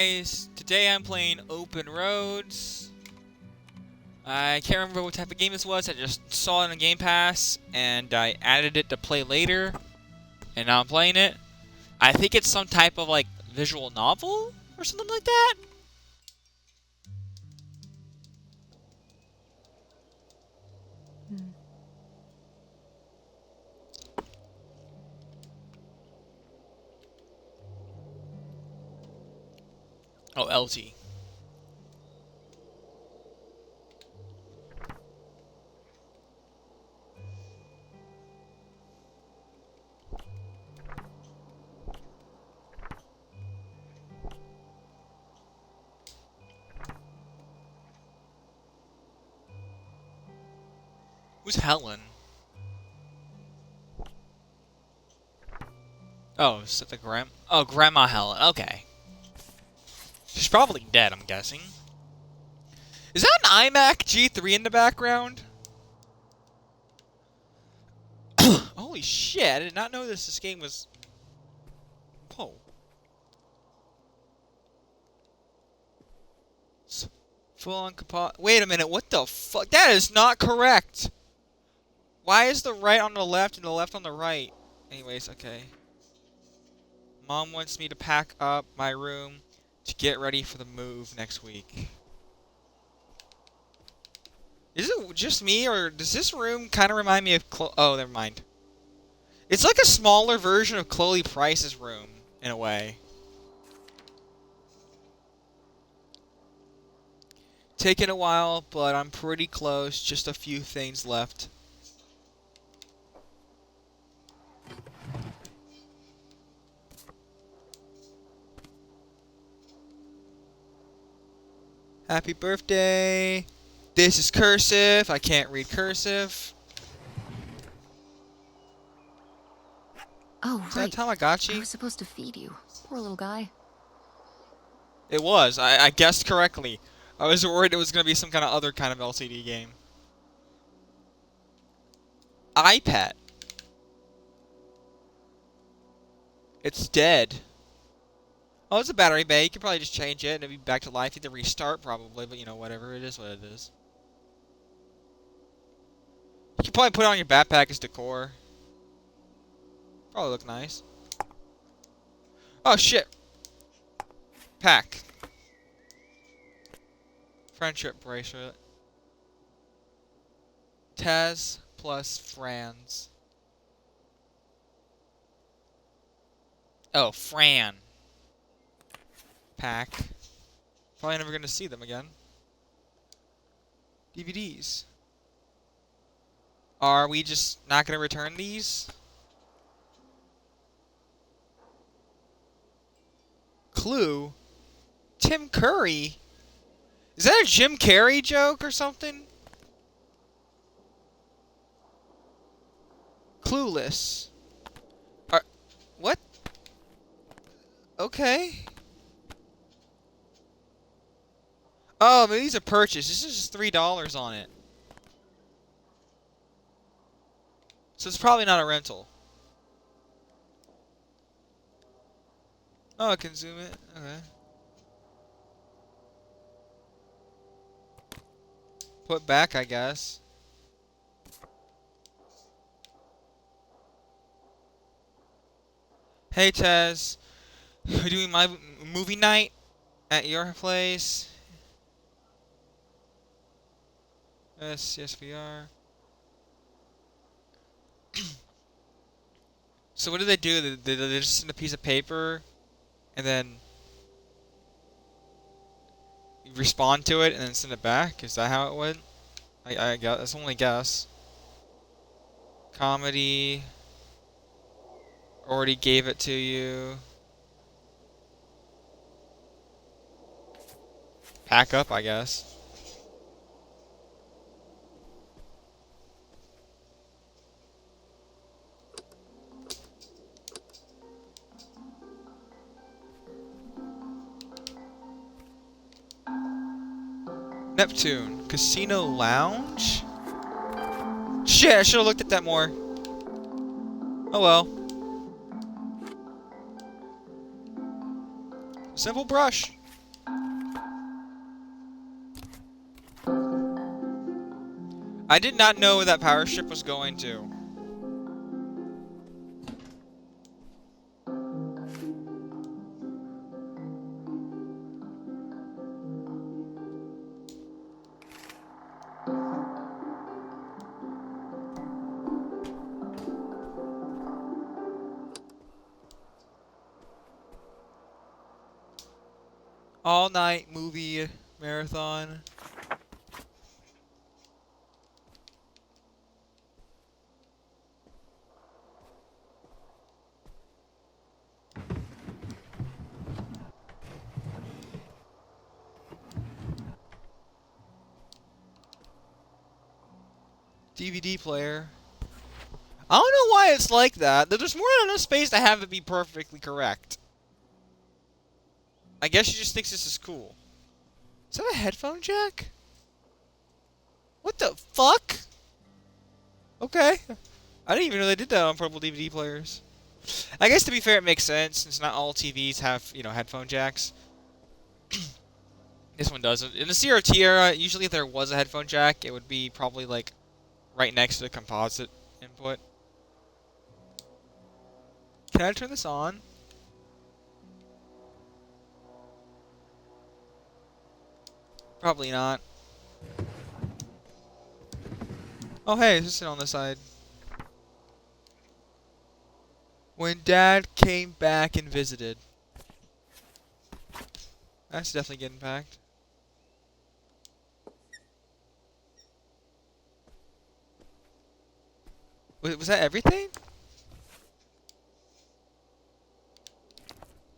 Guys, today I'm playing Open Roads. I can't remember what type of game this was. I just saw it on Game Pass, and I added it to play later, and now I'm playing it. I think it's some type of, like, visual novel or something like that. Oh, LT. Who's Helen? Oh, is that the Grandma Helen. Okay. She's probably dead, I'm guessing. Is that an iMac G3 in the background? Holy shit, I did not know this game was... Whoa. Full-on composite... Wait a minute, what the fuck? That is not correct! Why is the right on the left and the left on the right? Anyways, okay. Mom wants me to pack up my room to get ready for the move next week. Is it just me, or does this room kind of remind me of oh, never mind. It's like a smaller version of Chloe Price's room, in a way. Taking a while, but I'm pretty close. Just a few things left. Happy birthday! This is cursive. I can't read cursive. Oh, Is right. that Tamagotchi? I was supposed to feed you. Poor little guy. It was. I guessed correctly. I was worried it was going to be some kind of other kind of LCD game. iPad. It's dead. Oh, it's a battery bay. You could probably just change it and it'd be back to life. You have to restart probably, but you know, whatever. It is what it is. You could probably put it on your backpack as decor. Probably look nice. Oh, shit. Pack. Friendship bracelet. Taz plus Franz. Oh, Fran. Pack. Probably never gonna see them again. DVDs. Are we just not gonna return these? Clue? Tim Curry? Is that a Jim Carrey joke or something? Clueless. What? Okay. Oh, maybe these are purchased. This is just $3 on it. So it's probably not a rental. Oh, I can zoom it. Okay. Put back, I guess. Hey, Tez. We're doing my movie night at your place. Yes, we are. So what do? They just send a piece of paper, and then you respond to it, and then send it back? Is that how it went? I guess that's only guess. Comedy. Already gave it to you. Pack up, I guess. Neptune. Casino Lounge? Shit, I should have looked at that more. Oh well. Simple brush. I did not know where that power strip was going to. All night movie marathon. DVD player. I don't know why it's like that. There's more than enough space to have it be perfectly correct. I guess she just thinks this is cool. Is that a headphone jack? What the fuck? Okay. I didn't even know they did that on portable DVD players. I guess to be fair, it makes sense since not all TVs have, you know, headphone jacks. This one doesn't. In the CRT era, usually if there was a headphone jack, it would be probably like right next to the composite input. Can I turn this on? Probably not. Oh hey, it's just on the side. When Dad came back and visited. That's definitely getting packed. Was that everything?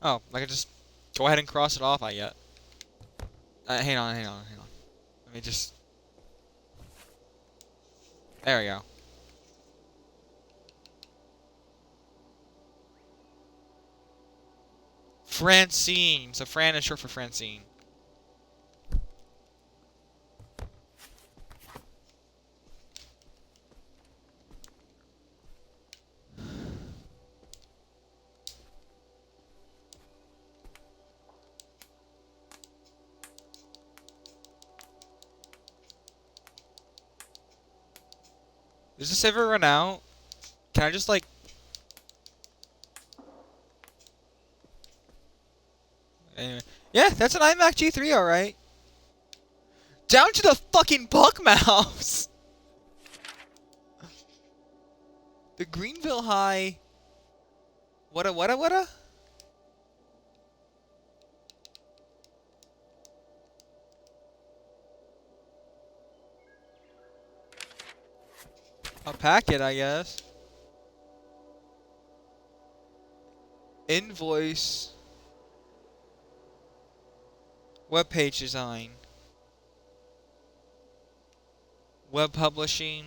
Oh, I could just go ahead and cross it off, I get. Hang on. Let me just... There we go. Francine. So Fran is short for Francine. Does this ever run out? Can I just like... Anyway. Yeah, that's an iMac G3, alright. Down to the fucking buck mouse! The Greenville High... What? A packet, I guess. Invoice. Web page design. Web publishing.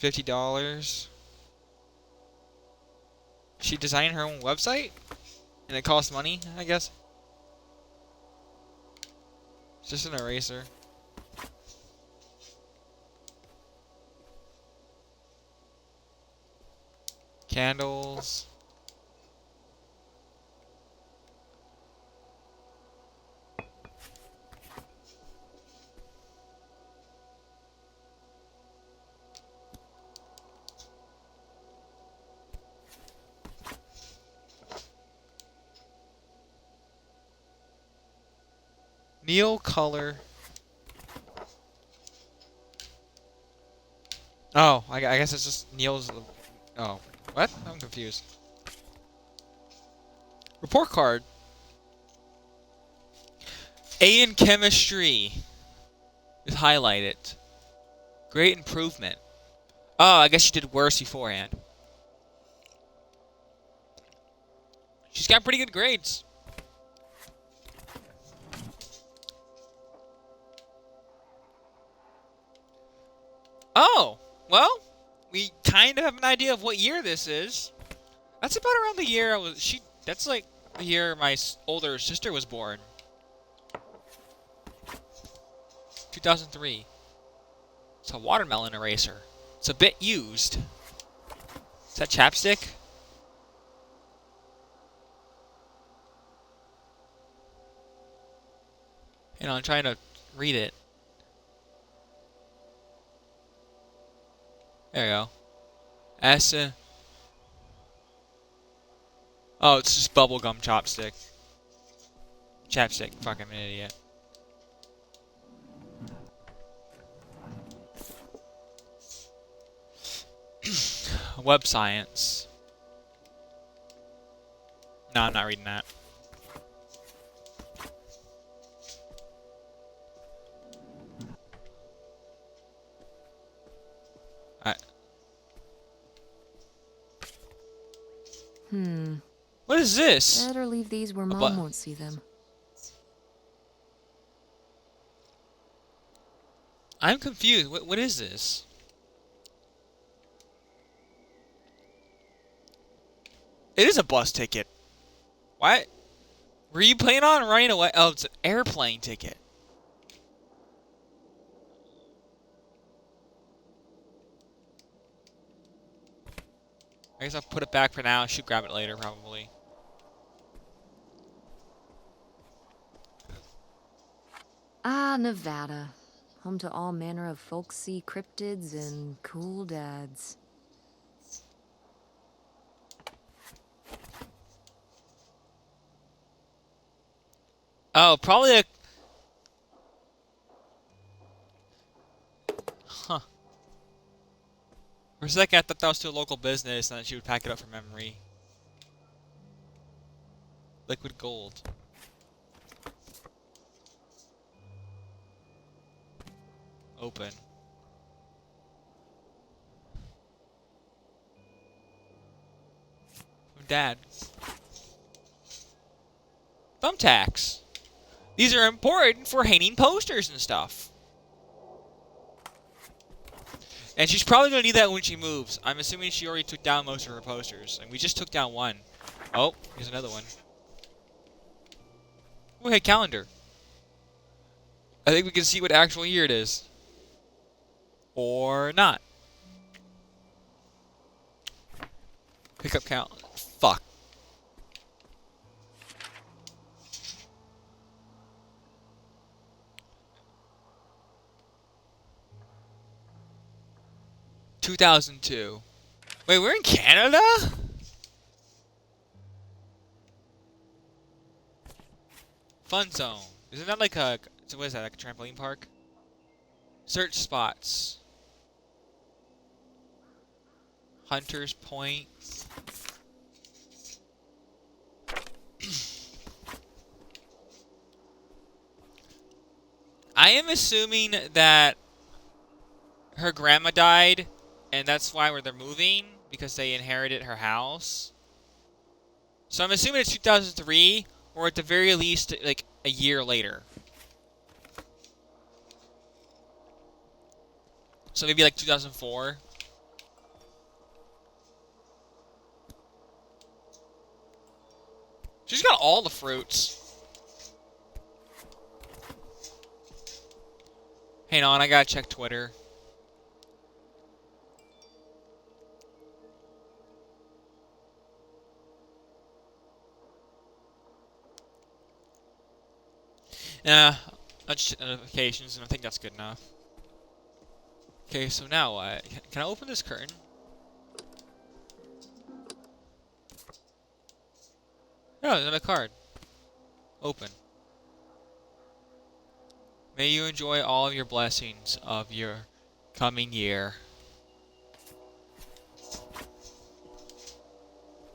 $50. She designed her own website? And it costs money, I guess? It's just an eraser. Candles. Neil color. Oh, I guess it's just Neil's... Oh, what? I'm confused. Report card. A in chemistry is highlighted. Great improvement. Oh, I guess she did worse beforehand. She's got pretty good grades. Oh, well, we kind of have an idea of what year this is. That's about around the year that's like the year my older sister was born. 2003. It's a watermelon eraser. It's a bit used. Is that chapstick? You know, I'm trying to read it. There you go. S. Oh, it's just bubblegum chopstick. Chapstick. Fuck, I'm an idiot. Web science. No, I'm not reading that. What is this? Better leave these where bu- Mom won't see them. I'm confused. What is this? It is a bus ticket. Why? Were you planning on running away? Oh, it's an airplane ticket. I guess I'll put it back for now. I should grab it later, probably. Ah, Nevada. Home to all manner of folksy cryptids and cool dads. Oh, probably a... Huh. For a second, I thought that was to a local business and that she would pack it up for memory. Liquid gold. Open. From Dad. Thumbtacks. These are important for hanging posters and stuff. And she's probably going to need that when she moves. I'm assuming she already took down most of her posters. And we just took down one. Oh, here's another one. Oh, hey, calendar. I think we can see what actual year it is. Or not. Pick up calendar. Fuck. ...2002. Wait, we're in Canada? Fun zone. Isn't that like a... So what is that, like a trampoline park? Search spots. Hunter's Point. I am assuming that her grandma died, and that's why they're moving, because they inherited her house. So I'm assuming it's 2003, or at the very least, like, a year later. So maybe like 2004. She's got all the fruits. Hang on, I gotta check Twitter. I'll just check notifications, and I think that's good enough. Okay, so now what? Can I open this curtain? Oh, another card. Open. May you enjoy all of your blessings of your coming year.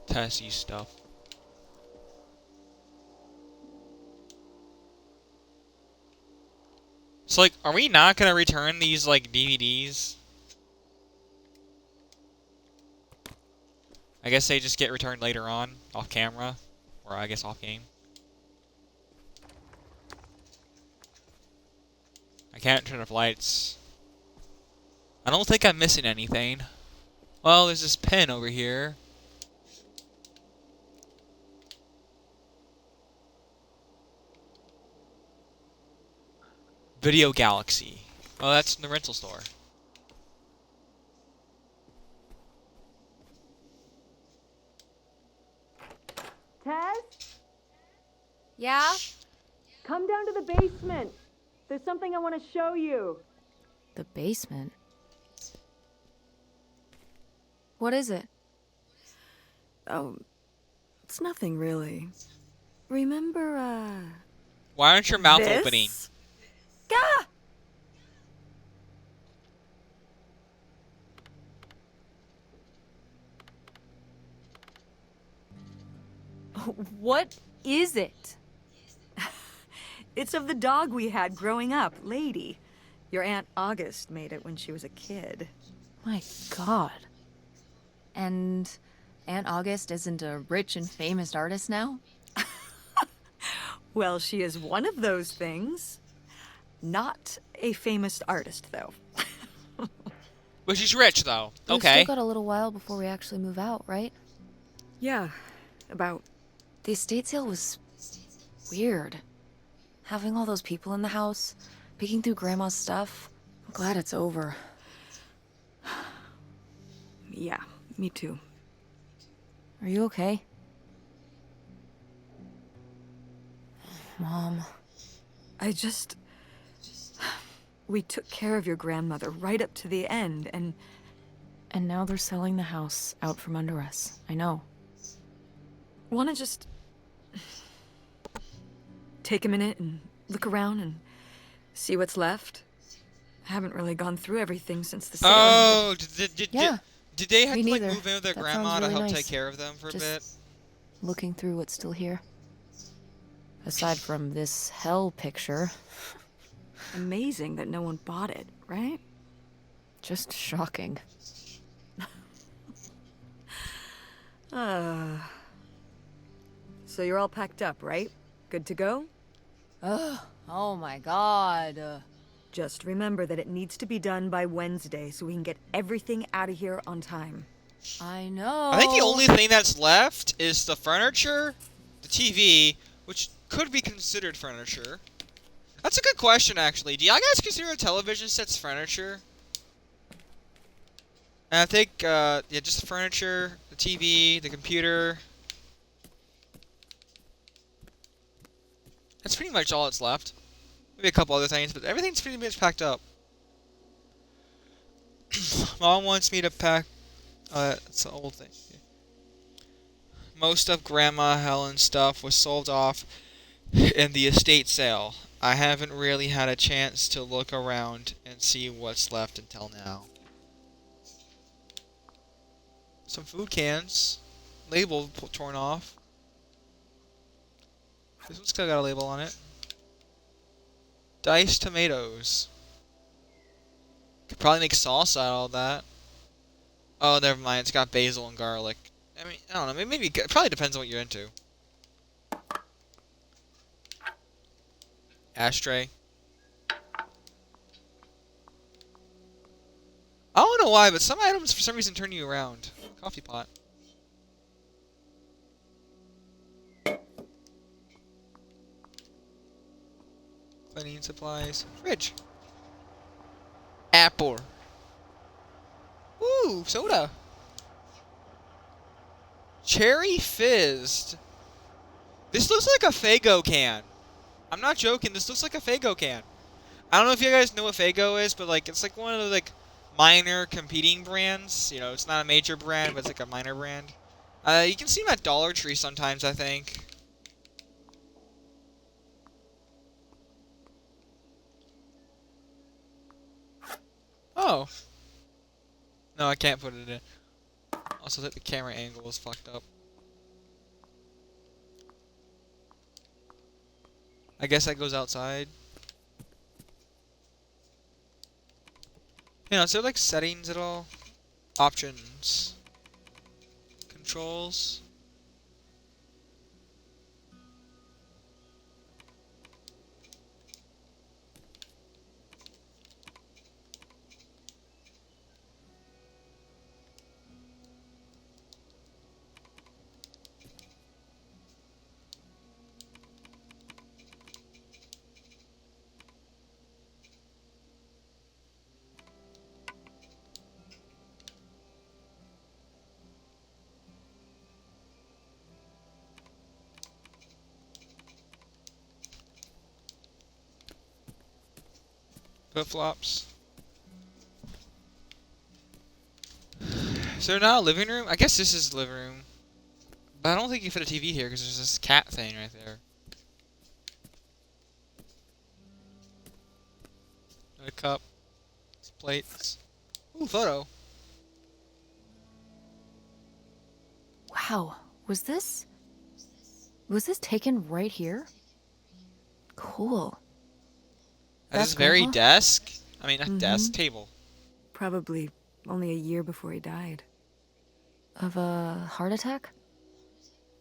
Tessie stuff. So, like, are we not gonna return these, like, DVDs? I guess they just get returned later on, off camera. Or, I guess, off game. I can't turn off lights. I don't think I'm missing anything. Well, there's this pen over here. Video Galaxy. Oh, that's in the rental store. Tess, Yeah? come down to the basement. There's something I want to show you. The basement. What is it? Oh, it's nothing really. Remember, Why aren't your mouth this? opening? Gah! What is it? It's of the dog we had growing up, Lady. Your Aunt August made it when she was a kid. My God. And Aunt August isn't a rich and famous artist now? Well, she is one of those things. Not a famous artist, though. But she's rich, though. We've Okay. still got a little while before we actually move out, right? Yeah, about... The estate sale was weird. Having all those people in the house, picking through Grandma's stuff. I'm glad it's over. Yeah, me too. Are you okay? Mom. I just... We took care of your grandmother right up to the end, and... And now they're selling the house out from under us. I know. Wanna just... take a minute and look around and see what's left? I haven't really gone through everything since the sale. Oh, Yeah. did they have Me to like neither. move in with their That grandma sounds to really help nice. take care of them for a Just bit? Looking through what's still here. Aside from this hell picture, Amazing that no one bought it, right? just shocking. So you're all packed up, right? Good to go? Oh my God. Just remember that it needs to be done by Wednesday so we can get everything out of here on time. I know. I think the only thing that's left is the furniture, the TV, which could be considered furniture. That's a good question, actually. Do y'all guys consider television sets furniture? And I think, yeah, just the furniture, the TV, the computer. That's pretty much all that's left. Maybe a couple other things, but everything's pretty much packed up. Mom wants me to pack... it's an old thing. Most of Grandma Helen's stuff was sold off in the estate sale. I haven't really had a chance to look around and see what's left until now. Some food cans. Label torn off. This one's still got a label on it. Diced tomatoes. Could probably make salsa out of that. Oh, never mind. It's got basil and garlic. I mean, I don't know. Maybe it probably depends on what you're into. Ashtray. I don't know why, but some items for some reason turn you around. Coffee pot. Cleaning supplies. Fridge. Apple. Ooh, soda. Cherry fizzed. This looks like a Faygo can. I'm not joking. This looks like a Faygo can. I don't know if you guys know what Faygo is, but like it's like one of the like minor competing brands. You know, it's not a major brand, but it's like a minor brand. You can see them at Dollar Tree sometimes, I think. Oh. No, I can't put it in. Also, that the camera angle is fucked up. I guess that goes outside. You know, is there like settings at all? Options. Controls. Flip-flops. Is there not a living room? I guess this is the living room. But I don't think you fit a TV here because there's this cat thing right there. A cup. Some plates. Ooh, photo. Wow, was this taken right here? Cool. At That's this very Grandpa? desk? I mean, not desk, table. Probably only a year before he died. Of a heart attack?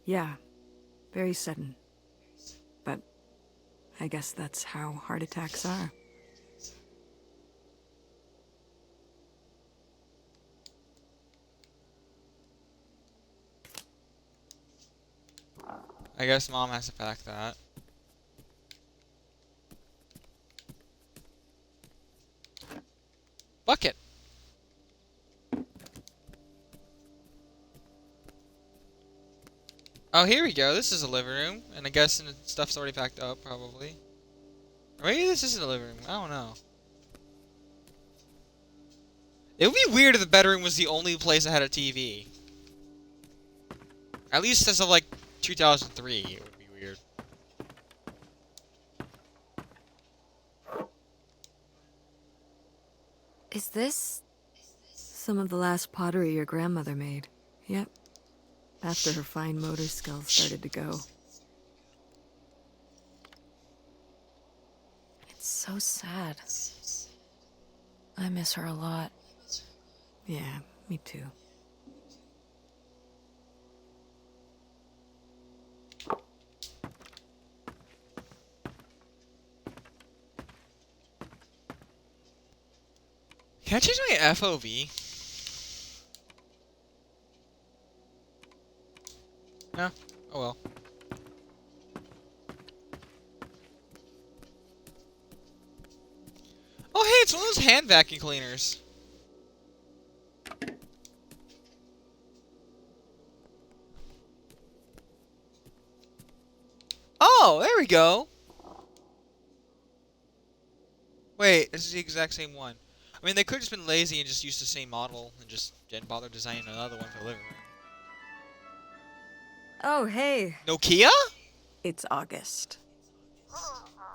Yeah, very sudden. But I guess that's how heart attacks are. I guess mom has to pack that. Bucket. Oh, here we go. This is a living room, and I guess the stuff's already packed up, probably. Or maybe this isn't a living room. I don't know. It would be weird if the bedroom was the only place that had a TV. At least as of like 2003, it would be weird. Is this... Some of the last pottery your grandmother made. Yep. After her fine motor skills started to go. It's so sad. I miss her a lot. Yeah, me too. Can I change my FOV? No? Oh well. Oh hey, it's one of those hand vacuum cleaners. Oh, there we go. Wait, this is the exact same one. I mean, they could have just been lazy and just used the same model and just didn't bother designing another one for the living room. Oh, hey. Nokia? It's August.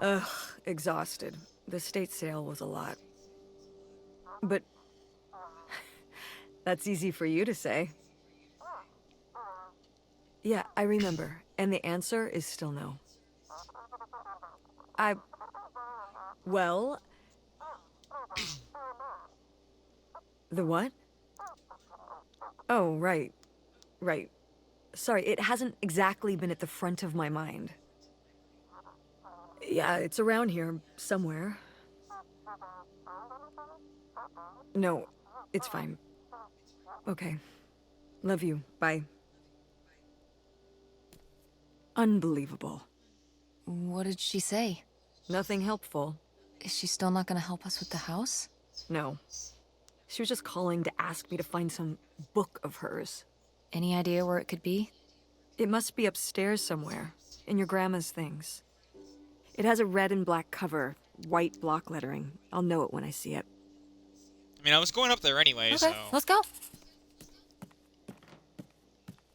Ugh, exhausted. The state sale was a lot. But that's easy for you to say. Yeah, I remember. And the answer is still no. Well... The what? Oh, right. Right. Sorry, it hasn't exactly been at the front of my mind. Yeah, it's around here, somewhere. No, it's fine. Okay. Love you. Bye. Unbelievable. What did she say? Nothing helpful. Is she still not gonna help us with the house? No. She was just calling to ask me to find some book of hers. Any idea where it could be? It must be upstairs somewhere, in your grandma's things. It has a red and black cover, white block lettering. I'll know it when I see it. I mean, I was going up there anyway, Okay, so... let's go.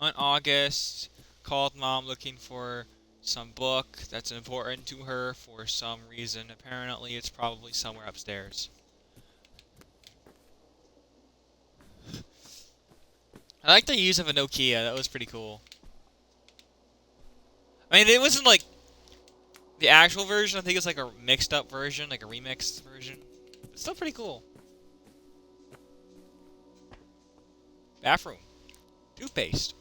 On August, called mom looking for some book that's important to her for some reason. Apparently, it's probably somewhere upstairs. I like the use of a Nokia. That was pretty cool. I mean, it wasn't like the actual version. I think it's like a mixed up version, like a remixed version. It's still pretty cool. Bathroom. Toothpaste.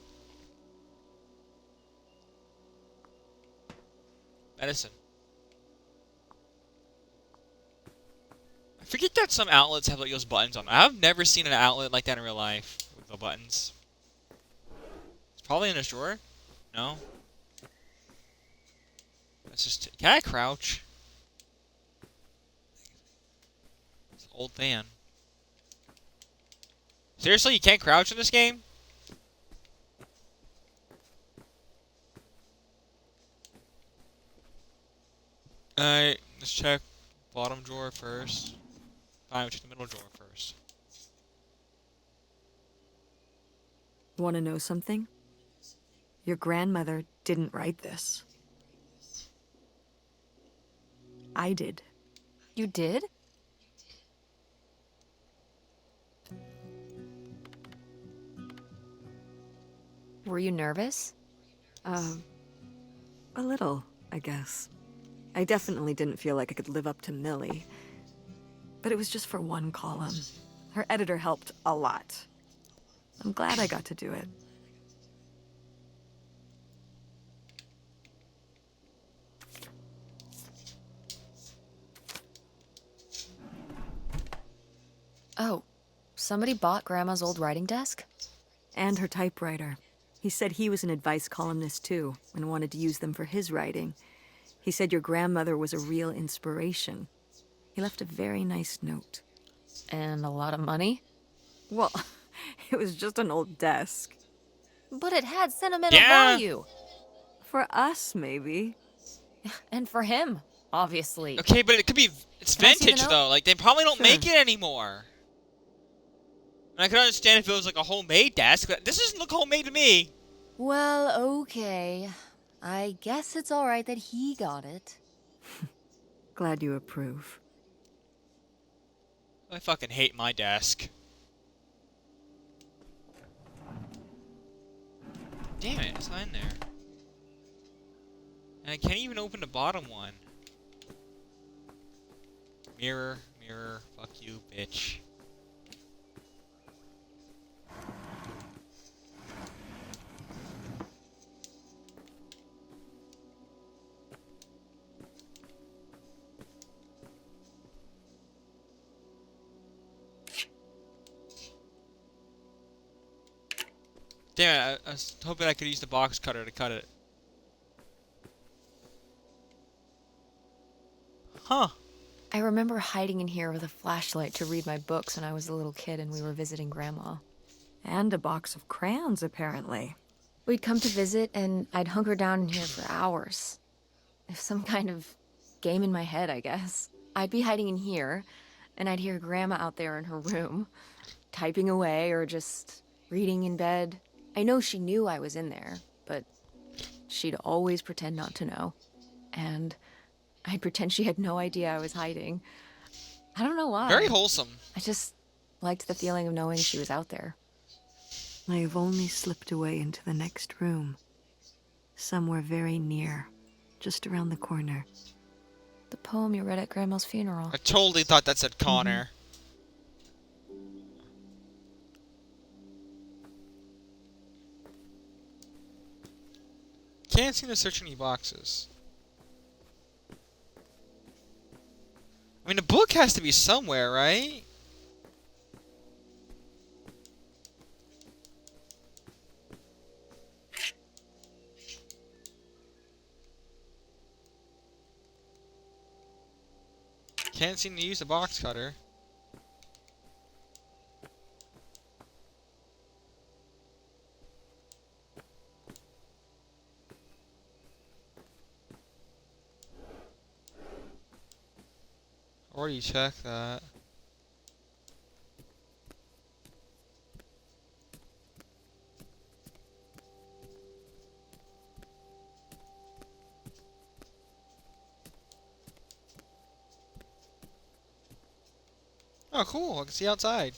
Medicine. I forget that some outlets have like those buttons on them. I've never seen an outlet like that in real life with the buttons. It's probably in this drawer. No. That's just. Can I crouch? It's an old fan. Seriously, you can't crouch in this game? Alright, let's check bottom drawer first. Fine, we'll check the middle drawer first. Want to know something? Your grandmother didn't write this. I did. You did? Were you nervous? A little, I guess. I definitely didn't feel like I could live up to Millie. But it was just for one column. Her editor helped a lot. I'm glad I got to do it. Oh, somebody bought Grandma's old writing desk? And her typewriter. He said he was an advice columnist too, and wanted to use them for his writing. He said your grandmother was a real inspiration. He left a very nice note. And a lot of money? Well, it was just an old desk. But it had sentimental Yeah. value. For us, maybe. And for him, obviously. Okay, but it could be... It's Can I see the vintage, note? though. Like, they probably don't Sure. make it anymore. And I could understand if it was, like, a homemade desk, but this doesn't look homemade to me. Well, okay. I guess it's alright that he got it. Glad you approve. I fucking hate my desk. Damn it, it's not in there. And I can't even open the bottom one. Mirror, mirror, fuck you, bitch. Damn it, I was hoping I could use the box cutter to cut it. Huh. I remember hiding in here with a flashlight to read my books when I was a little kid and we were visiting Grandma. And a box of crayons, apparently. We'd come to visit and I'd hunker down in here for hours. If some kind of game in my head, I guess. I'd be hiding in here and I'd hear Grandma out there in her room, typing away or just reading in bed. I know she knew I was in there, but she'd always pretend not to know. And I'd pretend she had no idea I was hiding. I don't know why. Very wholesome. I just liked the feeling of knowing she was out there. I have only slipped away into the next room. Somewhere very near. Just around the corner. The poem you read at Grandma's funeral. I totally thought that said Connor. Can't seem to search any boxes. I mean, the book has to be somewhere, right? Can't seem to use the box cutter. Already checked that. Oh, cool. I can see outside.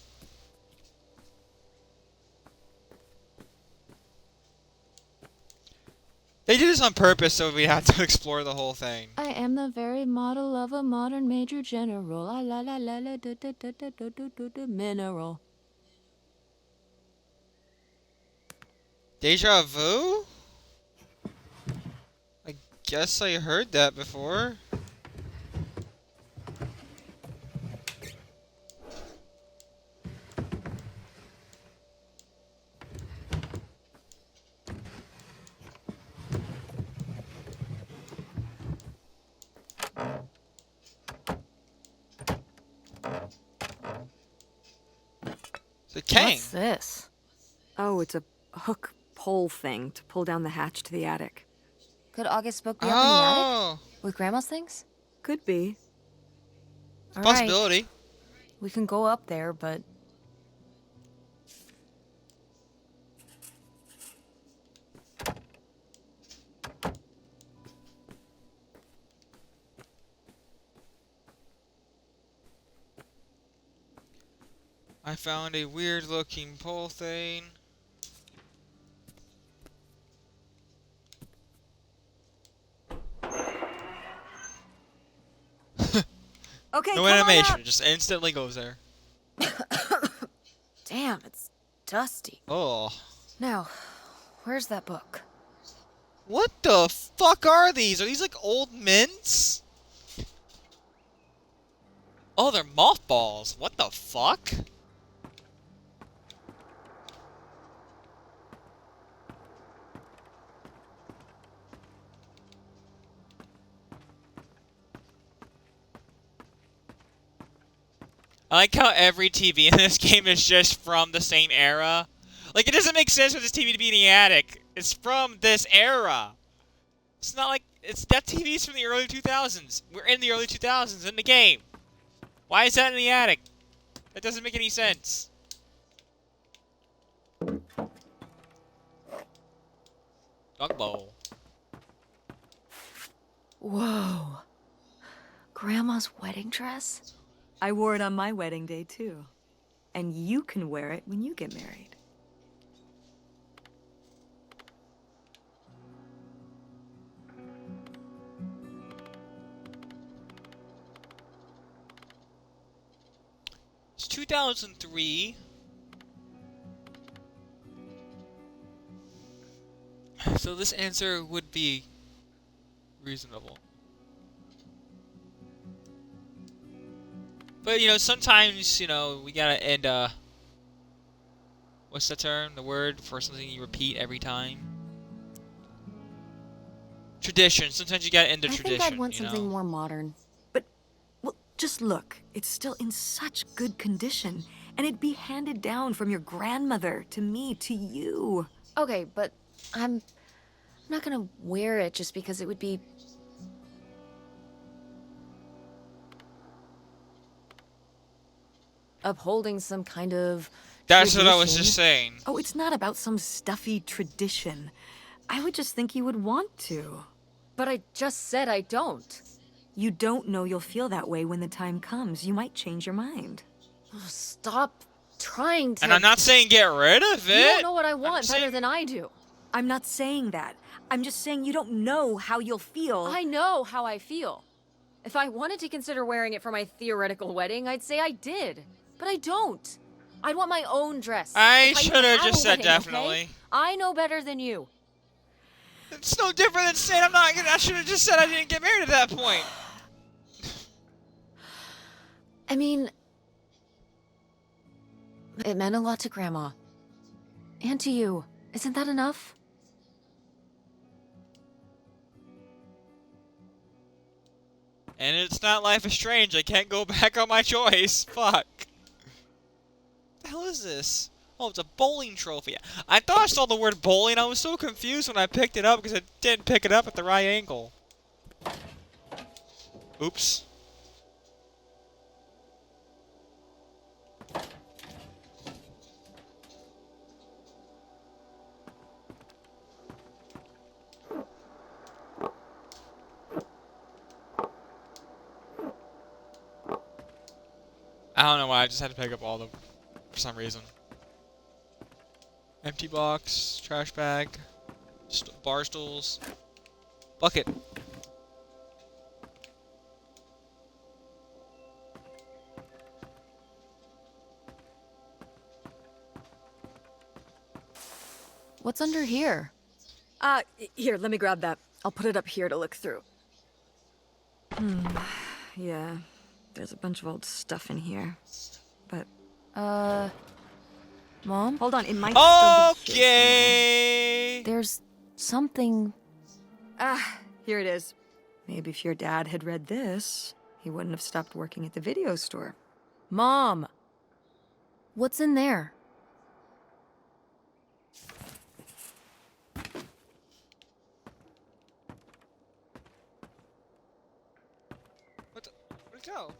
They did this on purpose so we had to explore the whole thing. I am the very model of a modern major general. La la la la la da da da da da da da mineral. Deja vu? I guess I heard that before. It's a Kang. What's this? Oh, it's a hook pole thing to pull down the hatch to the attic. Could August Book be up in the attic Oh, with Grandma's things? Could be. All right, possibility. we can go up there, but I found a weird looking pole thing. Okay, No come on animation, up. just instantly goes there. Damn, it's dusty. Oh. Now, where's that book? What the fuck are these? Are these like old mints? Oh, they're mothballs. What the fuck? I like how every TV in this game is just from the same era. Like, it doesn't make sense for this TV to be in the attic. It's from this era. It's not like... that TV's from the early 2000s. We're in the early 2000s in the game. Why is that in the attic? That doesn't make any sense. Dog bowl. Whoa. Grandma's wedding dress? I wore it on my wedding day, too. And you can wear it when you get married. It's 2003. So this answer would be reasonable. But, you know, sometimes, you know, we gotta end, what's the term? The word for something you repeat every time? Tradition. Sometimes you gotta end a I tradition, think I'd want you something know? more modern. Well, just look. It's still in such good condition. And it'd be handed down from your grandmother to me to you. Okay, but I'm not gonna wear it just because it would be... upholding some kind of That's what I was tradition. just saying. Oh, it's not about some stuffy tradition. I would just think you would want to. But I just said I don't. You don't know you'll feel that way when the time comes. You might change your mind. Oh, stop trying to... And I'm not saying get rid of it. You don't know what I I'm want better saying- than I do. I'm not saying that. I'm just saying you don't know how you'll feel. I know how I feel. If I wanted to consider wearing it for my theoretical wedding, I'd say I did. But I don't. I'd want my own dress. I If should even have had a just said wedding, okay? definitely. I know better than you. It's no different than saying I'm not. I should have just said I didn't get married at that point. I mean, it meant a lot to Grandma. And to you. Isn't that enough? And it's not Life is Strange. I can't go back on my choice. Fuck. What the hell is this? Oh, it's a bowling trophy. I thought I saw the word bowling. I was so confused when I picked it up because I didn't pick it up at the right angle. Oops. I don't know why, I just had to pick up all of them for some reason. Empty box, trash bag, bar stools, bucket. What's under here? Here, let me grab that. I'll put it up here to look through. Yeah, there's a bunch of old stuff in here. But, Mom? hold on, it might still be here Okay. There's something... somewhere. Here it is. Maybe if your dad had read this, he wouldn't have stopped working at the video store. Mom! What's in there? Where'd it go?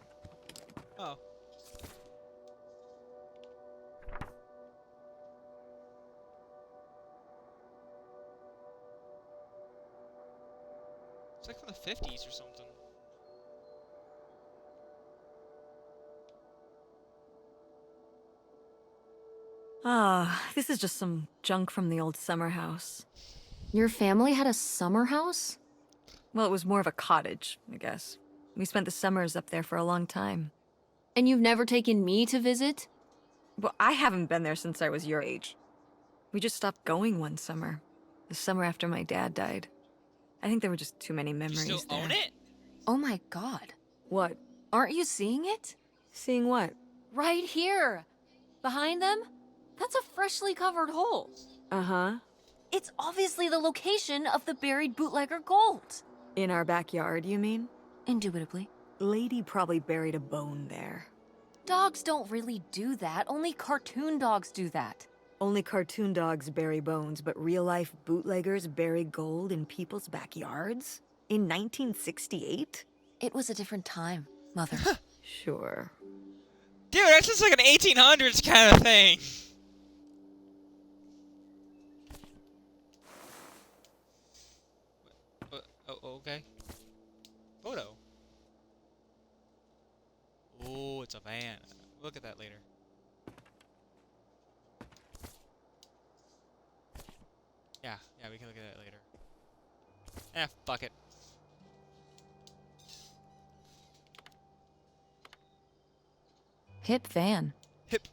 Oh. It's like from the 50s or something. Ah, this is just some junk from the old summer house. Your family had a summer house? Well, it was more of a cottage, I guess. We spent the summers up there for a long time. And you've never taken me to visit? Well, I haven't been there since I was your age. We just stopped going one summer. The summer after my dad died. I think there were just too many You memories still there. own it? Oh my god. What? Aren't you seeing it? Seeing what? Right here! Behind them? That's a freshly covered hole. Uh-huh. It's obviously the location of the buried bootlegger gold. In our backyard, you mean? Indubitably. Lady probably buried a bone there. Dogs don't really do that. Only cartoon dogs do that. Only cartoon dogs bury bones, but real-life bootleggers bury gold in people's backyards? In 1968? It was a different time, Mother. Sure. Dude, that's just like an 1800s kind of thing. Oh, okay. Photo. Oh, it's a van. Look at that later. Yeah, we can look at that later. Fuck it. Hip van. Hip.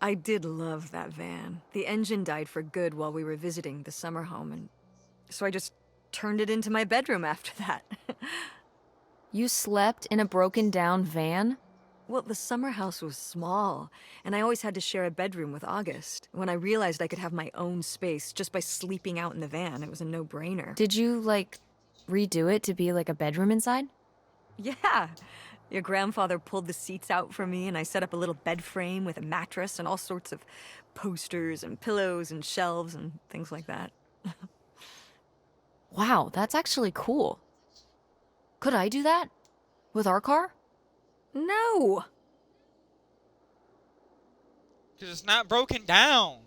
I did love that van. The engine died for good while we were visiting the summer home, and so I just turned it into my bedroom after that. You slept in a broken down van? Well, the summer house was small, and I always had to share a bedroom with August. When I realized I could have my own space just by sleeping out in the van, it was a no-brainer. Did you, like, redo it to be like a bedroom inside? Yeah. Your grandfather pulled the seats out for me, and I set up a little bed frame with a mattress and all sorts of posters and pillows and shelves and things like that. Wow, that's actually cool. Could I do that? With our car? No! Because it's not broken down.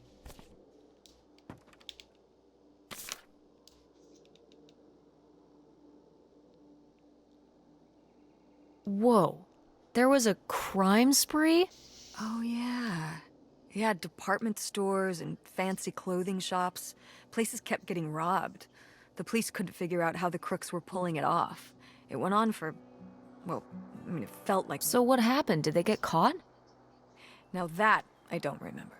Whoa. There was a crime spree? Oh, yeah. Yeah, department stores and fancy clothing shops. Places kept getting robbed. The police couldn't figure out how the crooks were pulling it off. It went on for, well, I mean, it felt like... So what happened? Did they get caught? Now that, I don't remember.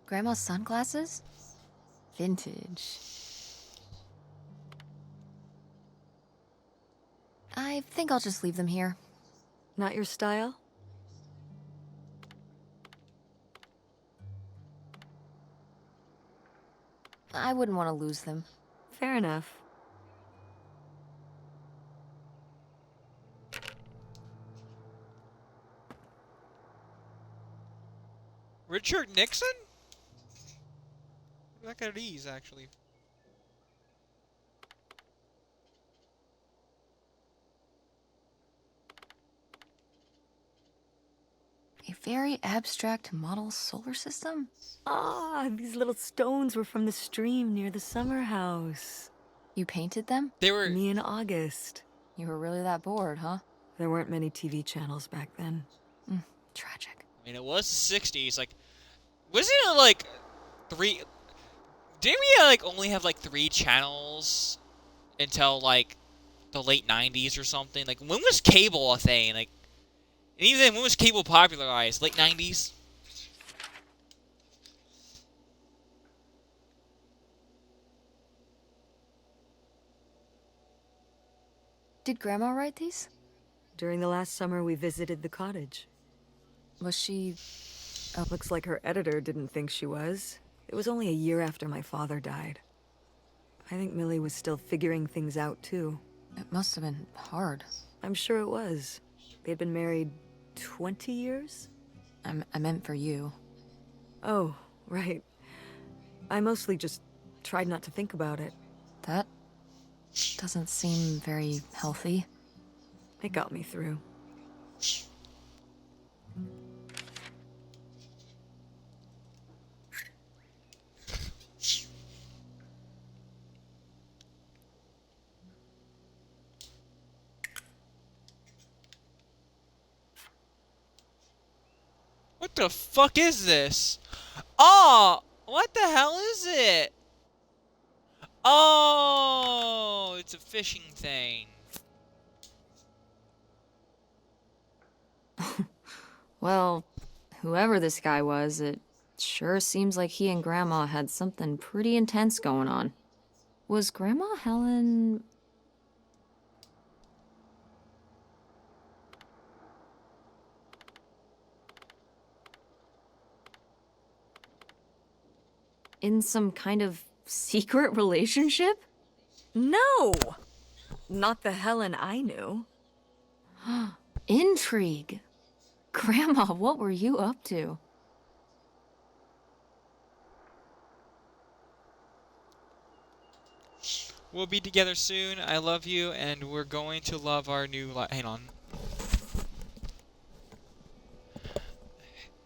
Grandma's sunglasses? Vintage. I think I'll just leave them here. Not your style? I wouldn't want to lose them. Fair enough. Richard Nixon? Look at these, actually. A very abstract model solar system? Ah, these little stones were from the stream near the summer house. You painted them? They were... Me and August. You were really that bored, huh? There weren't many TV channels back then. Tragic. I mean, it was the 60s. Like, wasn't it like 3... Didn't we like only have like 3 channels until like the late 90s or something? Like, when was cable a thing? Like, and even then, when was cable popularized? Late 90s? Did Grandma write these? During the last summer, we visited the cottage. Was she... Looks like her editor didn't think she was. It was only a year after my father died. I think Millie was still figuring things out, too. It must have been hard. I'm sure it was. They'd been married 20 years? I meant for you. Oh, right. I mostly just tried not to think about it. That doesn't seem very healthy. It got me through. What the fuck is this? Oh, what the hell is it? Oh, it's a fishing thing. Well, whoever this guy was, it sure seems like he and Grandma had something pretty intense going on. Was Grandma Helen... in some kind of secret relationship? No! Not the Helen I knew. Intrigue. Grandma, what were you up to? We'll be together soon. I love you, and we're going to love our new life. Hang on.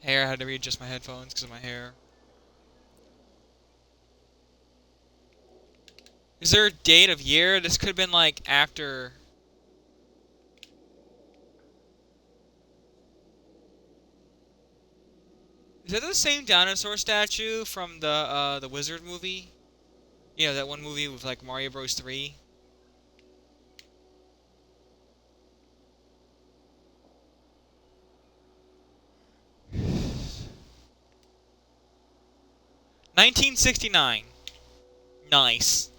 Hair, I had to readjust my headphones because of my hair. Is there a date of year? This could have been like after. Is that the same dinosaur statue from the Wizard movie? You know, that one movie with like Mario Bros. 3? $1969. Nice.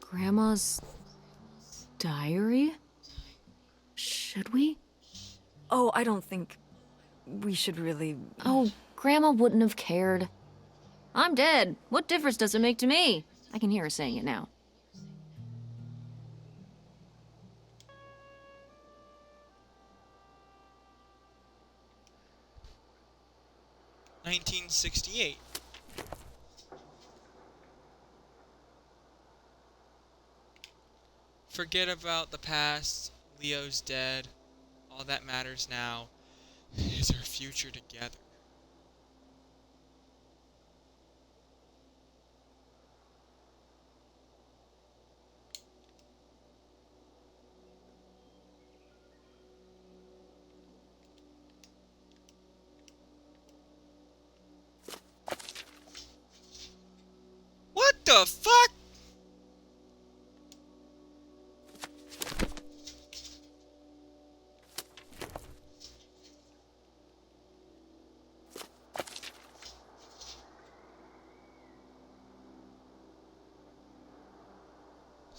Grandma's diary? Should we? Oh, I don't think we should really... Oh, Grandma wouldn't have cared. I'm dead. What difference does it make to me? I can hear her saying it now. $1968. Forget about the past. Leo's dead. All that matters now is our future together. What the fuck?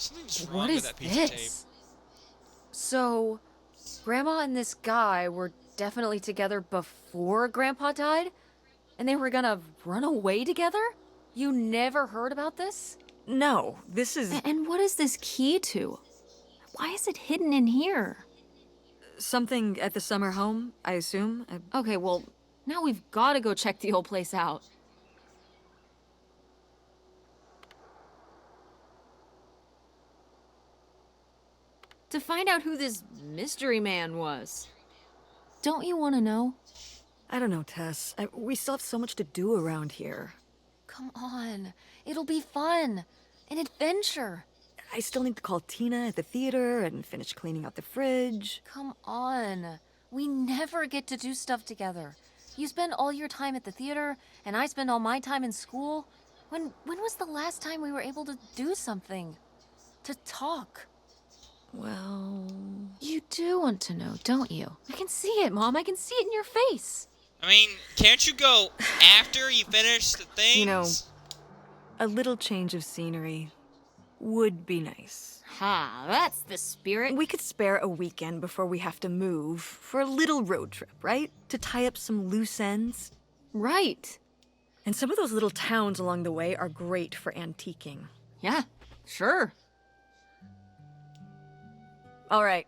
Something's wrong What with is that piece of tape. this? So, Grandma and this guy were definitely together before Grandpa died? And they were gonna run away together? You never heard about this? No, this is And what is this key to? Why is it hidden in here? something at the summer home, I assume. Okay, well, now we've gotta go check the old place out. To find out who this mystery man was. Don't you want to know? I don't know, Tess. We still have so much to do around here. Come on. It'll be fun. An adventure. I still need to call Tina at the theater and finish cleaning out the fridge. Come on. We never get to do stuff together. You spend all your time at the theater, and I spend all my time in school. When was the last time we were able to do something? To talk? Well... You do want to know, don't you? I can see it, Mom. I can see it in your face. I mean, can't you go after you finish the things? You know, a little change of scenery would be nice. Ha, that's the spirit. We could spare a weekend before we have to move for a little road trip, right? To tie up some loose ends. Right. And some of those little towns along the way are great for antiquing. Yeah, sure. All right,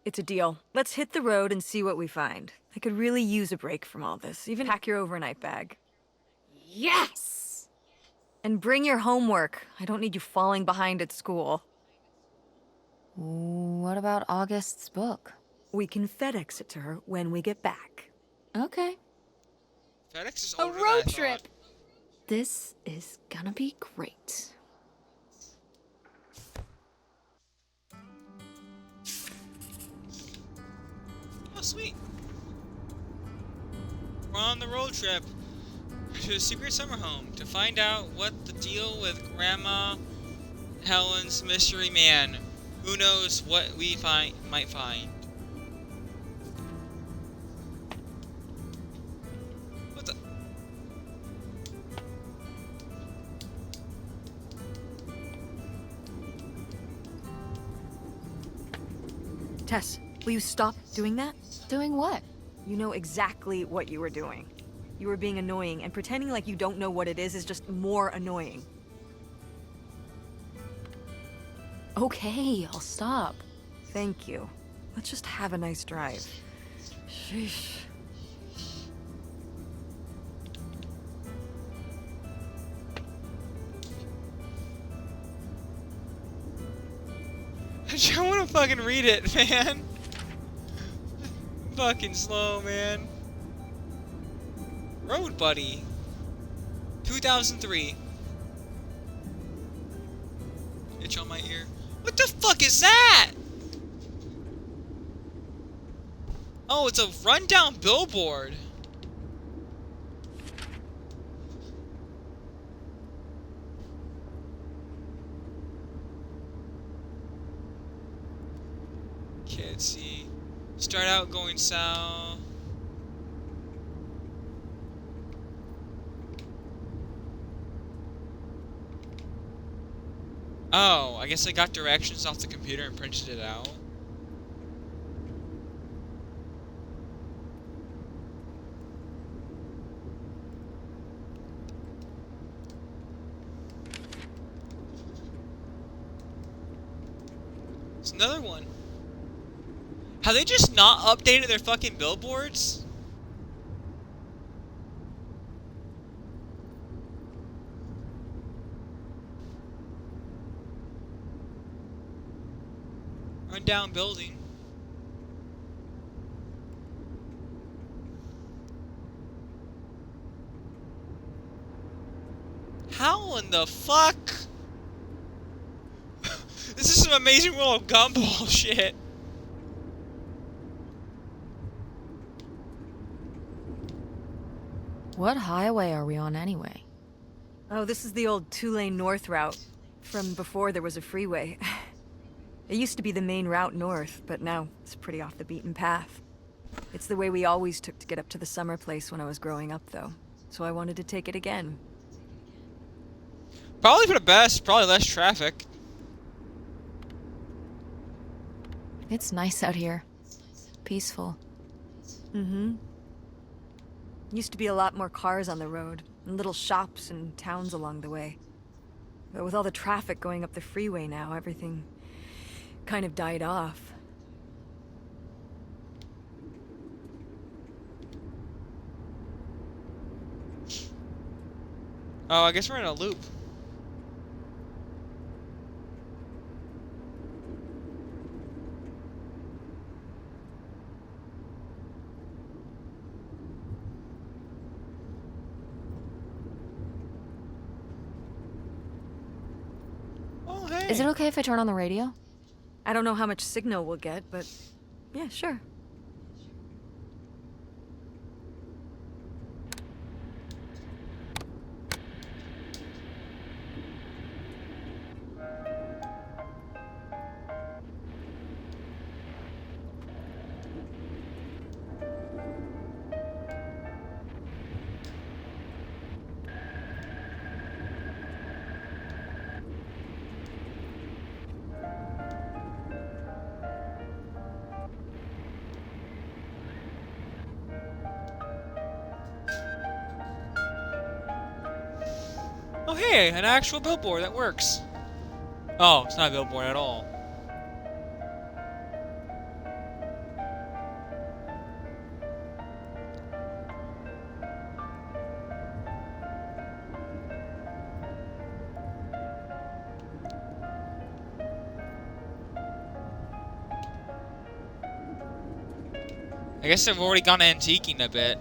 it's a deal. Let's hit the road and see what we find. I could really use a break from all this. Even pack your overnight bag. Yes! And bring your homework. I don't need you falling behind at school. What about August's book? We can FedEx it to her when we get back. Okay. FedEx is A older than I road thought. trip. This is gonna be great. sweet. We're on the road trip to a secret summer home to find out what the deal with Grandma Helen's mystery man. Who knows what we might find. What the? Tess, will you stop doing that? Doing what? You know exactly what you were doing. You were being annoying, and pretending like you don't know what it is just more annoying. Okay, I'll stop. Thank you. Let's just have a nice drive. Sheesh. I want to fucking read it, man. Fucking slow, man. Road Buddy. 2003. Itch on my ear. What the fuck is that? Oh, it's a rundown billboard. Okay, let's see. Start out going south. Oh, I guess I got directions off the computer and printed it out. It's another one. Have they just not updated their fucking billboards? Rundown building. How in the fuck? This is some Amazing World of Gumball shit. What highway are we on anyway? Oh, this is the old two-lane north route, from before there was a freeway. It used to be the main route north, but now it's pretty off the beaten path. It's the way we always took to get up to the summer place when I was growing up, though. So I wanted to take it again. Probably for the best, probably less traffic. It's nice out here. Peaceful. Mm-hmm. Used to be a lot more cars on the road, and little shops and towns along the way. But with all the traffic going up the freeway now, everything kind of died off. Oh, I guess we're in a loop. Oh, hey. Is it okay if I turn on the radio? I don't know how much signal we'll get, but yeah, sure. Oh, hey, an actual billboard that works. Oh, it's not a billboard at all. I guess they've already gone antiquing a bit.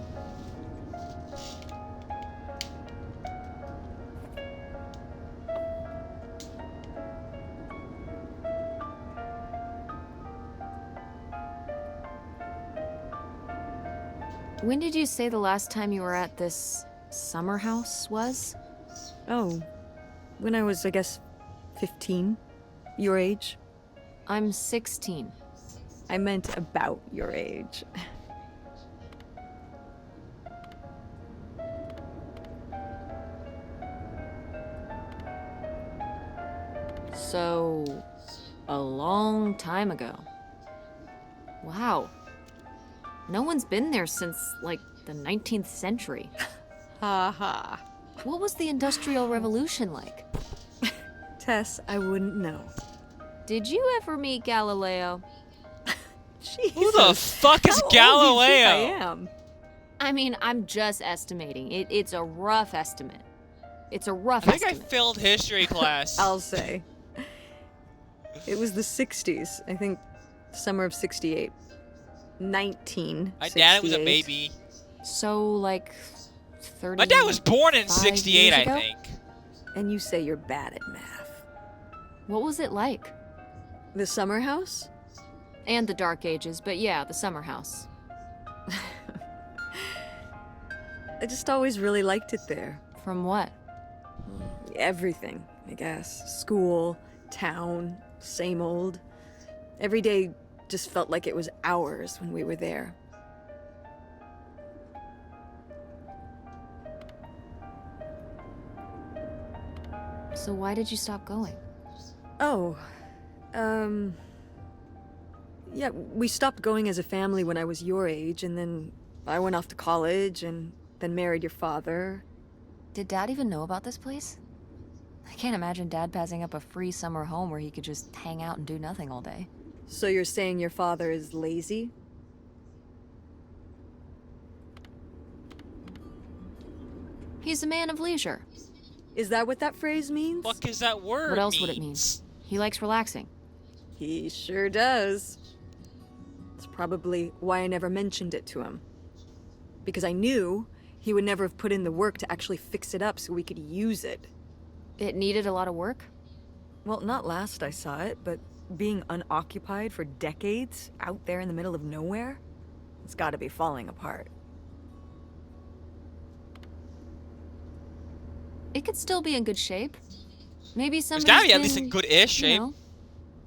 When did you say the last time you were at this summer house was? Oh, when I was, I guess, 15. Your age? I'm 16. I meant about your age. So, a long time ago. Wow. No one's been there since, like, the 19th century. Ha ha. What was the Industrial Revolution like? Tess, I wouldn't know. Did you ever meet Galileo? Who the fuck is How Galileo? old do you think I am? I mean, I'm just estimating. It's a rough estimate. It's a rough I think I estimate. failed history class. I'll say. It was the 60s. I think summer of 68. 1968. My dad was a baby. So, like, 30... My dad was born in 5 '68, years I ago? think. And you say you're bad at math. What was it like? The summer house? And the Dark Ages, but yeah, the summer house. I just always really liked it there. From what? Everything, I guess. School, town, same old. Every day just felt like it was hours when we were there. So why did you stop going? Oh, yeah, we stopped going as a family when I was your age, and then I went off to college and then married your father. Did Dad even know about this place? I can't imagine Dad passing up a free summer home where he could just hang out and do nothing all day. So you're saying your father is lazy? He's a man of leisure. Is that what that phrase means? Fuck is that word? What else would it mean? He likes relaxing. He sure does. It's probably why I never mentioned it to him. Because I knew he would never have put in the work to actually fix it up so we could use it. It needed a lot of work? Well, not last I saw it, but being unoccupied for decades out there in the middle of nowhere, it's gotta be falling apart. It could still be in good shape. Maybe It's somebody's gotta be at least in been, good-ish you shape. know,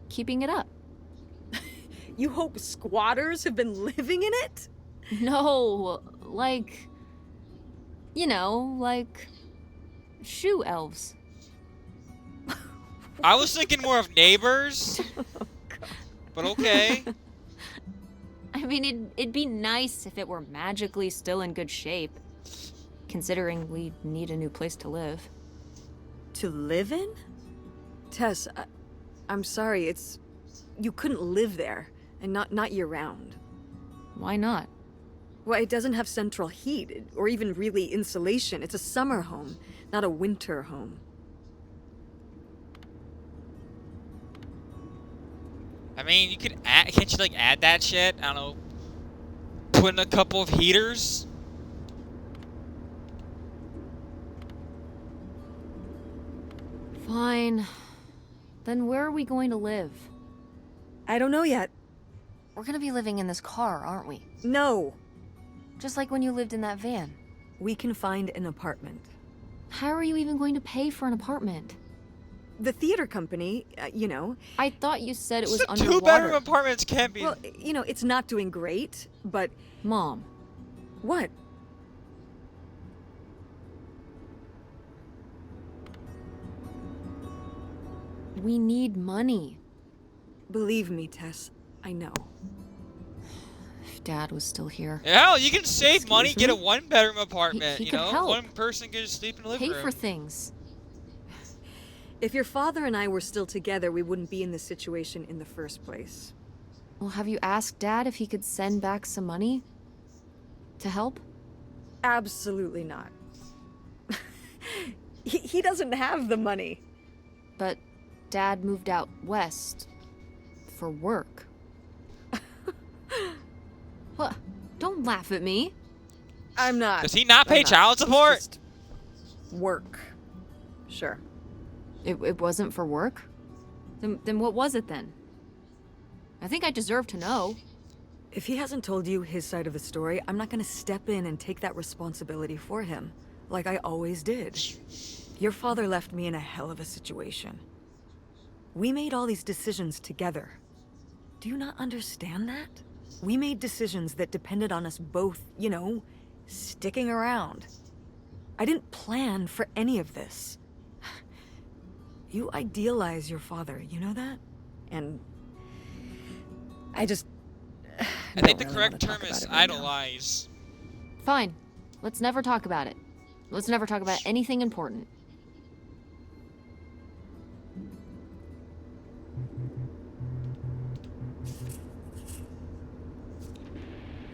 keeping it up. You hope squatters have been living in it? No, like... You know, like... shoe elves. I was thinking more of neighbors. But okay. I mean, it'd be nice if it were magically still in good shape. Considering we need a new place to live. To live in? Tess, I'm sorry, it's... You couldn't live there, and not year-round. Why not? Well, it doesn't have central heat, or even really insulation. It's a summer home, not a winter home. I mean, you could add, can't you like add that shit? I don't know. Put in a couple of heaters. Fine. Then where are we going to live? I don't know yet. We're gonna be living in this car, aren't we? No. Just like when you lived in that van. We can find an apartment. How are you even going to pay for an apartment? The theater company, you know. I thought you said it was So underwater. two-bedroom apartments can't be. Well, you know, it's not doing great, but Mom, what? we need money. Believe me, Tess, I know. If Dad was still here. Hell, you can save money, Excuse get a me? one-bedroom apartment. He You could know, help. one person can just sleep in the living Pay room. for things. If your father and I were still together, we wouldn't be in this situation in the first place. Well, have you asked Dad if he could send back some money? To help? Absolutely not. He doesn't have the money. But Dad moved out west for work. What? Don't laugh at me. I'm not. Does he not pay I'm child It's support? just work. Sure. It wasn't for work? Then what was it then? I think I deserve to know. If he hasn't told you his side of the story, I'm not gonna step in and take that responsibility for him, like I always did. Your father left me in a hell of a situation. We made all these decisions together. Do you not understand that? We made decisions that depended on us both, you know, sticking around. I didn't plan for any of this. You idealize your father, you know that? And I just... I think the don't really correct wanna term talk about is it right now. idolize. Fine. Let's never talk about it. Let's never talk about anything important.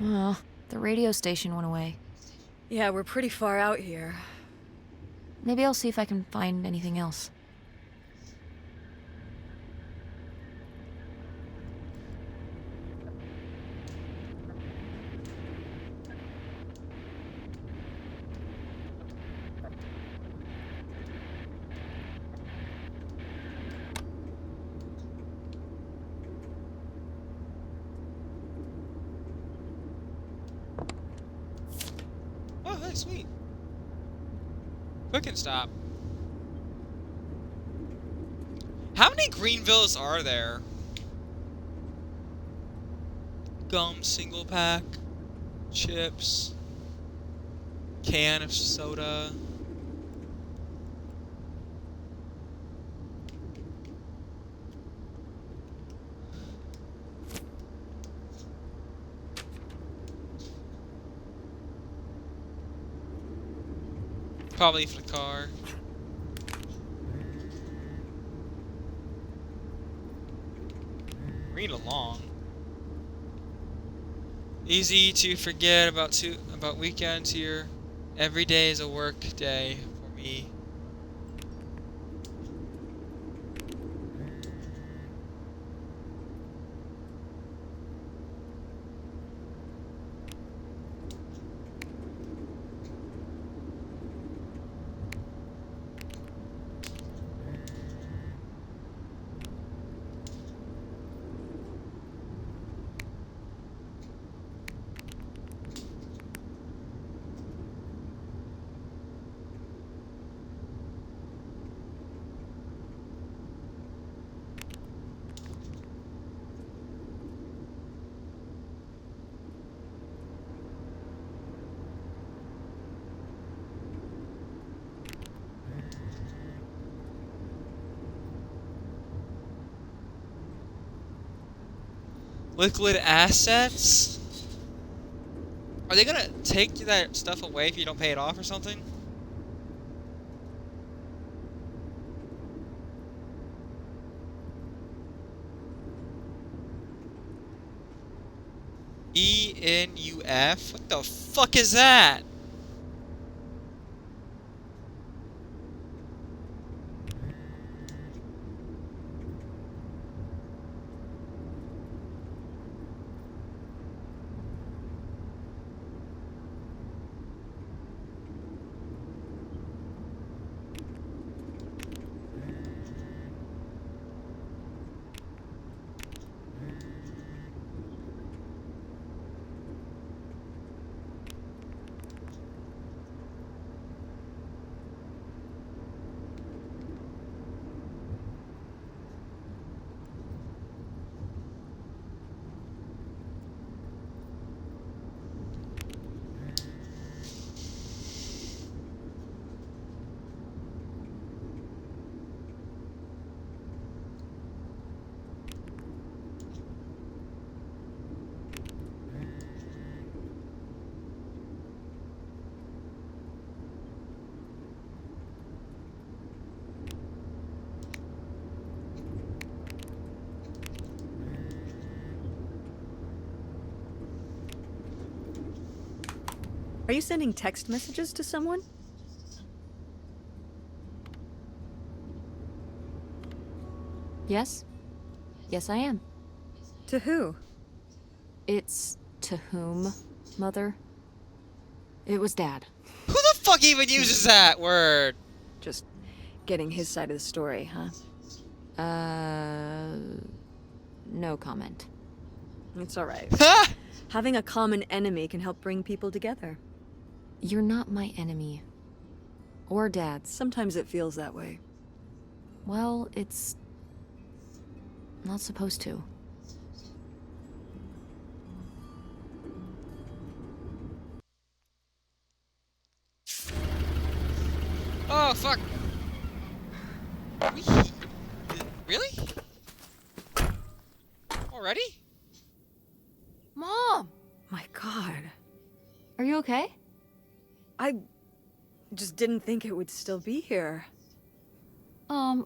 Well, the radio station went away. Yeah, we're pretty far out here. Maybe I'll see if I can find anything else. Oh, that's sweet. Quick and stop. How many Greenvilles are there? Gum single pack, chips, can of soda. Probably for the car. Read along. Easy to forget about weekends here. Every day is a work day for me. Liquid assets? Are they gonna take that stuff away if you don't pay it off or something? ENUF? What the fuck is that? Are you sending text messages to someone? Yes? Yes, I am. To who? It's to whom, Mother? It was Dad. Who the fuck even uses that word? Just getting his side of the story, huh? No comment. It's alright. Ha! Having a common enemy can help bring people together. You're not my enemy. Or Dad's. Sometimes it feels that way. Well, it's not supposed to. Oh, fuck! Really? Already? Mom! My God. Are you okay? I just didn't think it would still be here. Mom,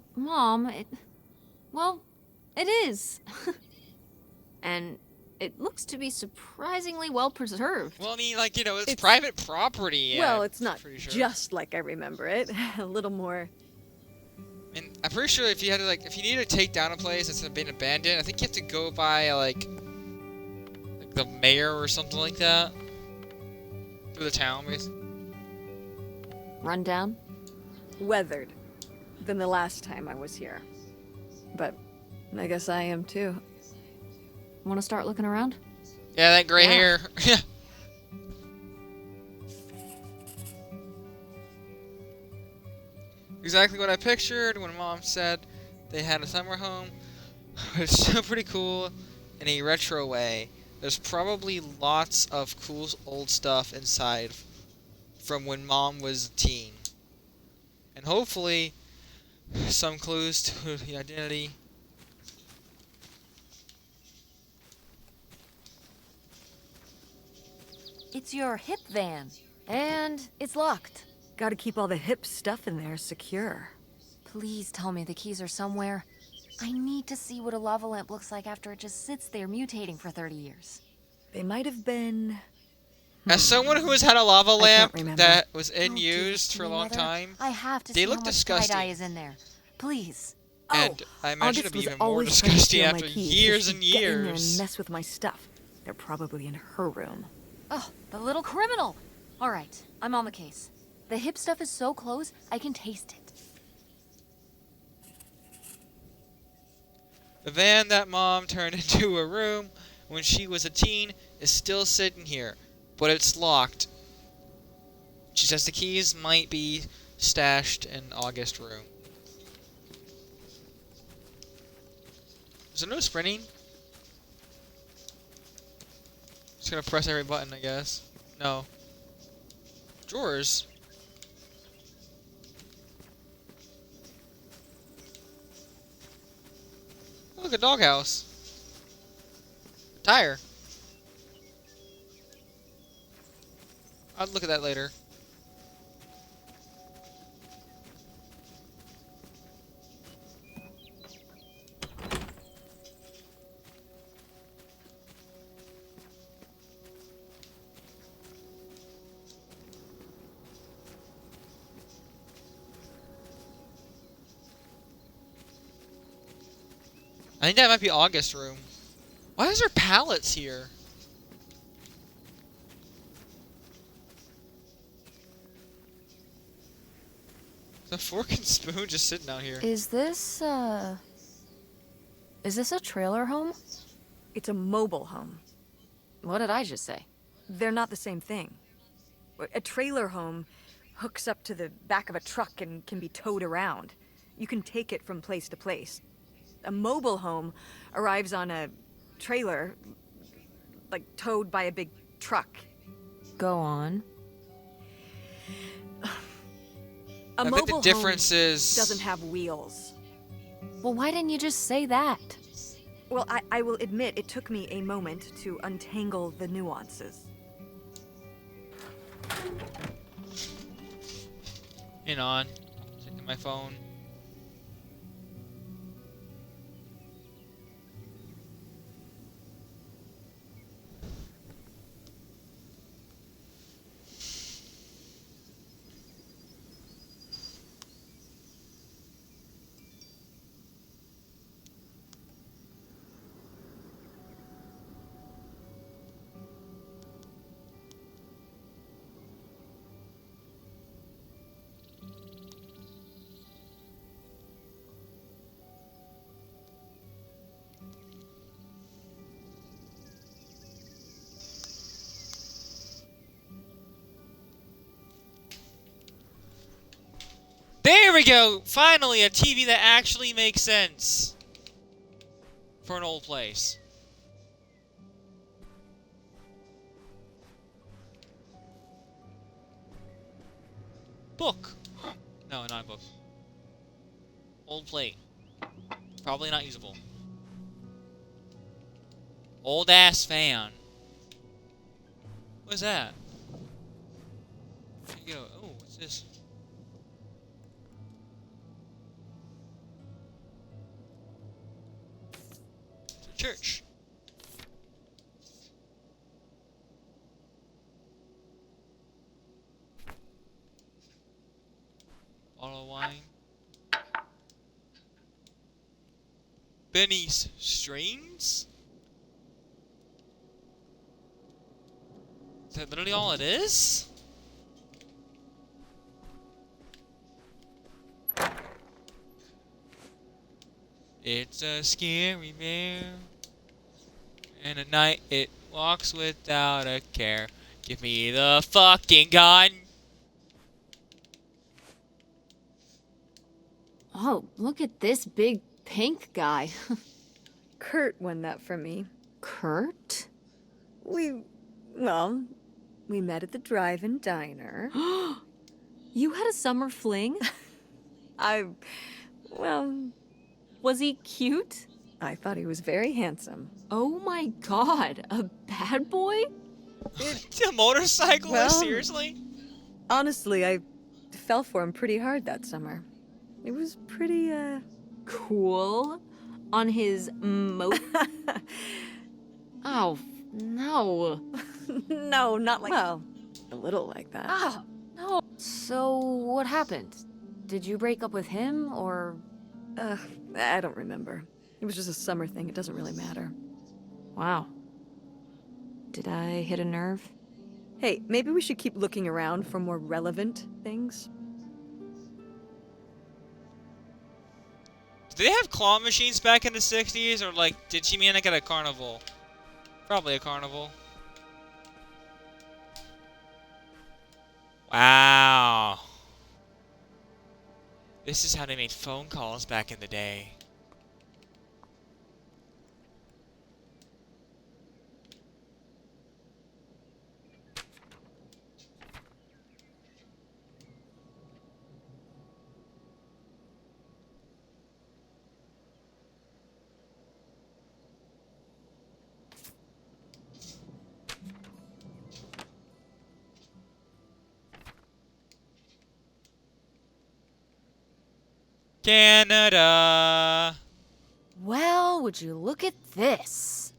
well, it is. And it looks to be surprisingly well preserved. Well, I mean, like, you know, it's private property. Well, it's not pretty sure. just like I remember it. A little more. And I'm pretty sure if you had to, like, if you needed to take down a place that's been abandoned, I think you have to go by, like the mayor or something like that. Through the town, basically. Run down? Weathered than the last time I was here. But I guess I am too. Want to start looking around? Yeah, that gray hair. Exactly what I pictured when Mom said they had a summer home. It's still pretty cool in a retro way. There's probably lots of cool old stuff inside from when Mom was a teen. And hopefully some clues to the identity. It's your hip van. And it's locked. Gotta keep all the hip stuff in there secure. Please tell me the keys are somewhere. I need to see what a lava lamp looks like after it just sits there mutating for 30 years. They might have been... As someone who has had a lava can't lamp remember. that was in Don't do this use to for a me, long Mother. time, I have to they see look how much disgusting. tie-dye is in there. Please. and I imagine August it'd be was even more always trying to disgusting steal my after keys, so years she'd and get in there and years. mess with my stuff. They're probably in her room. Oh, the little criminal. All right, I'm on the case. The hip stuff is so close, I can taste it. The van that Mom turned into a room when she was a teen is still sitting here, but it's locked. She says the keys might be stashed in August's room. Is there no sprinting? Just gonna press every button, I guess. No. Drawers? Oh, look, a doghouse. Tire. I'll look at that later. I think that might be August's room. Why is there pallets here? There's a fork and spoon just sitting out here. Is this a trailer home? It's a mobile home. What did I just say? They're not the same thing. A trailer home hooks up to the back of a truck and can be towed around. You can take it from place to place. A mobile home arrives on a trailer, like towed by a big truck. Go on. A I bet mobile the difference home is doesn't have wheels. Well, why didn't you just say that? Well, I will admit it took me a moment to untangle the nuances. in on. Checking my phone. There we go! Finally, a TV that actually makes sense. For an old place. Book! No, not a book. Old plate. Probably not usable. Old ass fan. What's that? There you go. Oh, what's this? It's a church. Bottle of wine. Benny's strings? Is that literally all it is? It's a scary bear, and at night it walks without a care. Give me the fucking gun! Oh, look at this big pink guy. Kurt won that for me. Kurt? We met at the drive-in diner. You had a summer fling? Was he cute? I thought he was very handsome. Oh my god, a bad boy? A motorcyclist? Well- Seriously? Honestly, I fell for him pretty hard that summer. It was pretty, Cool. On his Oh, no. No, not like... Well, a little like that. Ah, no. So, what happened? Did you break up with him, or... I don't remember. It was just a summer thing. It doesn't really matter. Wow. Did I hit a nerve? Hey, maybe we should keep looking around for more relevant things. Did they have claw machines back in the 60s? Or, like, did she mean like at a carnival? Probably a carnival. Wow. This is how they made phone calls back in the day. Canada. Well, would you look at this?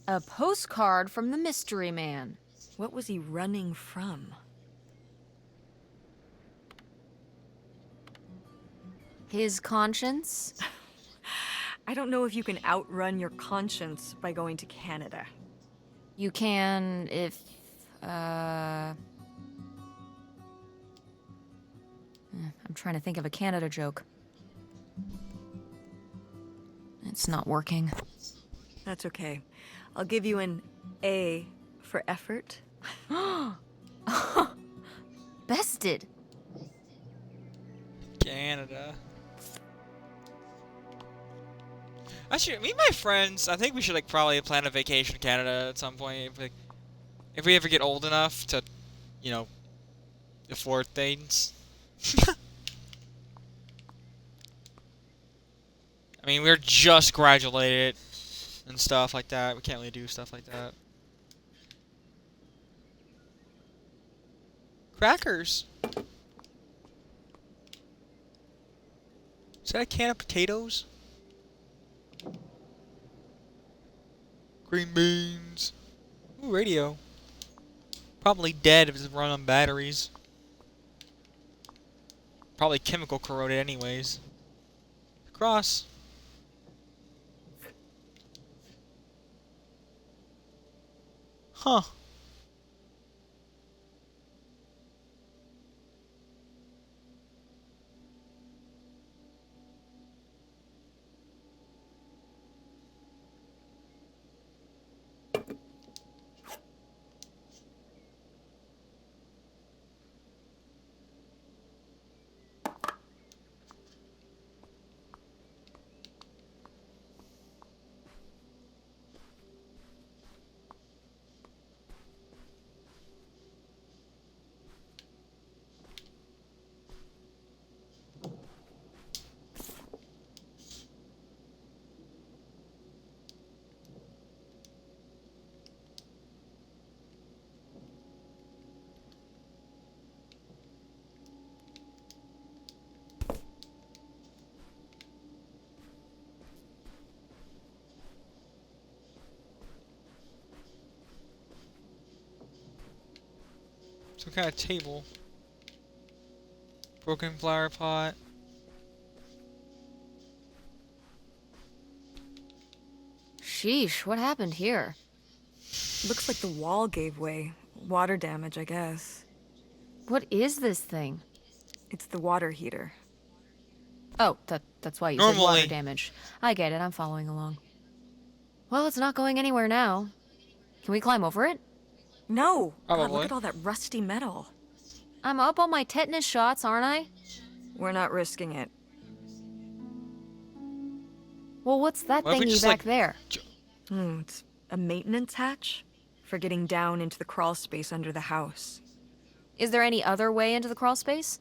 A postcard from the mystery man. What was he running from? His conscience? I don't know if you can outrun your conscience by going to Canada. You can if, I'm trying to think of a Canada joke. It's not working. That's okay. I'll give you an A for effort. Bested. Canada. Actually, me and my friends, I think we should like probably plan a vacation to Canada at some point. If we ever get old enough to, you know, afford things. I mean, we're just graduated and stuff like that. We can't really do stuff like that. Crackers. Is that a can of potatoes? Green beans. Ooh, radio. Probably dead if it's run on batteries. Probably chemical corroded anyways. Cross. Huh. Some kind of table. Broken flower pot. Sheesh, what happened here? Looks like the wall gave way. Water damage, I guess. What is this thing? It's the water heater. Oh, that's why you said water Normally. damage. I get it, I'm following along. Well, it's not going anywhere now. Can we climb over it? No! God, Probably. look at all that rusty metal. I'm up on my tetanus shots, aren't I? We're not risking it. Well, what's that What if we thingy just, back like, there? It's a maintenance hatch for getting down into the crawl space under the house. Is there any other way into the crawl space?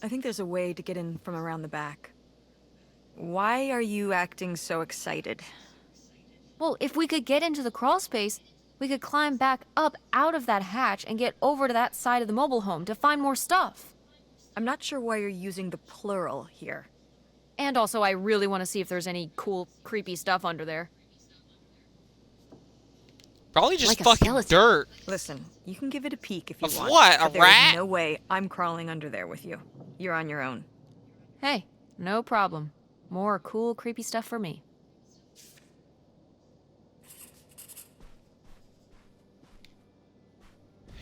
I think there's a way to get in from around the back. Why are you acting so excited? Well, if we could get into the crawl space, we could climb back up out of that hatch and get over to that side of the mobile home to find more stuff. I'm not sure why you're using the plural here. And also, I really want to see if there's any cool, creepy stuff under there. Probably just Like a fucking skeleton. dirt. Listen, you can give it a peek if you Of want. what? but A there is rat? no way I'm crawling under there with you. You're on your own. Hey, no problem. More cool, creepy stuff for me.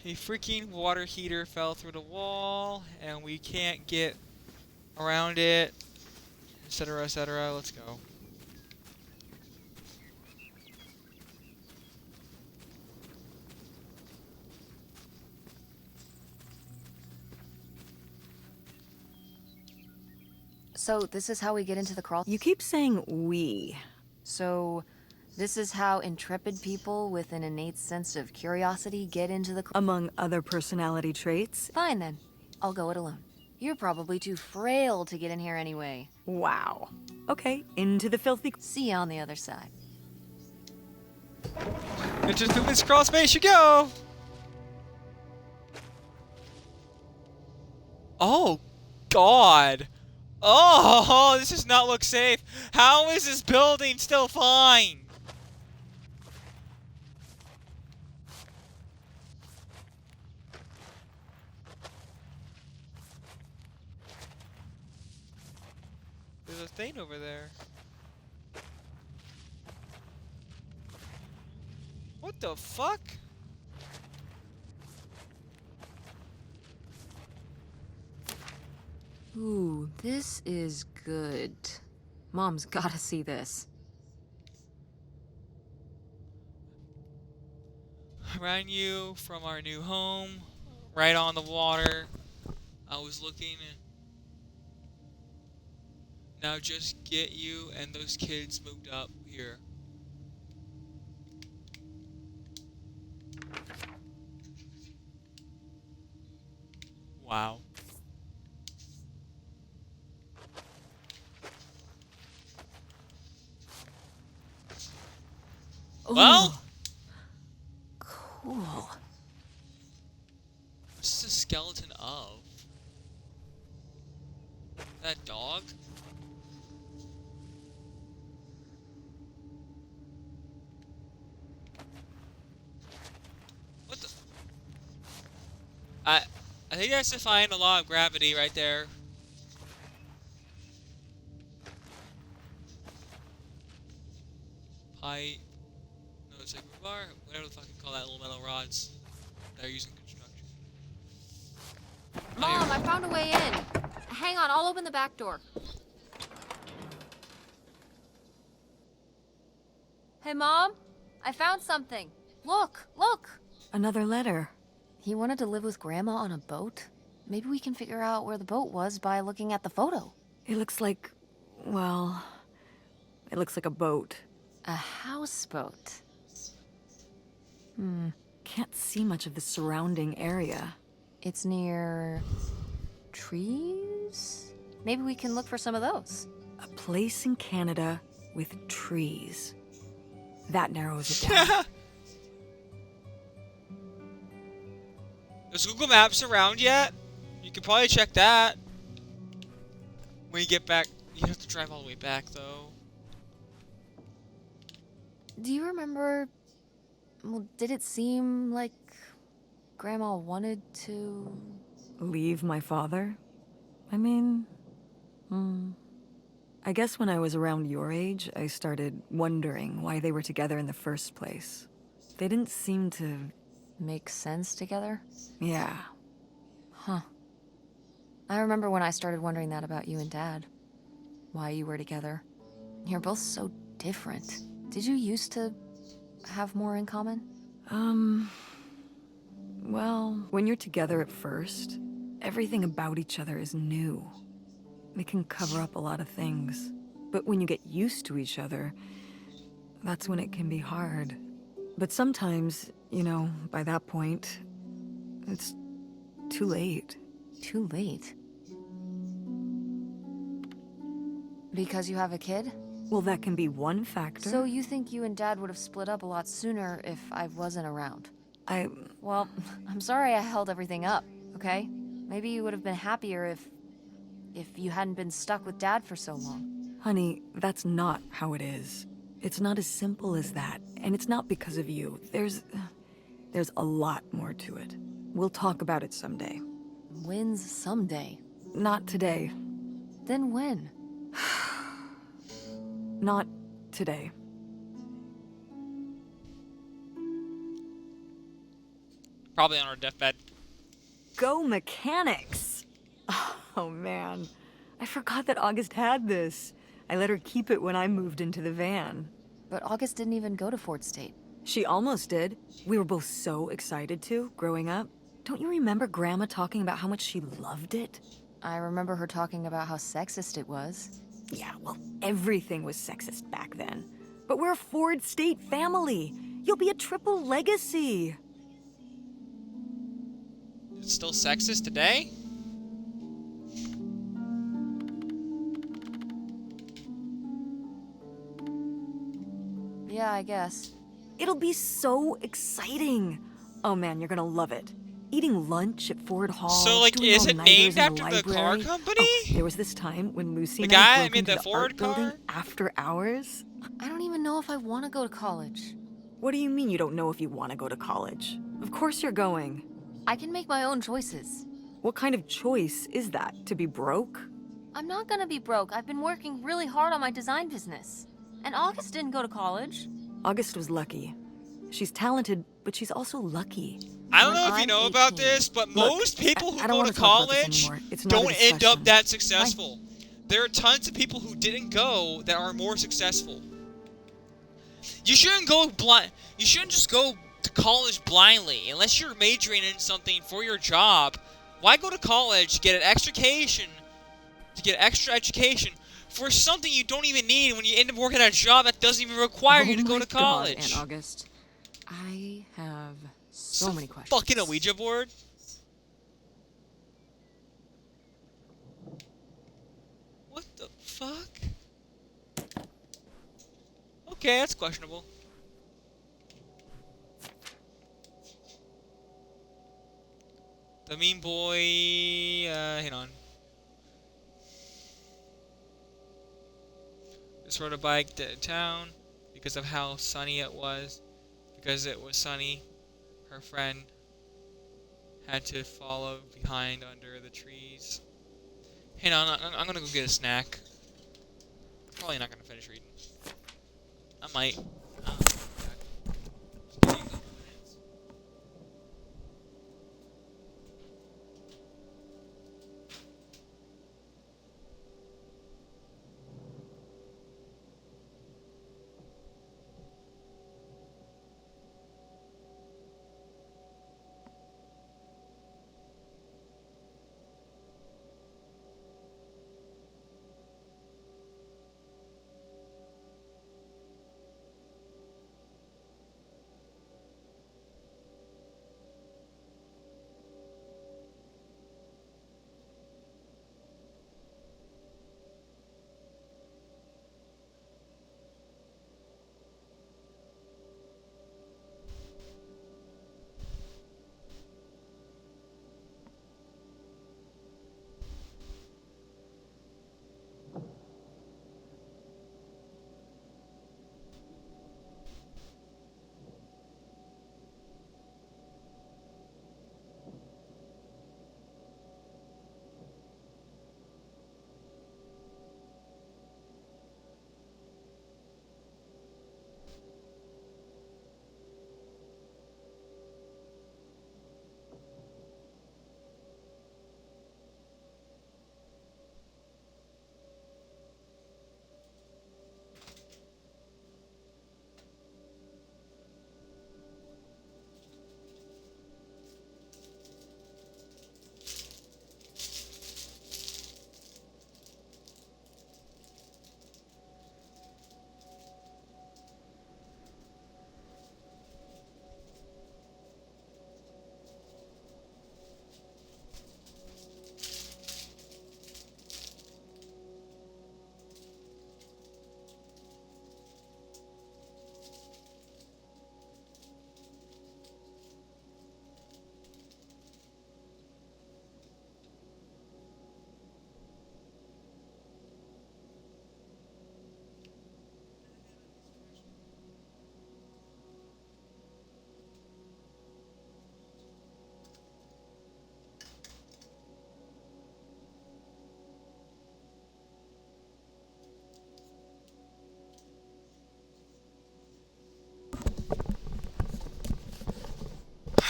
A freaking water heater fell through the wall, and we can't get around it, etc., etc. Let's go. So, this is how we get into the crawl. You keep saying we. So, this is how intrepid people with an innate sense of curiosity get into the crawl. Among other personality traits. Fine then. I'll go it alone. You're probably too frail to get in here anyway. Wow. Okay, into the filthy. See you on the other side. Into the this crawl space you go! Oh, God. Oh, this does not look safe. How is this building still fine? There's a thing over there. What the fuck? Ooh, this is good. Mom's gotta see this. I ran you from our new home, right on the water. I was looking and now just get you and those kids moved up here. Wow. Well, Cool. what's the skeleton of? That dog? What the? I think that's defying the law of gravity right there. Pipe. No, it's like rebar. Whatever the fuck you call that little metal rods that are used in construction. Mom, I found a way in. Hang on, I'll open the back door. Hey, Mom, I found something. Look, look. Another letter. He wanted to live with Grandma on a boat. Maybe we can figure out where the boat was by looking at the photo. It looks like, well, it looks like a boat. A houseboat. Can't see much of the surrounding area. It's near trees? Maybe we can look for some of those. A place in Canada with trees. That narrows it down. Does Google Maps around yet? You can probably check that. When you get back, you have to drive all the way back though. Do you remember... Well, did it seem like Grandma wanted to... Leave my father? I mean, I guess when I was around your age, I started wondering why they were together in the first place. They didn't seem to... make sense together? Yeah. Huh. I remember when I started wondering that about you and Dad. Why you were together. You're both so different. Did you used to have more in common? Well, when you're together at first, everything about each other is new. It can cover up a lot of things. But when you get used to each other, that's when it can be hard. But sometimes, you know, by that point, it's too late. Too late. Because you have a kid? Well, that can be one factor. So you think you and Dad would have split up a lot sooner if I wasn't around? I... Well, I'm sorry I held everything up, okay? Maybe you would have been happier if you hadn't been stuck with Dad for so long. Honey, that's not how it is. It's not as simple as that, and it's not because of you. There's a lot more to it. We'll talk about it someday. When's someday? Not today. Then when? Not today. Probably on our deathbed. Go mechanics! Oh man, I forgot that August had this. I let her keep it when I moved into the van. But August didn't even go to Ford State. She almost did. We were both so excited to, growing up. Don't you remember Grandma talking about how much she loved it? I remember her talking about how sexist it was. Yeah, well, everything was sexist back then. But we're a Ford State family. You'll be a triple legacy. It's still sexist today? Yeah, I guess. It'll be so exciting. Oh man, you're gonna love it. Eating lunch at Ford Hall. So, like, doing is it all-nighters named in after the car library. company? Oh, there was this time when Lucy The and guy- I I broke mean, into the the Ford art building car? after hours. I don't even know if I want to go to college. What do you mean you don't know if you want to go to college? Of course you're going. I can make my own choices. What kind of choice is that? To be broke? I'm not gonna be broke. I've been working really hard on my design business. And August didn't go to college. August was lucky. She's talented, but she's also lucky. I don't When know if you I'm know about 18. this, but Look, most people who I don't go wanna to talk about this college anymore. It's not a don't end up discussion. that successful. There are tons of people who didn't go that are more successful. You shouldn't go blind. You shouldn't just go to college blindly unless you're majoring in something for your job. Why go to college to get an extra education for something you don't even need when you end up working at a job that doesn't even require you to go to college? God, Aunt August. I have so many questions. Fucking a Ouija board. What the fuck? Okay, that's questionable. The mean boy, hang on. Just rode a bike to town because of how sunny it was. Because it was sunny, her friend had to follow behind under the trees. Hang on, I'm gonna go get a snack. Probably not gonna finish reading. I might.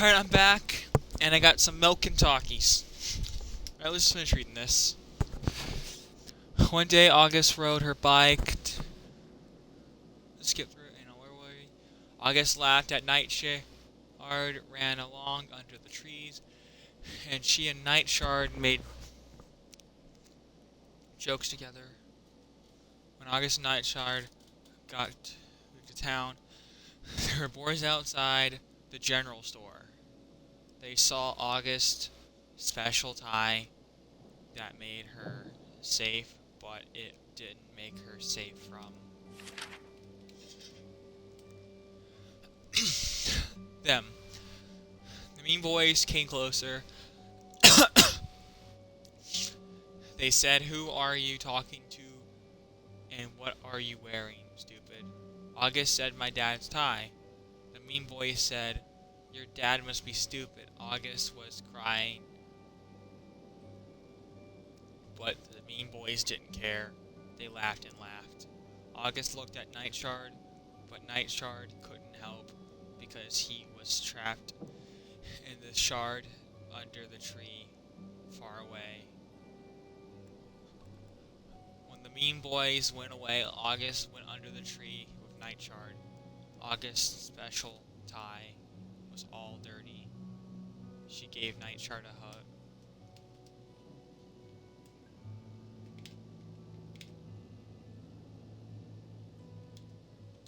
Alright, I'm back, and I got some milk and Takis. Alright, let's finish reading this. One day, August rode her bike. Skip through, where were we? August laughed at Nightshade, ran along under the trees, and she and Nightshade made jokes together. When August and Nightshade got to town, there were boys outside the general store. They saw August's special tie that made her safe, but it didn't make her safe from them. The mean boys came closer. They said, "Who are you talking to, and what are you wearing, stupid?" August said, "My dad's tie." The mean boys said, "Your dad must be stupid." August was crying, but the mean boys didn't care. They laughed and laughed. August looked at Nightshade, but Nightshade couldn't help because he was trapped in the shard under the tree far away. When the mean boys went away, August went under the tree with Nightshade. August's special tie was all dirty. She gave Nightshade a hug.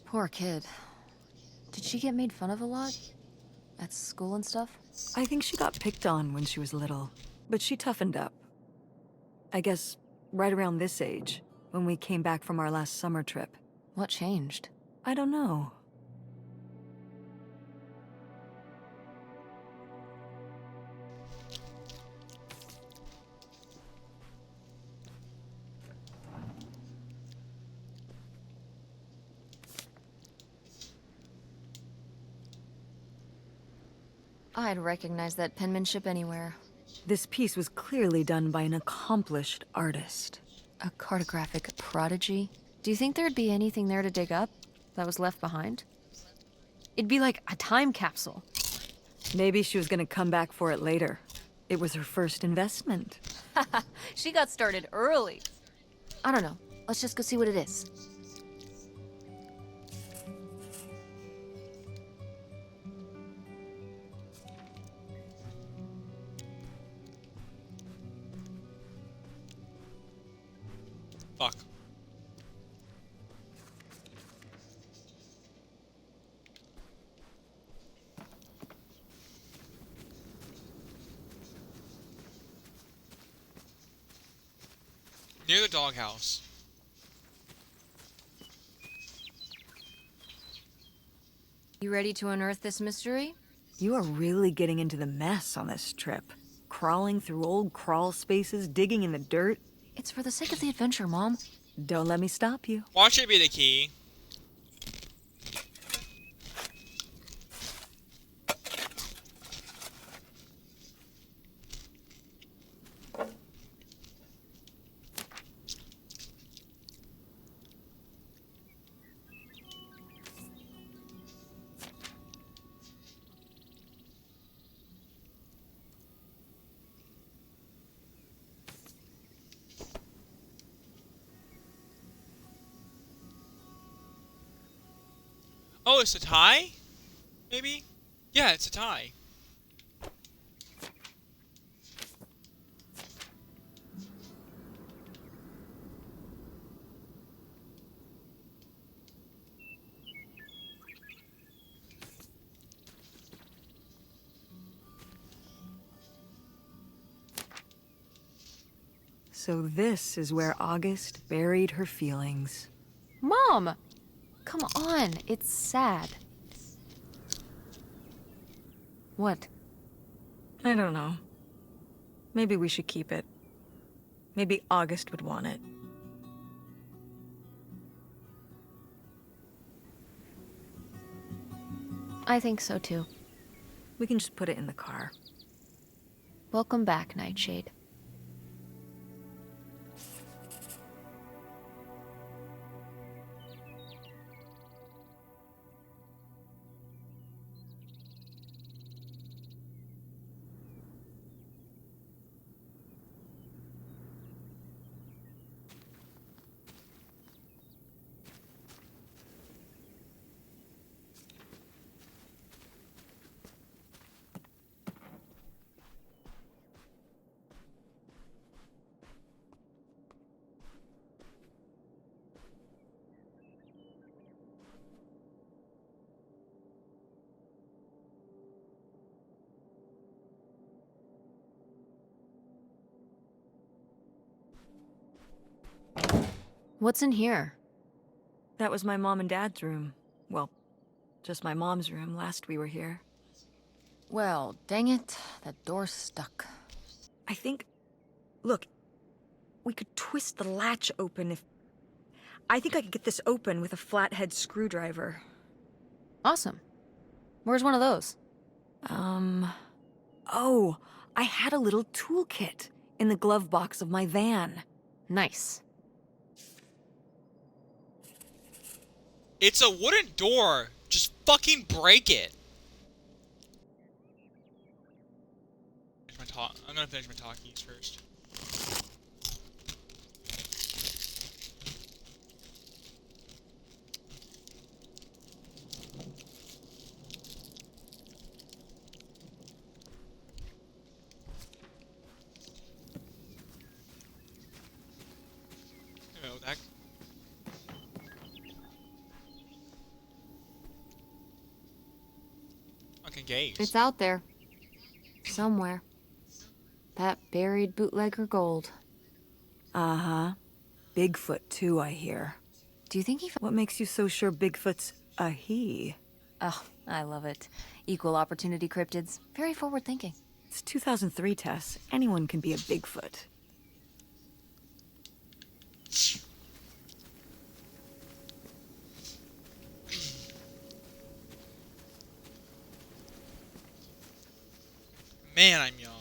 Poor kid. Did she get made fun of a lot? At school and stuff? I think she got picked on when she was little, but she toughened up. I guess right around this age, when we came back from our last summer trip. What changed? I don't know. I'd recognize that penmanship anywhere. This piece was clearly done by an accomplished artist. A cartographic prodigy? Do you think there'd be anything there to dig up that was left behind? It'd be like a time capsule. Maybe she was gonna come back for it later. It was her first investment. She got started early. I don't know. Let's just go see what it is. Fuck. Near the doghouse. You ready to unearth this mystery? You are really getting into the mess on this trip. Crawling through old crawl spaces, digging in the dirt. It's for the sake of the adventure, Mom. Don't let me stop you. Watch it be the key. Oh, it's a tie? Maybe? Yeah, it's a tie. So this is where August buried her feelings. Mom! Come on, it's sad. What? I don't know. Maybe we should keep it. Maybe August would want it. I think so too. We can just put it in the car. Welcome back, Nightshade. What's in here? That was my mom and dad's room. Well, just my mom's room last we were here. Well, dang it, that door's stuck. I think... Look, we could twist the latch open if... I think I could get this open with a flathead screwdriver. Awesome. Where's one of those? Oh, I had a little toolkit in the glove box of my van. Nice. It's a wooden door. Just fucking break it. I'm gonna finish my talkies first. Hello, Zach. Fucking gaze. It's out there. Somewhere. That buried bootlegger gold. Uh-huh. Bigfoot, too, I hear. Do you think he... What makes you so sure Bigfoot's a he? Oh, I love it. Equal opportunity cryptids. Very forward thinking. It's 2003, Tess. Anyone can be a Bigfoot. Man, I'm young.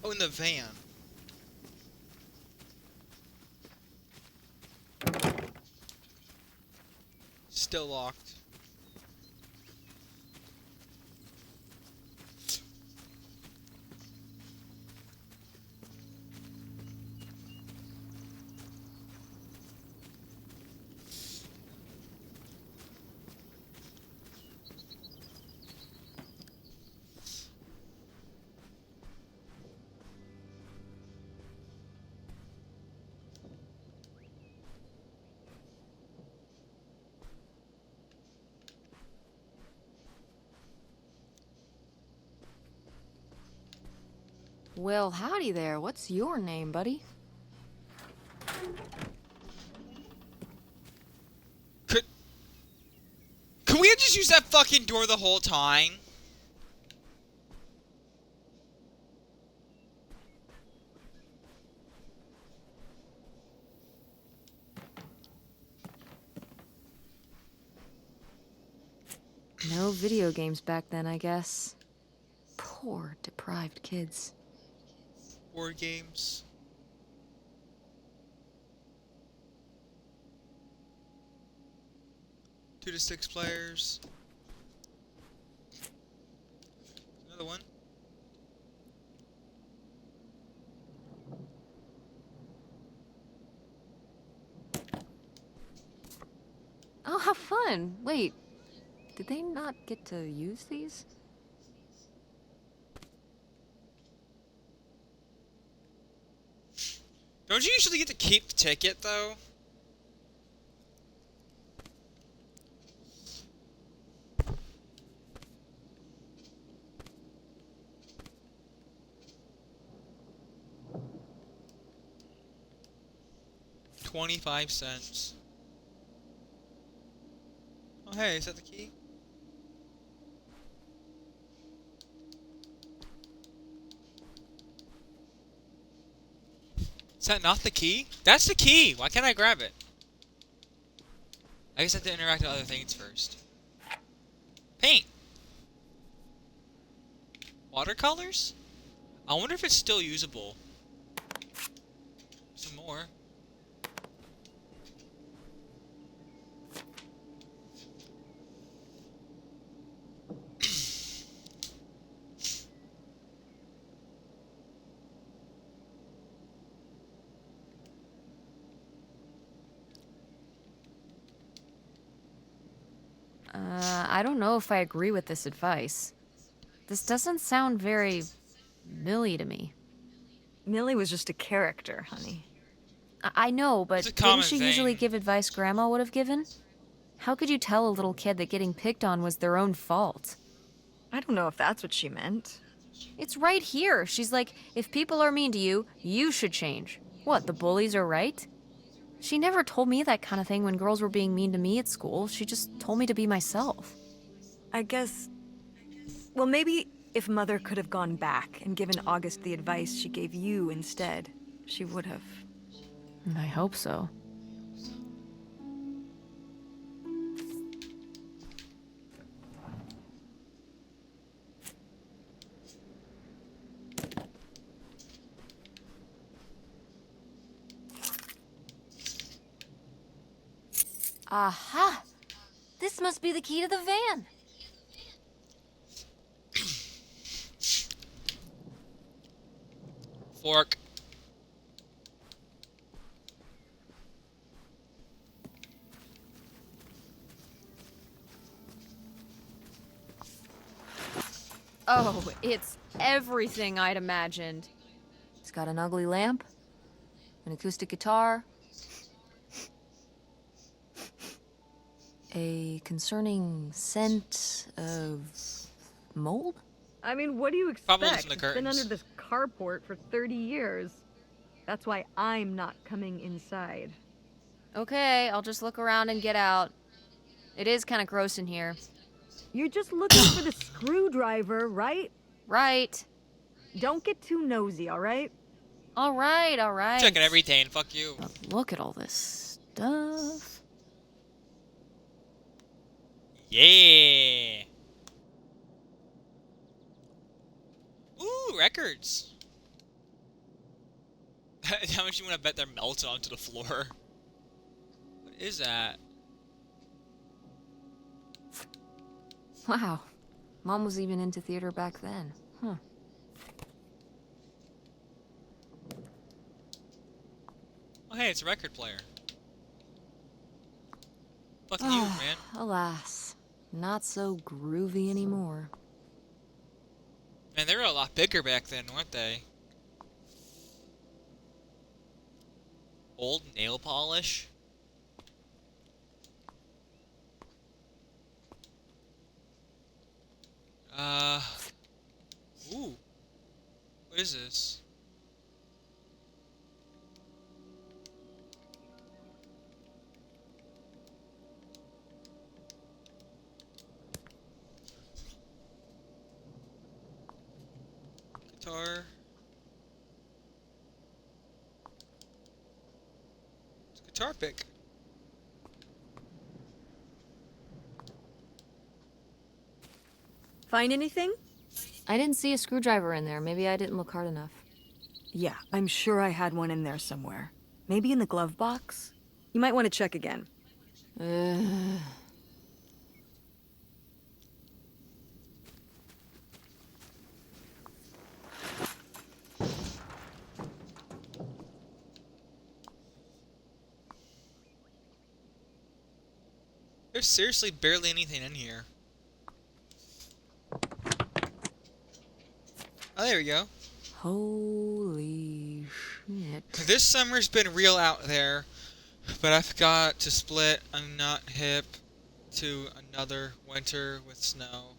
Oh, in the van. Still locked. Well, howdy there. What's your name, buddy? Could we have just used that fucking door the whole time? No video games back then, I guess. Poor, deprived kids. Board games. Two to six players. Another one. Oh, how fun! Wait, did they not get to use these? Don't you usually get to keep the ticket, though? $0.25. Oh, hey, is that the key? Is that not the key? That's the key! Why can't I grab it? I guess I have to interact with other things first. Paint! Watercolors? I wonder if it's still usable. Some more. I don't know if I agree with this advice. This doesn't sound very Millie to me. Millie was just a character, honey. I know, but It's a common didn't she usually thing. give advice Grandma would have given? How could you tell a little kid that getting picked on was their own fault? I don't know if that's what she meant. It's right here. She's like, if people are mean to you, you should change. What, the bullies are right? She never told me that kind of thing when girls were being mean to me at school. She just told me to be myself. I guess... Well, maybe if Mother could have gone back and given August the advice she gave you instead, she would have. I hope so. Aha! This must be the key to the van. Fork. Oh, it's everything I'd imagined. It's got an ugly lamp, an acoustic guitar, a concerning scent of mold? I mean, what do you Probably expect? from the It's been curtains. under this carport for 30 years. That's why I'm not coming inside. Okay, I'll just look around and get out. It is kind of gross in here. You're just looking for the screwdriver, right? Right. Don't get too nosy, all right? All right, all right. Checking everything. Fuck you. But look at all this stuff. Yeah. Ooh, records. How much you want to bet they're melted onto the floor? What is that? Wow. Mom was even into theater back then. Huh. Oh, hey, it's a record player. Fuck you, Ah, man. Alas, not so groovy anymore. Man, they were a lot bigger back then, weren't they? Old nail polish? Ooh. What is this? Guitar. It's a guitar pick. Find anything? I didn't see a screwdriver in there. Maybe I didn't look hard enough. Yeah, I'm sure I had one in there somewhere. Maybe in the glove box? You might want to check again. There's seriously barely anything in here. Oh, there we go. Holy shit. This summer's been real out there, but I forgot to split. I'm not hip to another winter with snow.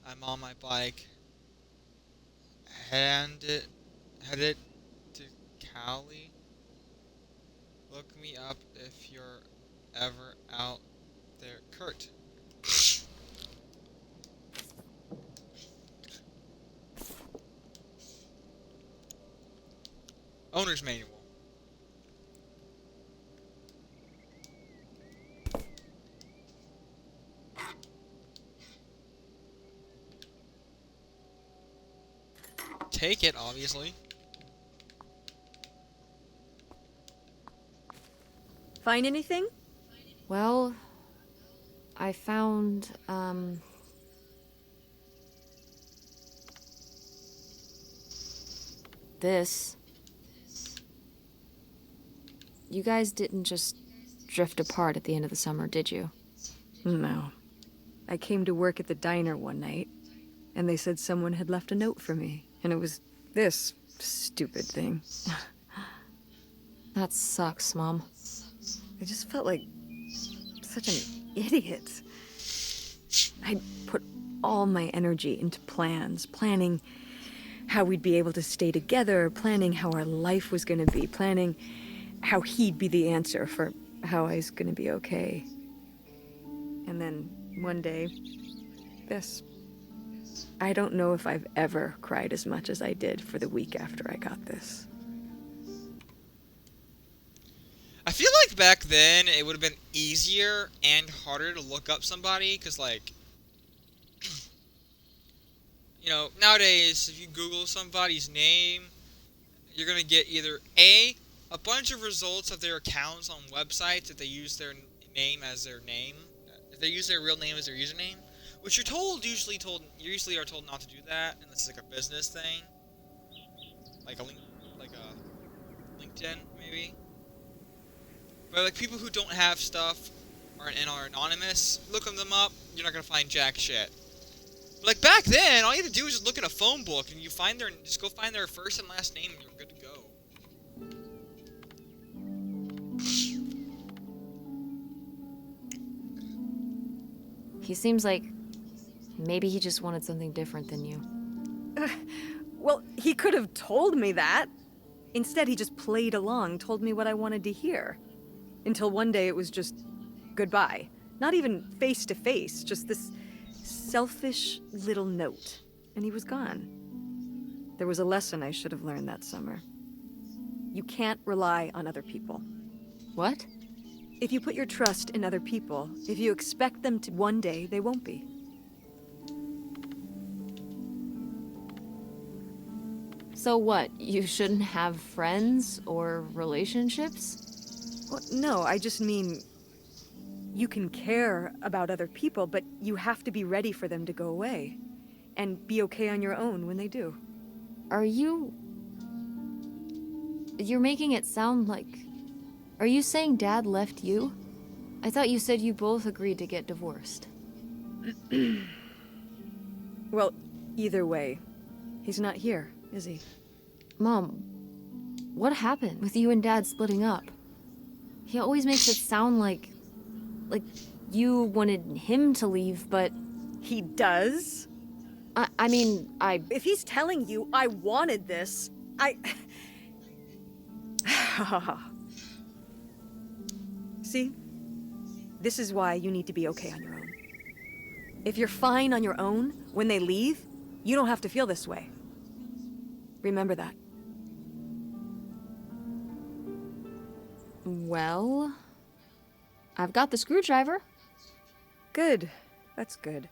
I'm on my bike. Headed to Cali. Look me up if you're ever out there. Kurt. Owner's manual. Take it, obviously. Find anything? Well, I found, this. You guys didn't just drift apart at the end of the summer, did you? No. I came to work at the diner one night, and they said someone had left a note for me, and it was this stupid thing. That sucks, Mom. I just felt like such an idiot. I'd put all my energy into plans, planning how we'd be able to stay together, planning how our life was going to be, planning how he'd be the answer for how I was going to be okay. And then one day, this. I don't know if I've ever cried as much as I did for the week after I got this. I feel like back then it would have been easier and harder to look up somebody, because, like, you know, nowadays, if you Google somebody's name, you're going to get either A, a bunch of results of their accounts on websites if they use their name as their name, if they use their real name as their username, which you're usually are told not to do that unless it's like a business thing, like a LinkedIn maybe. But like people who don't have stuff and are anonymous, looking them up, you're not gonna find jack shit. But like back then, all you had to do was just look in a phone book and you just go find their first and last name and you're good to go. He seems like maybe he just wanted something different than you. Well, he could have told me that. Instead, he just played along, told me what I wanted to hear. Until one day it was just goodbye. Not even face to face, just this selfish little note. And he was gone. There was a lesson I should have learned that summer. You can't rely on other people. What? If you put your trust in other people, if you expect them to one day, they won't be. So what? You shouldn't have friends or relationships? Well, no, I just mean you can care about other people, but you have to be ready for them to go away. And be okay on your own when they do. You're making it sound like... Are you saying Dad left you? I thought you said you both agreed to get divorced. Well, either way, he's not here, is he? Mom, what happened with you and Dad splitting up? He always makes it sound like you wanted him to leave, but... He does? I mean, If he's telling you I wanted this, See? This is why you need to be okay on your own. If you're fine on your own, when they leave, you don't have to feel this way. Remember that. Well... I've got the screwdriver. Good. That's good.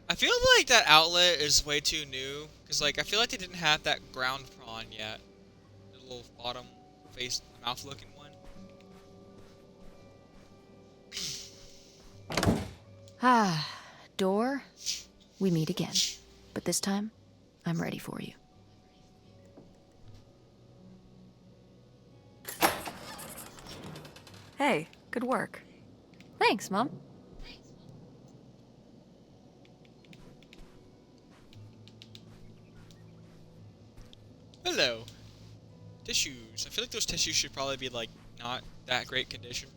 I feel like that outlet is way too new, because like I feel like they didn't have that ground prawn yet. The little bottom face, mouth looking one. Ah, door, we meet again. But this time, I'm ready for you. Hey, good work. Thanks, Mom. Hello. Tissues. I feel like those tissues should probably be like not that great condition.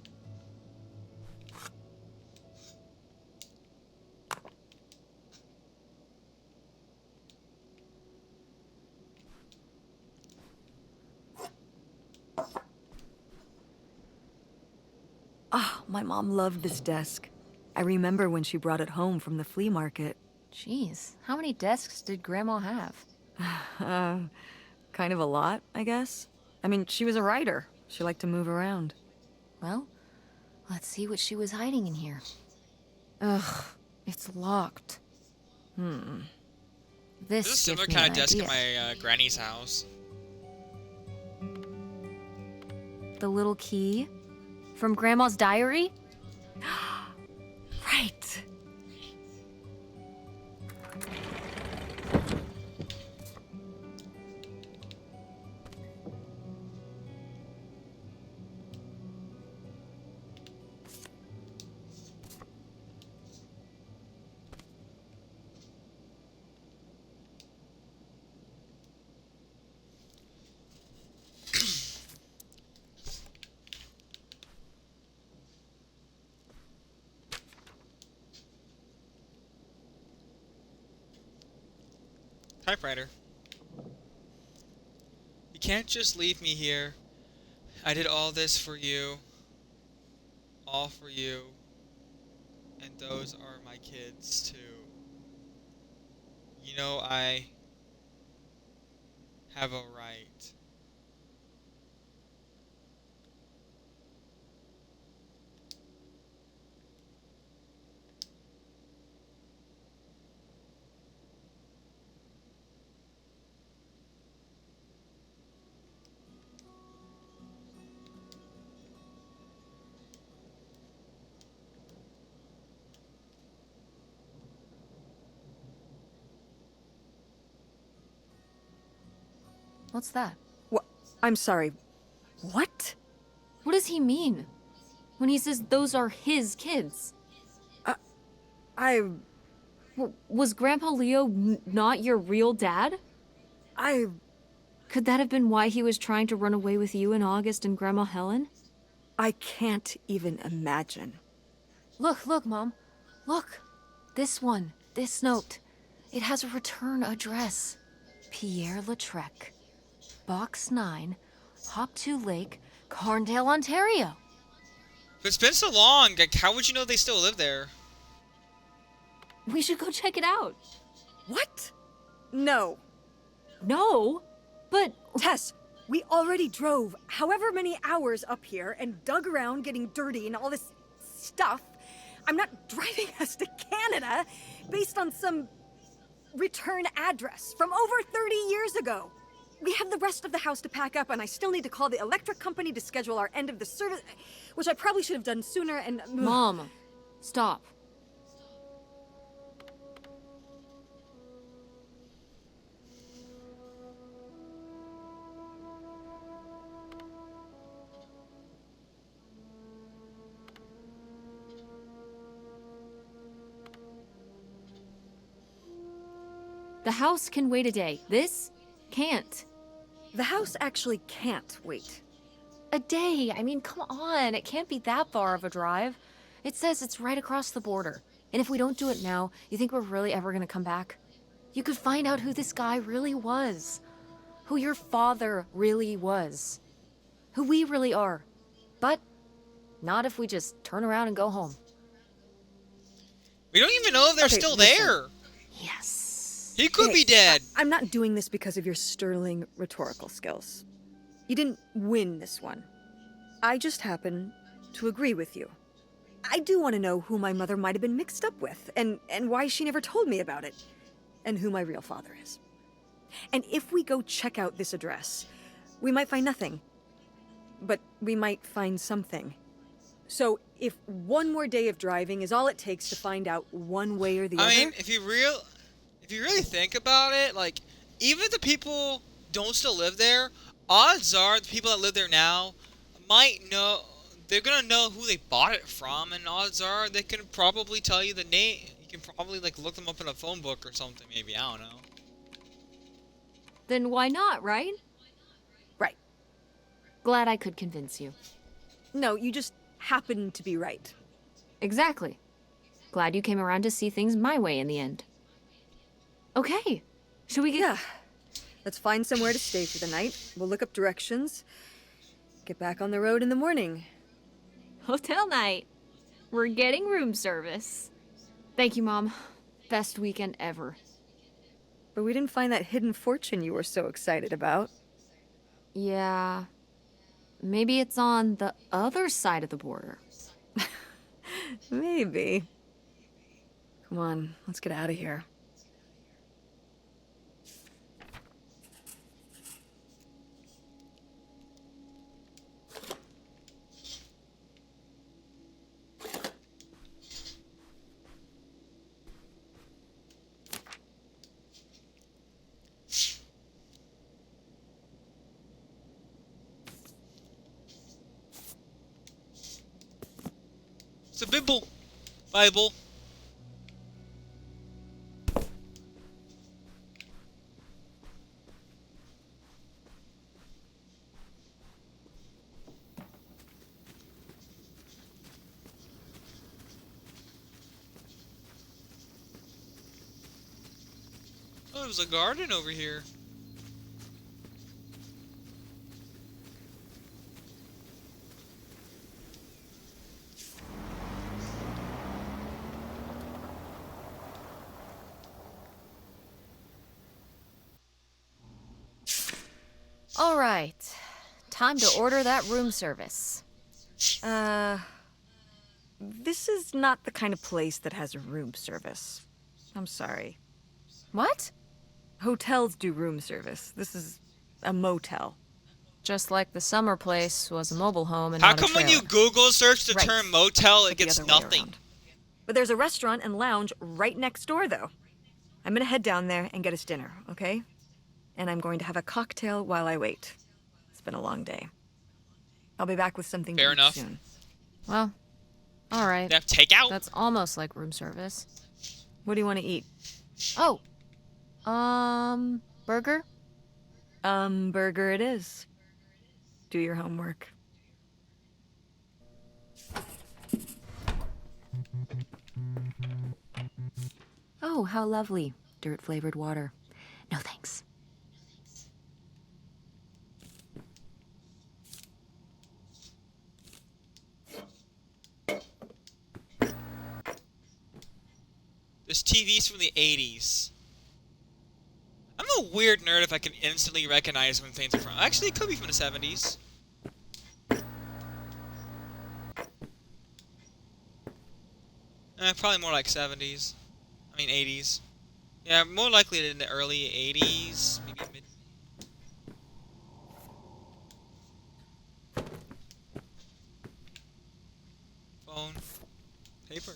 Ah, my mom loved this desk. I remember when she brought it home from the flea market. Jeez, how many desks did Grandma have? Kind of a lot, I guess. I mean, she was a writer. She liked to move around. Well, let's see what she was hiding in here. Ugh, it's locked. This is a This similar gives me kind an of desk idea. at my granny's house. The little key? From Grandma's diary? Right. Typewriter. You can't just leave me here. I did all this for you. All for you. And those are my kids, too. You know, I have a right. What's that? What? I'm sorry. What? What does he mean? When he says those are his kids? I... Was Grandpa Leo not your real dad? Could that have been why he was trying to run away with you in August and Grandma Helen? I can't even imagine. Look, Mom. Look. This one. This note. It has a return address. Pierre Lautrec. Box 9, Hop2 Lake, Carndale, Ontario. If it's been so long, like, how would you know they still live there? We should go check it out. What? No. No, but... Tess, we already drove however many hours up here and dug around getting dirty and all this stuff. I'm not driving us to Canada based on some return address from over 30 years ago. We have the rest of the house to pack up, and I still need to call the electric company to schedule our end of the service, which I probably should have done sooner, and... Mom, stop. The house can wait a day. This can't. The house actually can't wait. A day? I mean, come on. It can't be that far of a drive. It says it's right across the border. And if we don't do it now, you think we're really ever gonna come back? You could find out who this guy really was. Who your father really was. Who we really are. But not if we just turn around and go home. We don't even know if they're Okay, still listen. there. Yes. He could Hey, be dead. I'm not doing this because of your sterling rhetorical skills. You didn't win this one. I just happen to agree with you. I do want to know who my mother might have been mixed up with, and why she never told me about it, and who my real father is. And if we go check out this address, we might find nothing. But we might find something. So if one more day of driving is all it takes to find out one way or the other... I mean, if you really think about it, like, even if the people don't still live there, odds are the people that live there now might know, they're gonna know who they bought it from, and odds are they can probably tell you the name. You can probably, like, look them up in a phone book or something, maybe, I don't know. Then why not, right? Right. Glad I could convince you. No, you just happen to be right. Exactly. Glad you came around to see things my way in the end. Okay. Should we get... Yeah. Let's find somewhere to stay for the night. We'll look up directions. Get back on the road in the morning. Hotel night. We're getting room service. Thank you, Mom. Best weekend ever. But we didn't find that hidden fortune you were so excited about. Yeah. Maybe it's on the other side of the border. Maybe. Come on, let's get out of here. It's a Bible. Bible. Oh, there's a garden over here. All right. Time to order that room service. This is not the kind of place that has room service. I'm sorry. What? Hotels do room service. This is a motel. Just like the summer place was a mobile home and How not a come when you trailer. Google search the Right. term motel, it But the gets other way nothing? around. But there's a restaurant and lounge right next door, though. I'm gonna head down there and get us dinner, okay? And I'm going to have a cocktail while I wait. It's been a long day. I'll be back with something Fair to eat enough. soon. Well, all right. They have takeout? That's almost like room service. What do you want to eat? Oh. Burger? Burger it is. Do your homework. Oh, how lovely. Dirt-flavored water. No thanks. This TV's from the 80s. I'm a weird nerd if I can instantly recognize when things are from. Actually, it could be from the 70s. Probably more like 70s. I mean 80s. Yeah, more likely in the early 80s, maybe mid. Phone. Paper.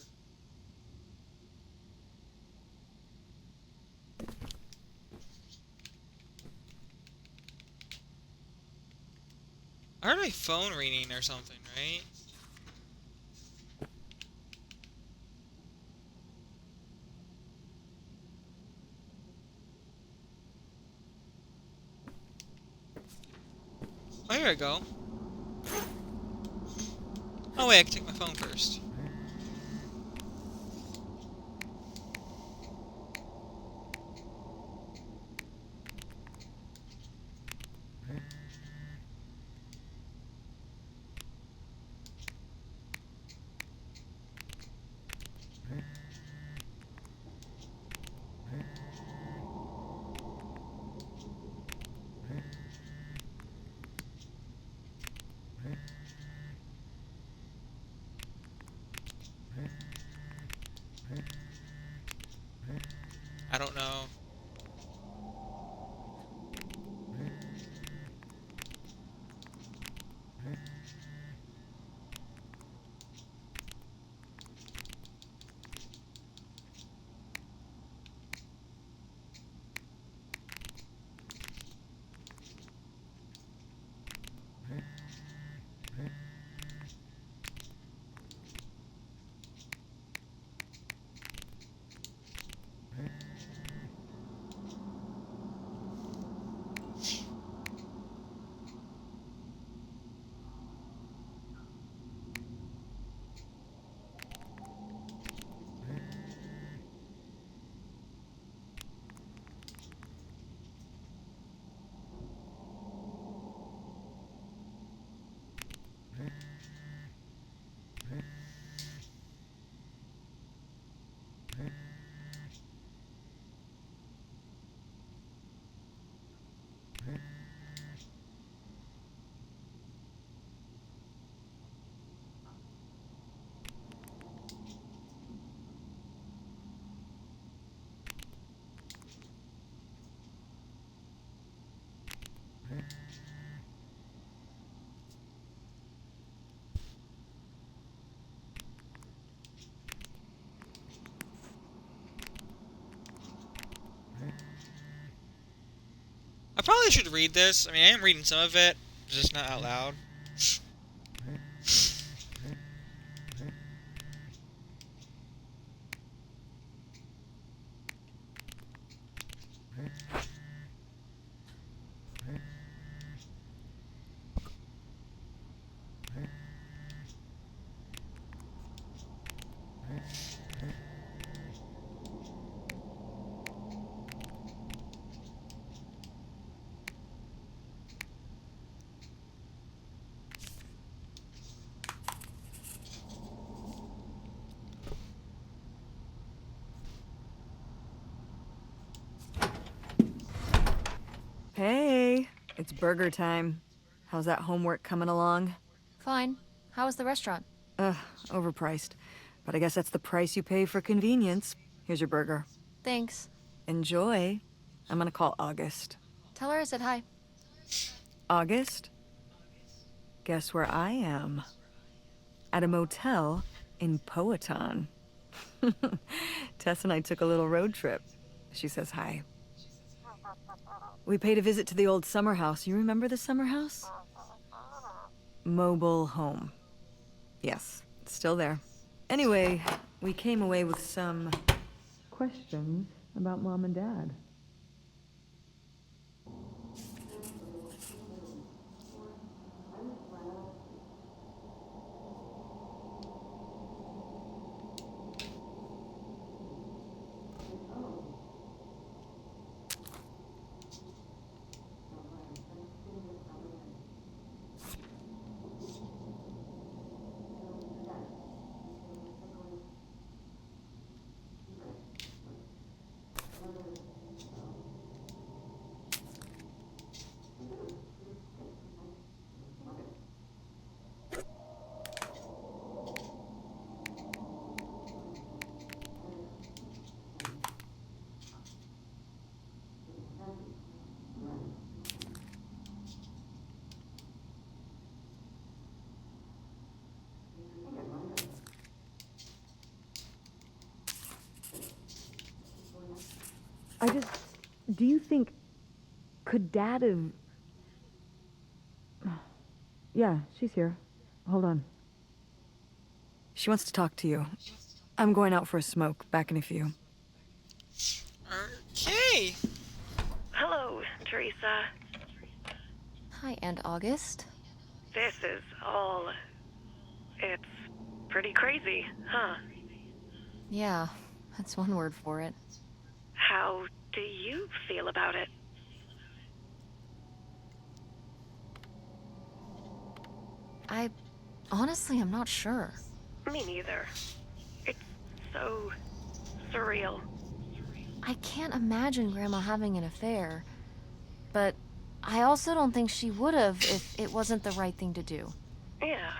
I heard my phone ringing or something, right? Oh, here I go. Oh wait, I can take my phone first. I don't know. I probably should read this. I mean, I am reading some of it, just not out loud. It's burger time. How's that homework coming along? Fine. How was the restaurant? Overpriced. But I guess that's the price you pay for convenience. Here's your burger. Thanks. Enjoy. I'm gonna call August. Tell her I said hi. August? Guess where I am? At a motel in Powhatan. Tess and I took a little road trip. She says hi. We paid a visit to the old summer house. You remember the summer house? Mobile home. Yes, it's still there. Anyway, we came away with some questions about Mom and Dad. Do you think... Could Dad have... Yeah, she's here. Hold on. She wants to talk to you. I'm going out for a smoke. Back in a few. Okay. Hello, Teresa. Hi, Aunt August. This is all... It's pretty crazy, huh? Yeah, that's one word for it. How do you feel about it? Honestly, I'm not sure. Me neither. It's so surreal. I can't imagine Grandma having an affair, but I also don't think she would have if it wasn't the right thing to do. Yeah.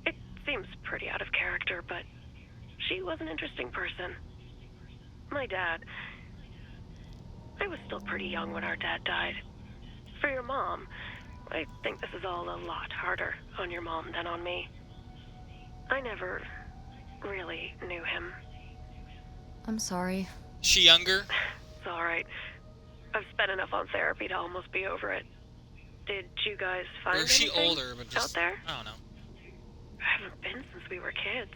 It seems pretty out of character, but she was an interesting person. My dad... I was still pretty young when our dad died. For your mom, I think this is all a lot harder on your mom than on me. I never really knew him. I'm sorry. She younger? It's alright. I've spent enough on therapy to almost be over it. Did you guys find Or is she anything older, but just... out there? I don't know. I haven't been since we were kids.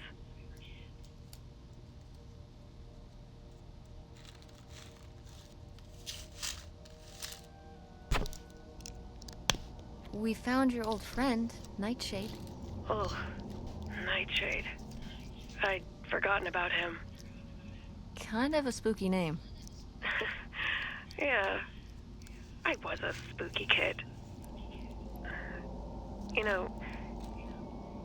We found your old friend, Nightshade. Oh, Nightshade. I'd forgotten about him. Kind of a spooky name. Yeah, I was a spooky kid. You know,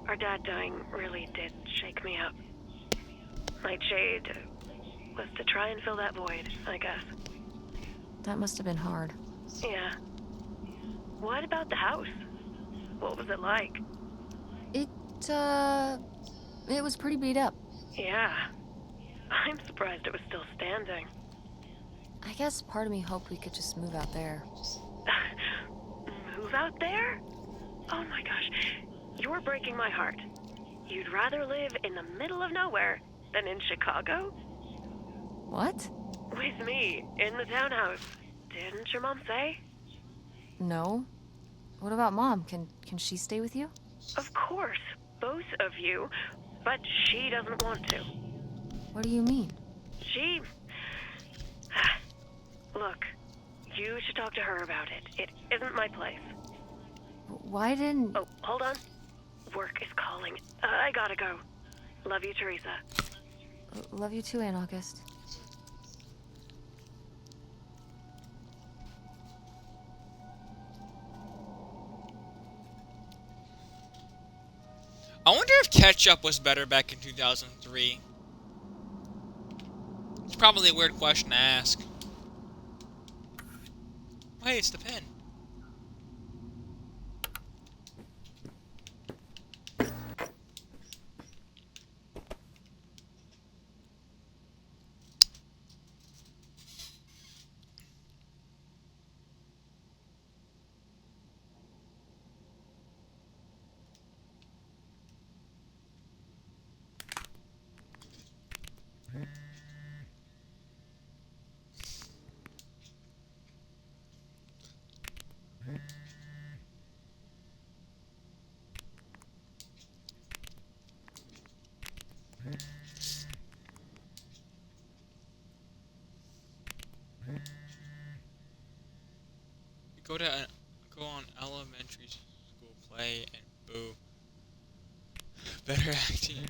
our dad dying really did shake me up. Nightshade was to try and fill that void, I guess. That must have been hard. Yeah. What about the house? What was it like? It was pretty beat up. Yeah. I'm surprised it was still standing. I guess part of me hoped we could just move out there. Move out there? Oh my gosh. You're breaking my heart. You'd rather live in the middle of nowhere than in Chicago? What? With me, in the townhouse. Didn't your mom say? No. What about Mom? Can she stay with you? Of course, both of you, but she doesn't want to. What do you mean? She... Look, you should talk to her about it. It isn't my place. Why didn't... Oh, hold on. Work is calling. I gotta go. Love you, Teresa. Love you too, Aunt August. I wonder if ketchup was better back in 2003. It's probably a weird question to ask. Oh, hey, it's the pen. go on elementary school play and boo. Better acting.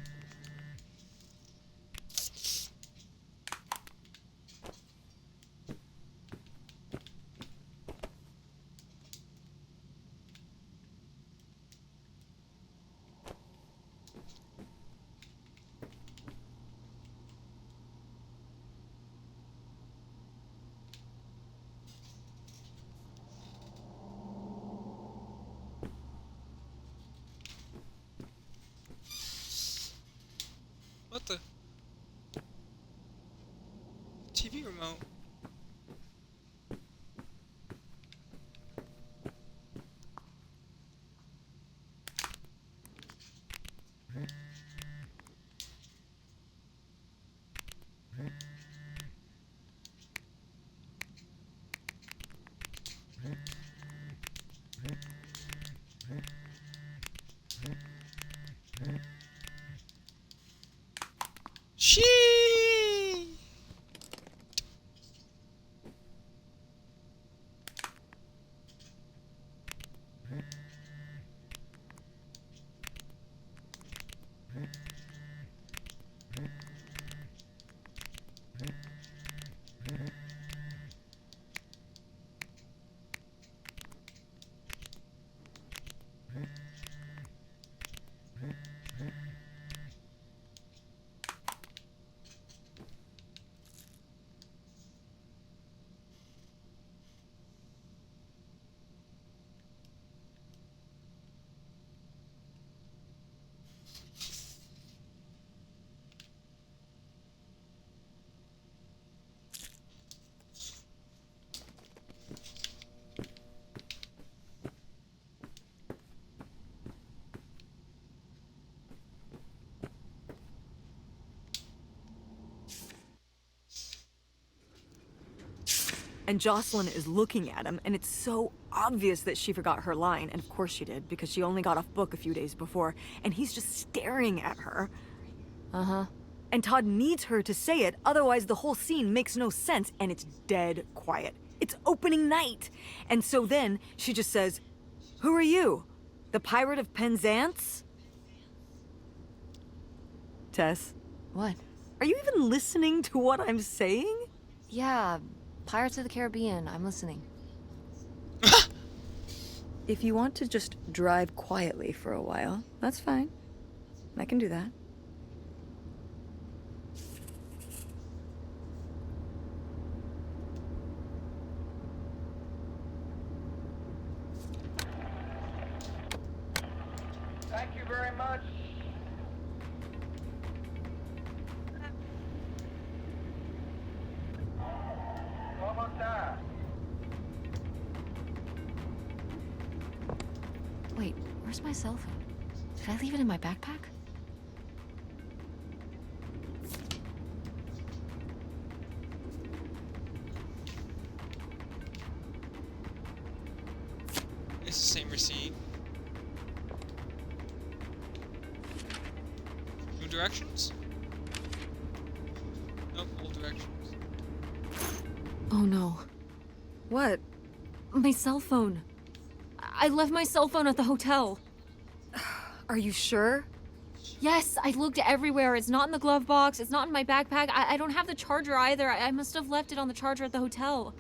What the? TV remote. She. And Jocelyn is looking at him, and it's so obvious that she forgot her line, and of course she did, because she only got off book a few days before, and he's just staring at her. Uh-huh. And Todd needs her to say it, otherwise the whole scene makes no sense, and it's dead quiet. It's opening night! And so then, she just says, "Who are you? The Pirate of Penzance?" Tess, What? are you even listening to what I'm saying? Yeah, Pirates of the Caribbean. I'm listening. If you want to just drive quietly for a while, that's fine. I can do that. Thank you very much. Almost there. Wait, where's my cell phone? Did I leave it in my backpack? It's the same receipt. New directions? Nope, old directions. Oh no. What? My cell phone. I left my cell phone at the hotel. Are you sure? Yes, I looked everywhere. It's not in the glove box. It's not in my backpack. I don't have the charger either. I must have left it on the charger at the hotel.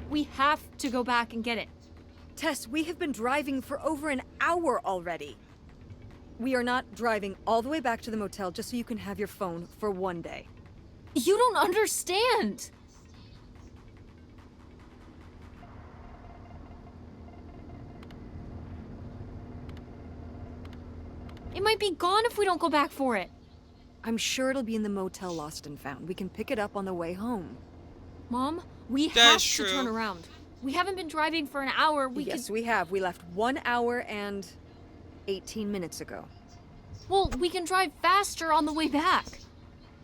We have to go back and get it. Tess, we have been driving for over an hour already. We are not driving all the way back to the motel just so you can have your phone for one day. You don't understand. It might be gone if we don't go back for it. I'm sure it'll be in the motel Lost and Found. We can pick it up on the way home. Mom, we have That's to turn true. around. We haven't been driving for an hour. Yes, we have. We left 1 hour and 18 minutes ago. Well, we can drive faster on the way back.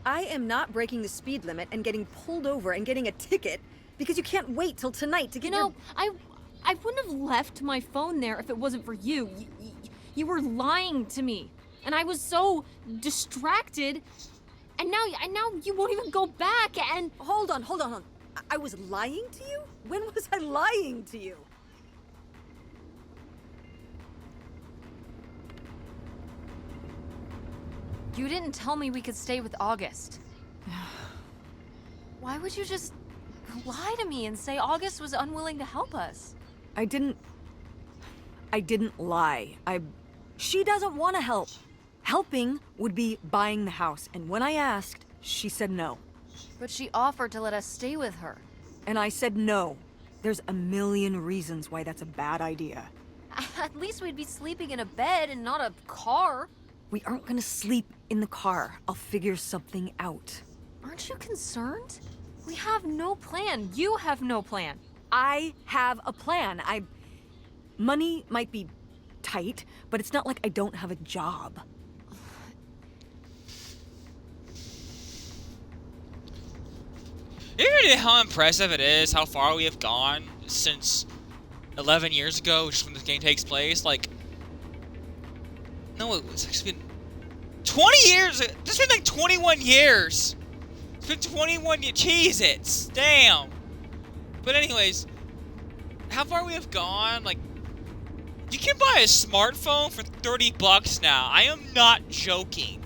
I am not breaking the speed limit and getting pulled over and getting a ticket because you can't wait till tonight to get You know, I wouldn't have left my phone there if it wasn't for you. You were lying to me. And I was so distracted. And now you won't even go back and... Hold on. I was lying to you? When was I lying to you? You didn't tell me we could stay with August. Why would you just lie to me and say August was unwilling to help us? I didn't lie. She doesn't want to help. Helping would be buying the house, and when I asked, she said no. But she offered to let us stay with her. And I said no. There's a million reasons why that's a bad idea. At least we'd be sleeping in a bed and not a car. We aren't gonna sleep in the car. I'll figure something out. Aren't you concerned? We have no plan. You have no plan. I have a plan. Money might be tight, but it's not like I don't have a job. You ever know how impressive it is how far we have gone since 11 years ago, which is when this game takes place? Like, no, it's actually been 20 years. It's been like 21 years. It's been 21 years. Cheez-Its. Damn. But anyways, how far we have gone, like, you can buy a smartphone for $30 now. I am not joking.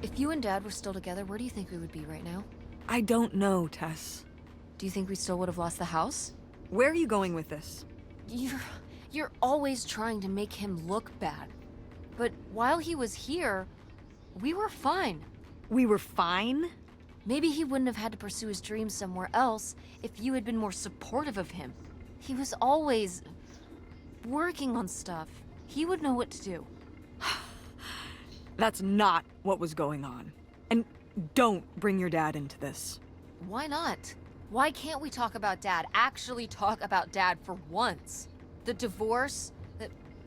If you and Dad were still together, where do you think we would be right now? I don't know, Tess. Do you think we still would have lost the house? Where are you going with this? You're always trying to make him look bad. But while he was here, we were fine. We were fine? Maybe he wouldn't have had to pursue his dreams somewhere else if you had been more supportive of him. He was always working on stuff. He would know what to do. That's not what was going on. And don't bring your dad into this. Why not? Why can't we talk about Dad? Actually talk about Dad for once? The divorce?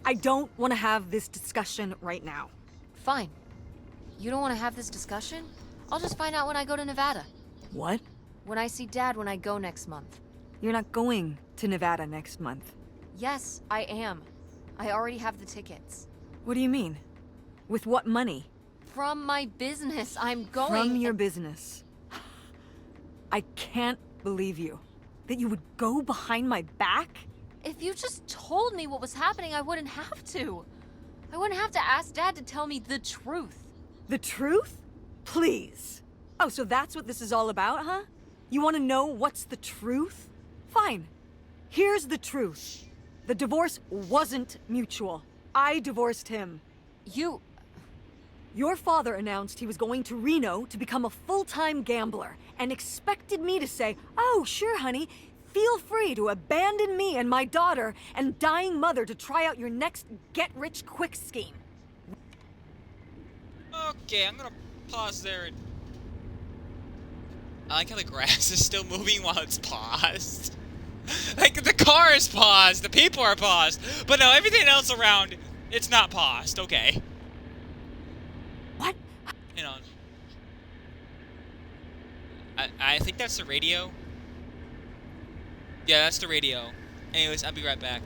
I don't want to have this discussion right now. Fine. You don't want to have this discussion? I'll just find out when I go to Nevada. What? When I see Dad when I go next month. You're not going to Nevada next month. Yes, I am. I already have the tickets. What do you mean? With what money? From my business, I'm going. From your business. I can't believe you. That you would go behind my back? If you just told me what was happening, I wouldn't have to. I wouldn't have to ask Dad to tell me the truth. The truth? Please. Oh, so that's what this is all about, huh? You want to know what's the truth? Fine. Here's the truth. The divorce wasn't mutual. I divorced him. Your father announced he was going to Reno to become a full-time gambler and expected me to say, "Oh, sure, honey, feel free to abandon me and my daughter and dying mother to try out your next get-rich-quick scheme." Okay, I'm gonna pause there. And I like how the grass is still moving while it's paused. Like, the car is paused, the people are paused, but no, everything else around, it's not paused. Okay. What? You know, I think that's the radio. Yeah, that's the radio. Anyways, I'll be right back.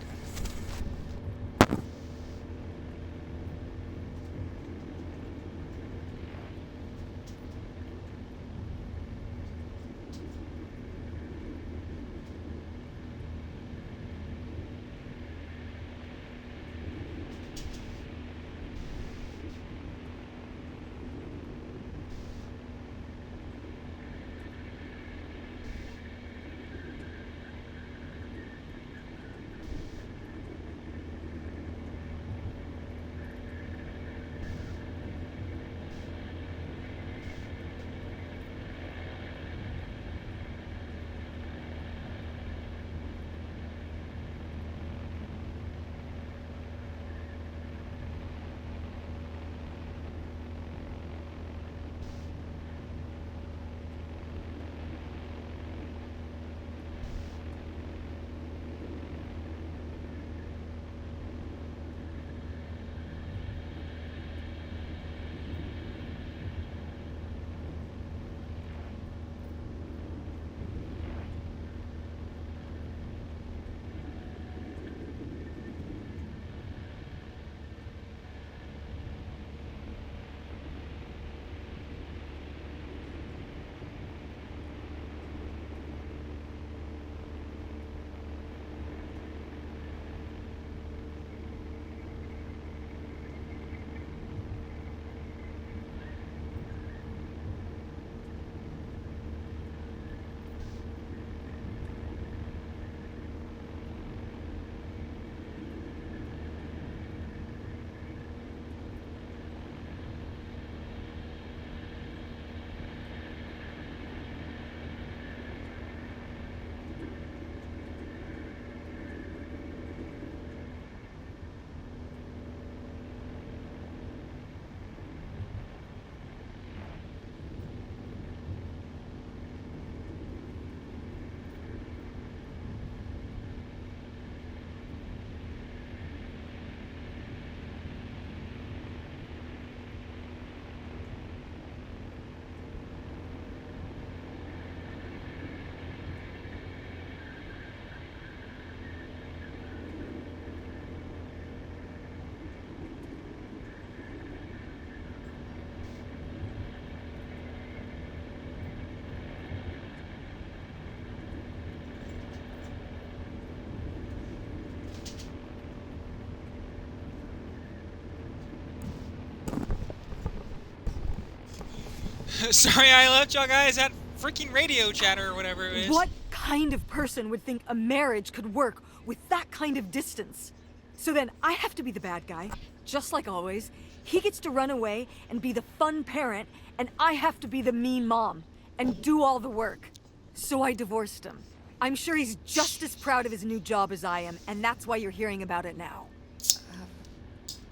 Sorry I left y'all guys at freaking radio chatter or whatever it is. What kind of person would think a marriage could work with that kind of distance? So then I have to be the bad guy, just like always. He gets to run away and be the fun parent, and I have to be the mean mom and do all the work. So I divorced him. I'm sure he's just as proud of his new job as I am, and that's why you're hearing about it now.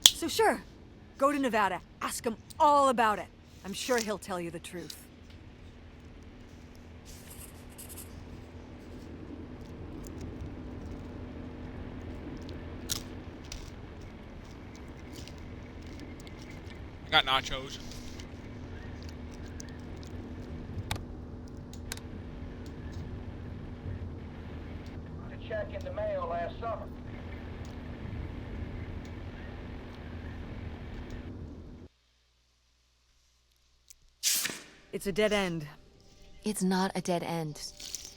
So sure, go to Nevada, ask him all about it. I'm sure he'll tell you the truth. I got nachos. To check in the mail last summer. It's a dead end. It's not a dead end.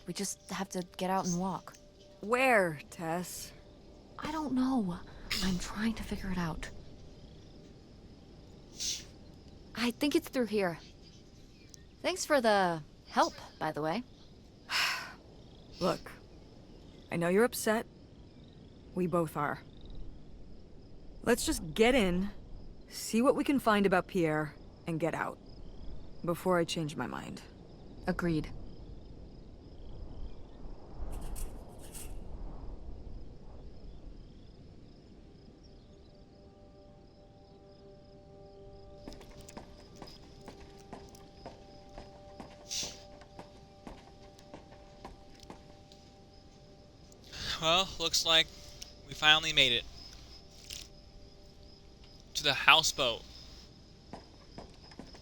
We just have to get out and walk. Where, Tess? I don't know. I'm trying to figure it out. I think it's through here. Thanks for the help, by the way. Look, I know you're upset. We both are. Let's just get in, see what we can find about Pierre, and get out. Before I change my mind. Agreed. Well, looks like we finally made it. To the houseboat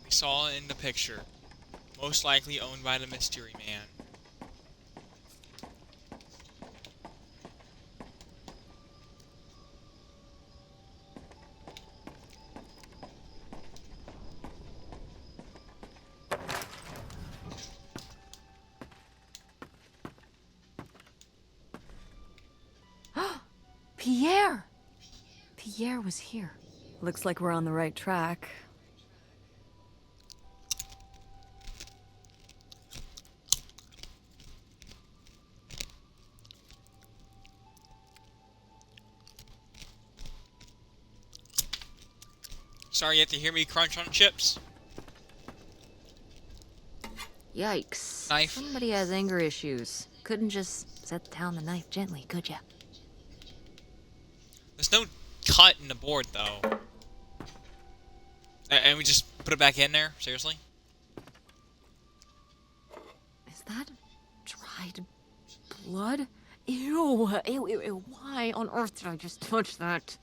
we saw in the picture. Most likely owned by the Mystery Man. Pierre! Pierre was here. Looks like we're on the right track. Sorry you have to hear me crunch on chips. Yikes. Knife. Somebody has anger issues. Couldn't just set down the knife gently, could ya? There's no cut in the board, though. And we just put it back in there? Seriously? Is that dried blood? Ew. Ew, ew, ew. Why on earth did I just touch that?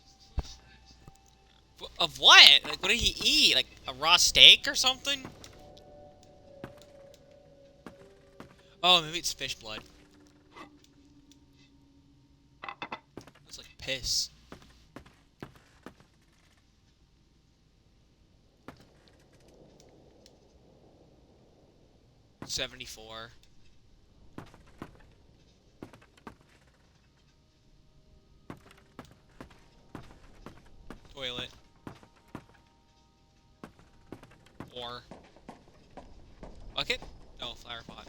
Of what? Like, what did he eat? Like, a raw steak or something? Oh, maybe it's fish blood. It's like piss. $74. Toilet. Or bucket? Oh, flower pot.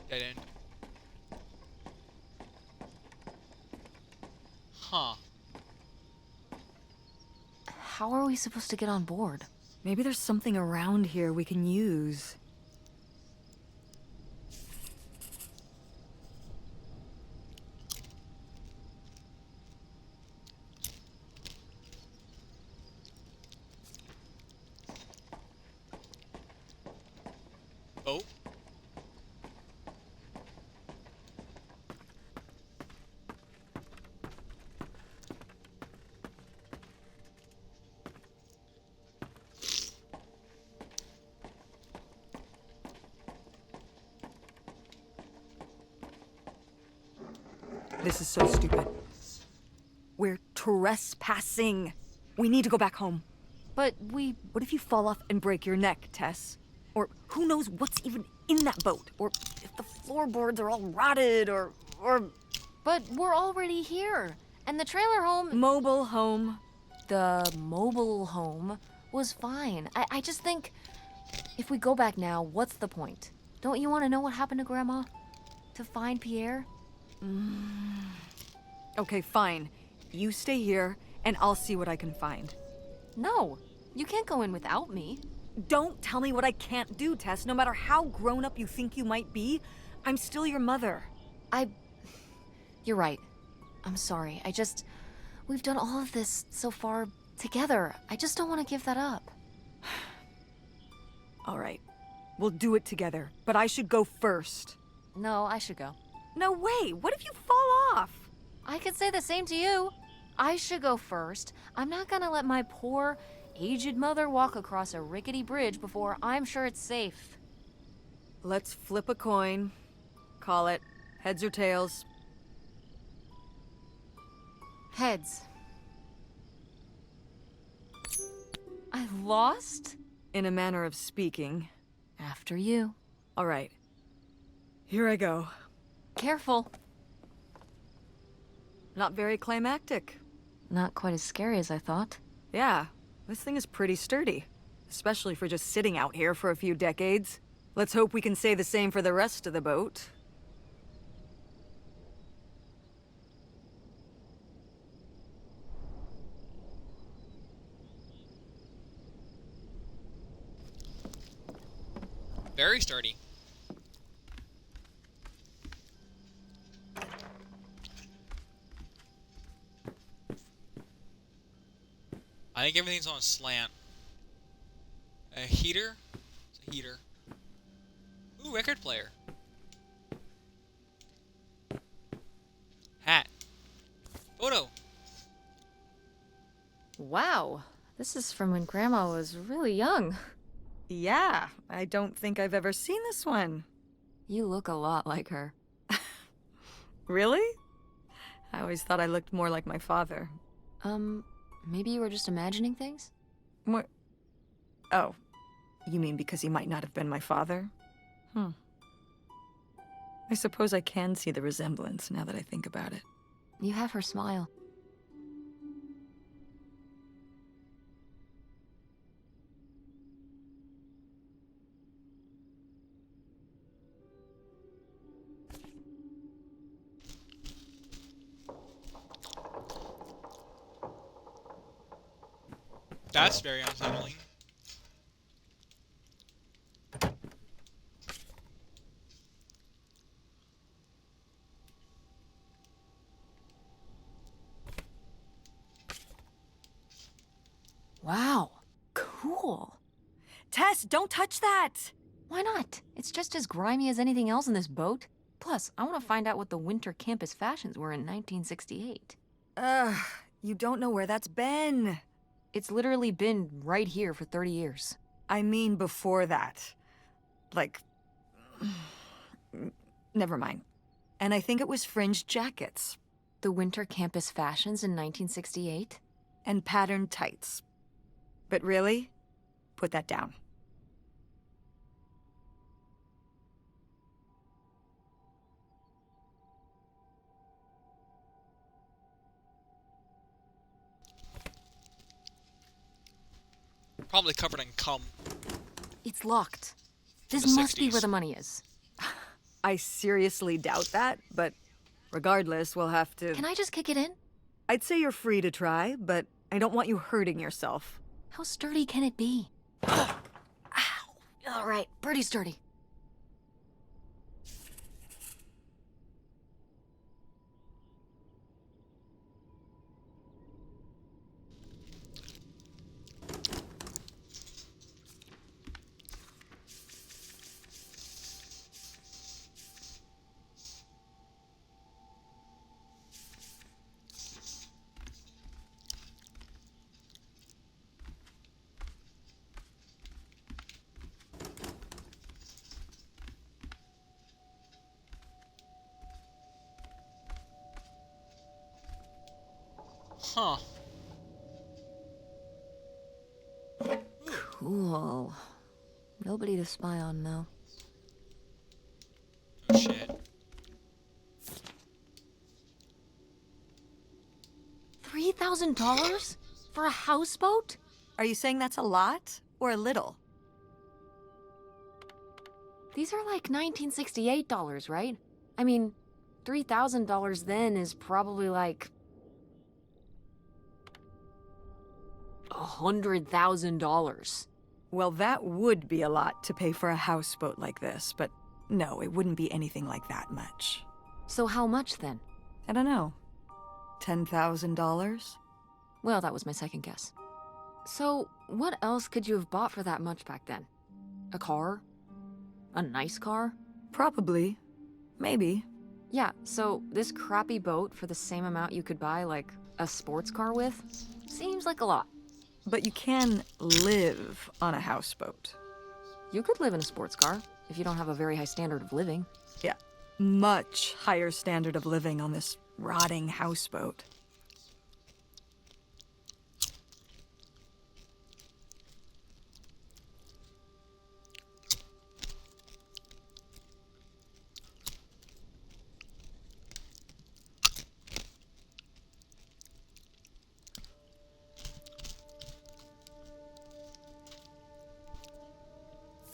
Dead end. Huh. How are we supposed to get on board? Maybe there's something around here we can use. Oh. This is so stupid. We're trespassing. We need to go back home. but we... What if you fall off and break your neck, Tess? Or who knows what's even in that boat? Or if the floorboards are all rotted, or... But we're already here. And the trailer home... Mobile home. The mobile home was fine. I just think if we go back now, what's the point? Don't you want to know what happened to Grandma? To find Pierre? Okay, fine. You stay here, and I'll see what I can find. No, you can't go in without me. Don't tell me what I can't do, Tess. No matter how grown up you think you might be, I'm still your mother. You're right. I'm sorry. We've done all of this so far together. I just don't want to give that up. All right. We'll do it together, but I should go first. No, I should go. No way! What if you fall off? I could say the same to you. I should go first. I'm not gonna let my poor, aged mother walk across a rickety bridge before I'm sure it's safe. Let's flip a coin. Call it heads or tails. Heads. I lost? In a manner of speaking. After you. All right. Here I go. Careful. Not very climactic. Not quite as scary as I thought. Yeah, this thing is pretty sturdy. Especially for just sitting out here for a few decades. Let's hope we can say the same for the rest of the boat. Very sturdy. I think everything's on a slant. A heater? It's a heater. Ooh, record player. Hat. Photo. Wow. This is from when Grandma was really young. Yeah, I don't think I've ever seen this one. You look a lot like her. Really? I always thought I looked more like my father. Maybe you were just imagining things? What? Oh, you mean because he might not have been my father? I suppose I can see the resemblance now that I think about it. You have her smile. That's very unsettling. Wow. Cool. Tess, don't touch that! Why not? It's just as grimy as anything else in this boat. Plus, I want to find out what the winter campus fashions were in 1968. You don't know where that's been. It's literally been right here for 30 years. I mean before that. Like... Never mind. And I think it was fringed jackets. The winter campus fashions in 1968? And patterned tights. But really? Put that down. Probably covered in cum. It's locked. This The must be 60s. where the money is. I seriously doubt that, but regardless, we'll have to... Can I just kick it in? I'd say you're free to try, but I don't want you hurting yourself. How sturdy can it be? Ow. All right, pretty sturdy. Huh. Cool. Nobody to spy on, though. Oh shit. $3,000 for a houseboat? Are you saying that's a lot or a little? These are like $1968, right? I mean, $3,000 then is probably like $100,000. Well, that would be a lot to pay for a houseboat like this, but no, it wouldn't be anything like that much. So how much then? I don't know. $10,000? Well, that was my second guess. So, what else could you have bought for that much back then? A car? A nice car? Probably. Maybe. Yeah, so this crappy boat for the same amount you could buy, like, a sports car with? Seems like a lot. But you can live on a houseboat. You could live in a sports car if you don't have a very high standard of living. Yeah. Much higher standard of living on this rotting houseboat.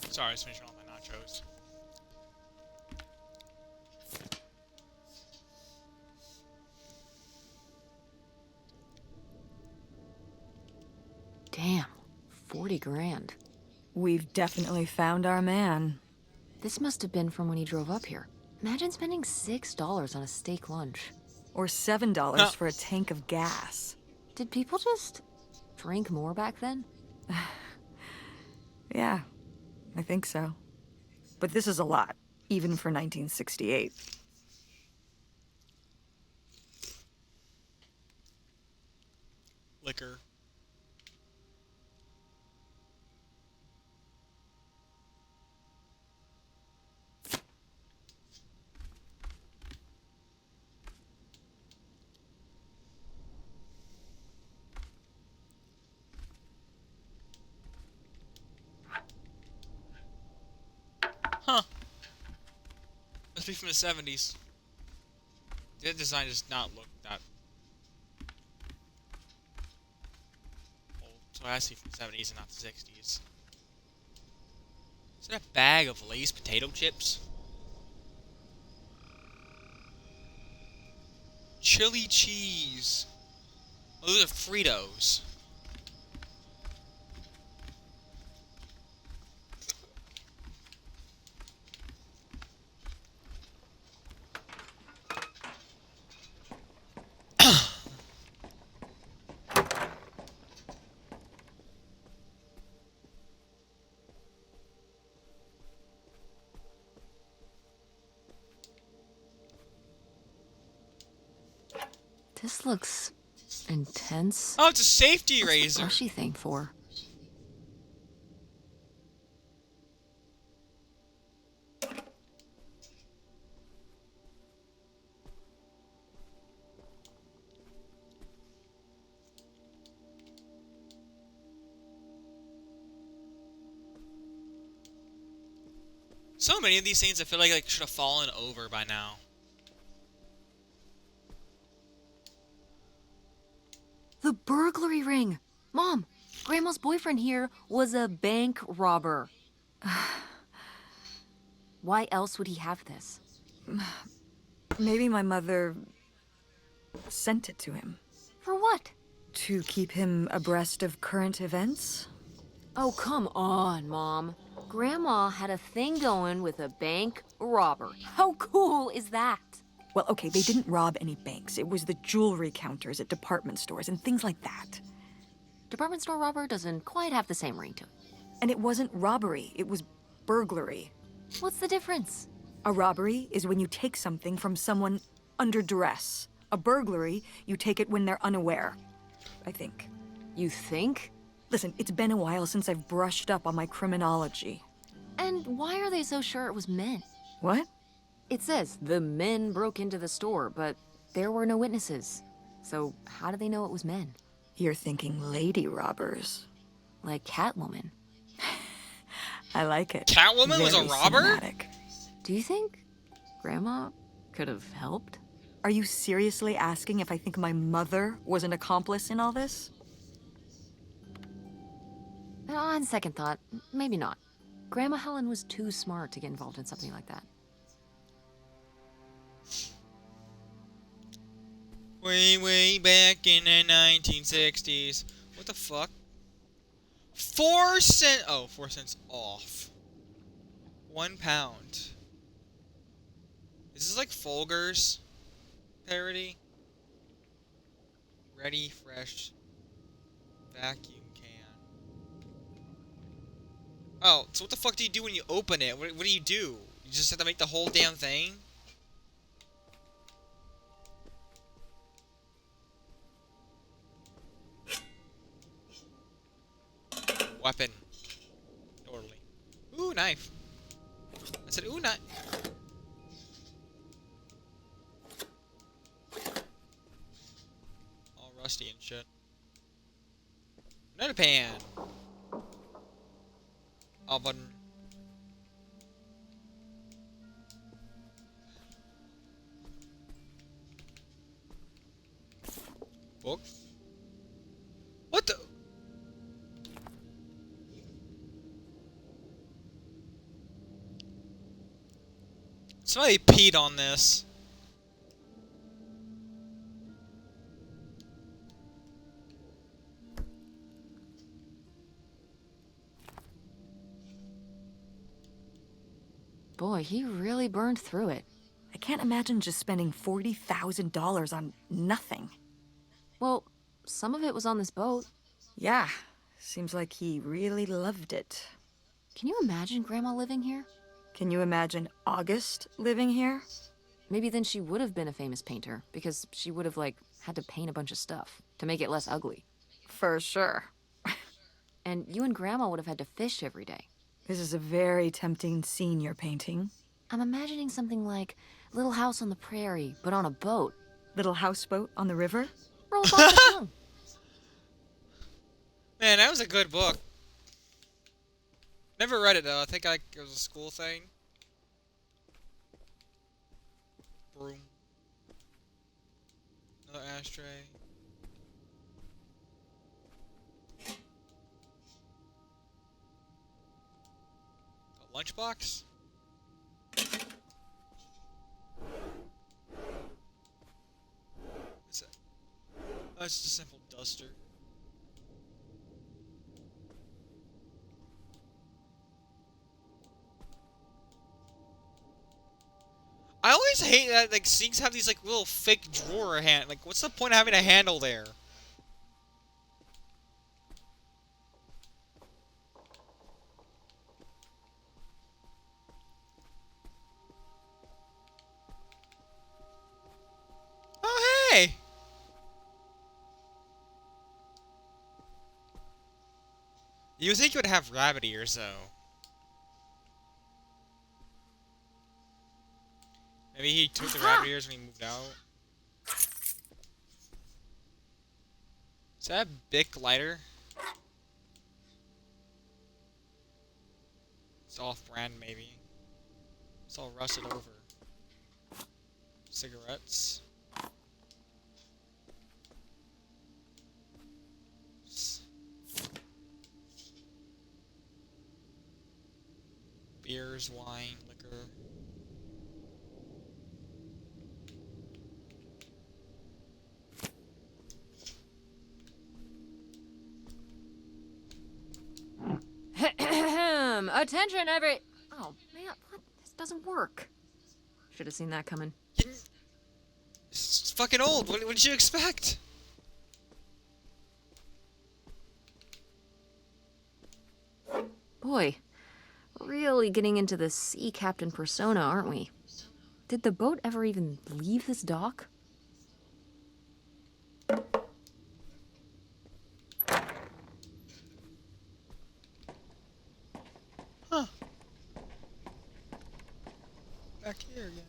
Sorry, I was finishing all my nachos. Damn, 40 grand. We've definitely found our man. This must have been from when he drove up here. Imagine spending $6 on a steak lunch. Or $7 Huh. for a tank of gas. Did people just drink more back then? Yeah, I think so. But this is a lot, even for 1968. Liquor. Huh. Must be from the 70s. That design does not look that old. So it has to be from the 70s and not the 60s. Is that a bag of Lay's potato chips? Chili cheese. Oh, those are Fritos. This looks intense. Oh, it's a safety What's the razor. brushy thing for? So many of these things I feel like should have fallen over by now. The burglary ring! Mom, Grandma's boyfriend here was a bank robber. Why else would he have this? Maybe my mother sent it to him. For what? To keep him abreast of current events? Oh, come on, Mom. Grandma had a thing going with a bank robber. How cool is that? Well, okay, they didn't rob any banks. It was the jewelry counters at department stores and things like that. Department store robber doesn't quite have the same ring to it. And it wasn't robbery, it was burglary. What's the difference? A robbery is when you take something from someone under duress. A burglary, you take it when they're unaware, I think. You think? Listen, it's been a while since I've brushed up on my criminology. And why are they so sure it was men? What? It says the men broke into the store, but there were no witnesses. So how do they know it was men? You're thinking lady robbers. Like Catwoman. I like it. Catwoman was a Very robber? cinematic. Do you think Grandma could have helped? Are you seriously asking if I think my mother was an accomplice in all this? On second thought, maybe not. Grandma Helen was too smart to get involved in something like that. Way back in the 1960s. What the fuck? 4 cents. Oh, 4 cents off. £1. Is this like Folgers parody? Ready, fresh, vacuum can. Oh, so what the fuck do you do when you open it? What do? You just have to make the whole damn thing? Weapon. Totally. Ooh, knife. I said, ooh, knife. All rusty and shit. Another pan. Oven. Book. What the? Somebody peed on this. Boy, he really burned through it. I can't imagine just spending $40,000 on nothing. Well, some of it was on this boat. Yeah, seems like he really loved it. Can you imagine Grandma living here? Can you imagine August living here? Maybe then she would have been a famous painter, because she would have, like, had to paint a bunch of stuff to make it less ugly. For sure. And you and Grandma would have had to fish every day. This is a very tempting scene you're painting. I'm imagining something like Little House on the Prairie, but on a boat. Little houseboat on the river? Rolls off the tongue. Man, that was a good book. Never read it though. I think it was a school thing. Broom. Another ashtray. A lunchbox? What's that? Oh, it's just a simple duster. I always hate that like sinks have these like little fake drawer hand. Like, what's the point of having a handle there? Oh hey! You would think you would have rabbit ears though. Maybe he took the rabbit ears when he moved out. Is that a Bic lighter? It's off-brand, maybe. It's all rusted over. Cigarettes. Beers, wine, liquor. Attention, every... Oh, man, what? This doesn't work. Should have seen that coming. It's fucking old. What did you expect? Boy, we're really getting into the sea captain persona, aren't we? Did the boat ever even leave this dock? Huh. Back here again.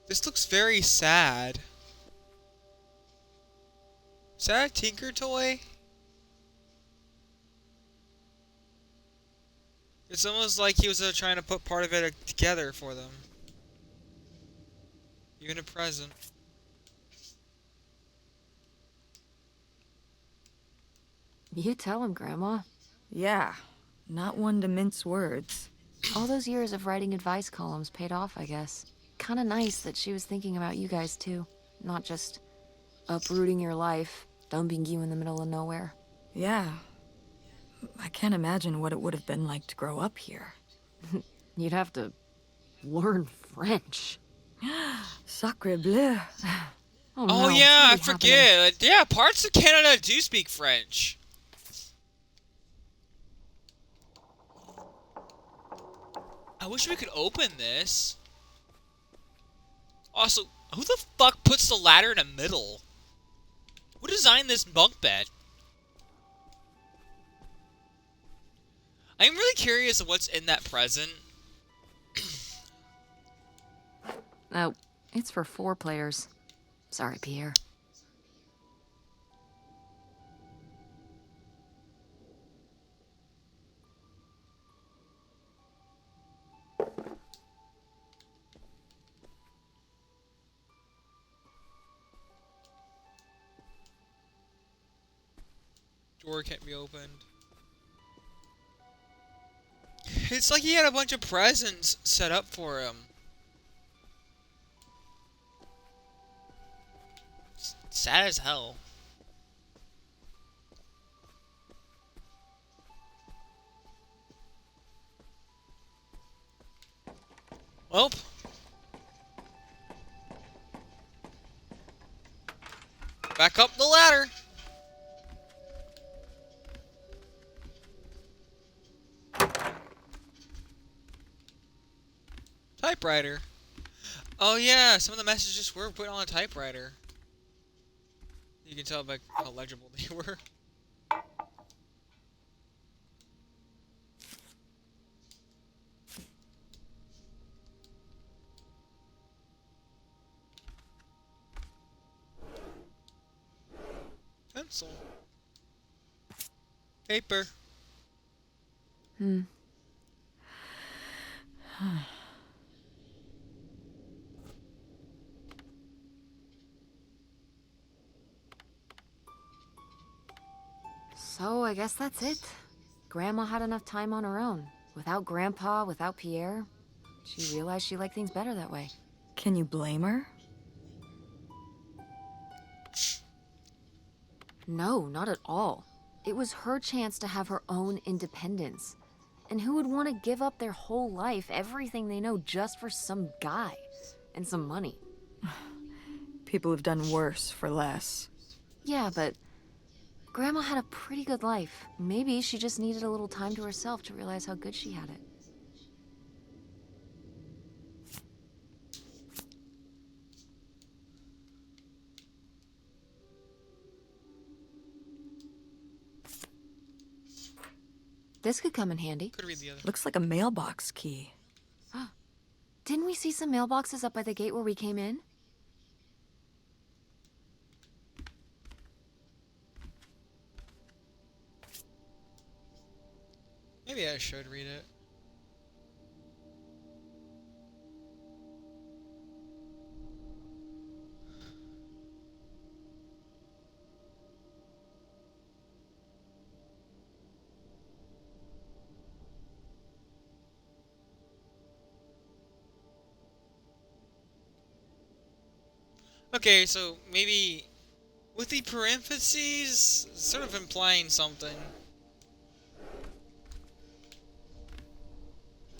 This looks very sad. Is that a Tinker toy? It's almost like he was trying to put part of it together for them. Even a present. You tell him, Grandma. Yeah, not one to mince words. All those years of writing advice columns paid off, I guess. Kinda nice that she was thinking about you guys, too. Not just uprooting your life, dumping you in the middle of nowhere. Yeah. I can't imagine what it would have been like to grow up here. You'd have to learn French. Sacre bleu. Oh, Oh no, yeah, I it's already forget. Yeah, parts of Canada do speak French. I wish we could open this. Also, who the fuck puts the ladder in the middle? Who designed this bunk bed? I'm really curious of what's in that present. Oh, it's for 4 players. Sorry, Pierre. Door can't be opened. It's like he had a bunch of presents set up for him. It's sad as hell. Well. Back up the ladder. Typewriter. Oh yeah, some of the messages were put on a typewriter. You can tell by how legible they were. Pencil. Paper. So, I guess that's it. Grandma had enough time on her own. Without Grandpa, without Pierre. She realized she liked things better that way. Can you blame her? No, not at all. It was her chance to have her own independence. And who would want to give up their whole life, everything they know, just for some guy and some money? People have done worse for less. Yeah, but Grandma had a pretty good life. Maybe she just needed a little time to herself to realize how good she had it. This could come in handy. Could read the other. Looks like a mailbox key. Didn't we see some mailboxes up by the gate where we came in? Maybe I should read it. Okay, so maybe with the parentheses, sort of implying something.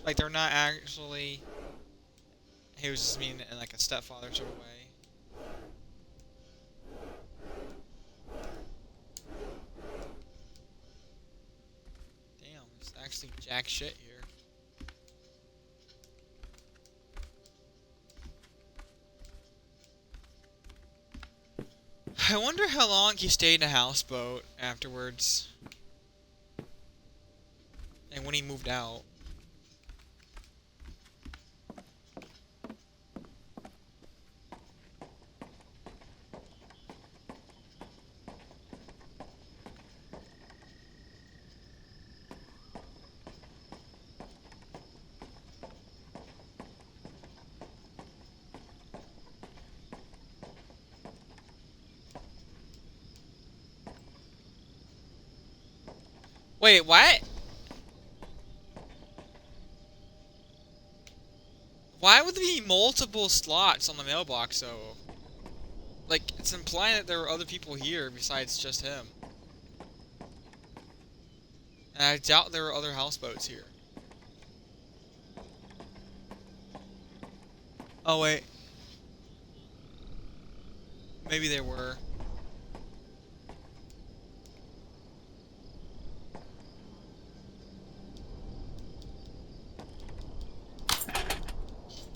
Like they're not actually. He was just meaning it in like a stepfather sort of way. Damn, it's actually jack shit here. I wonder how long he stayed in a houseboat afterwards. And when he moved out. Wait, what? Why would there be multiple slots on the mailbox, though? Like, it's implying that there were other people here besides just him. And I doubt there were other houseboats here. Oh, wait. Maybe there were.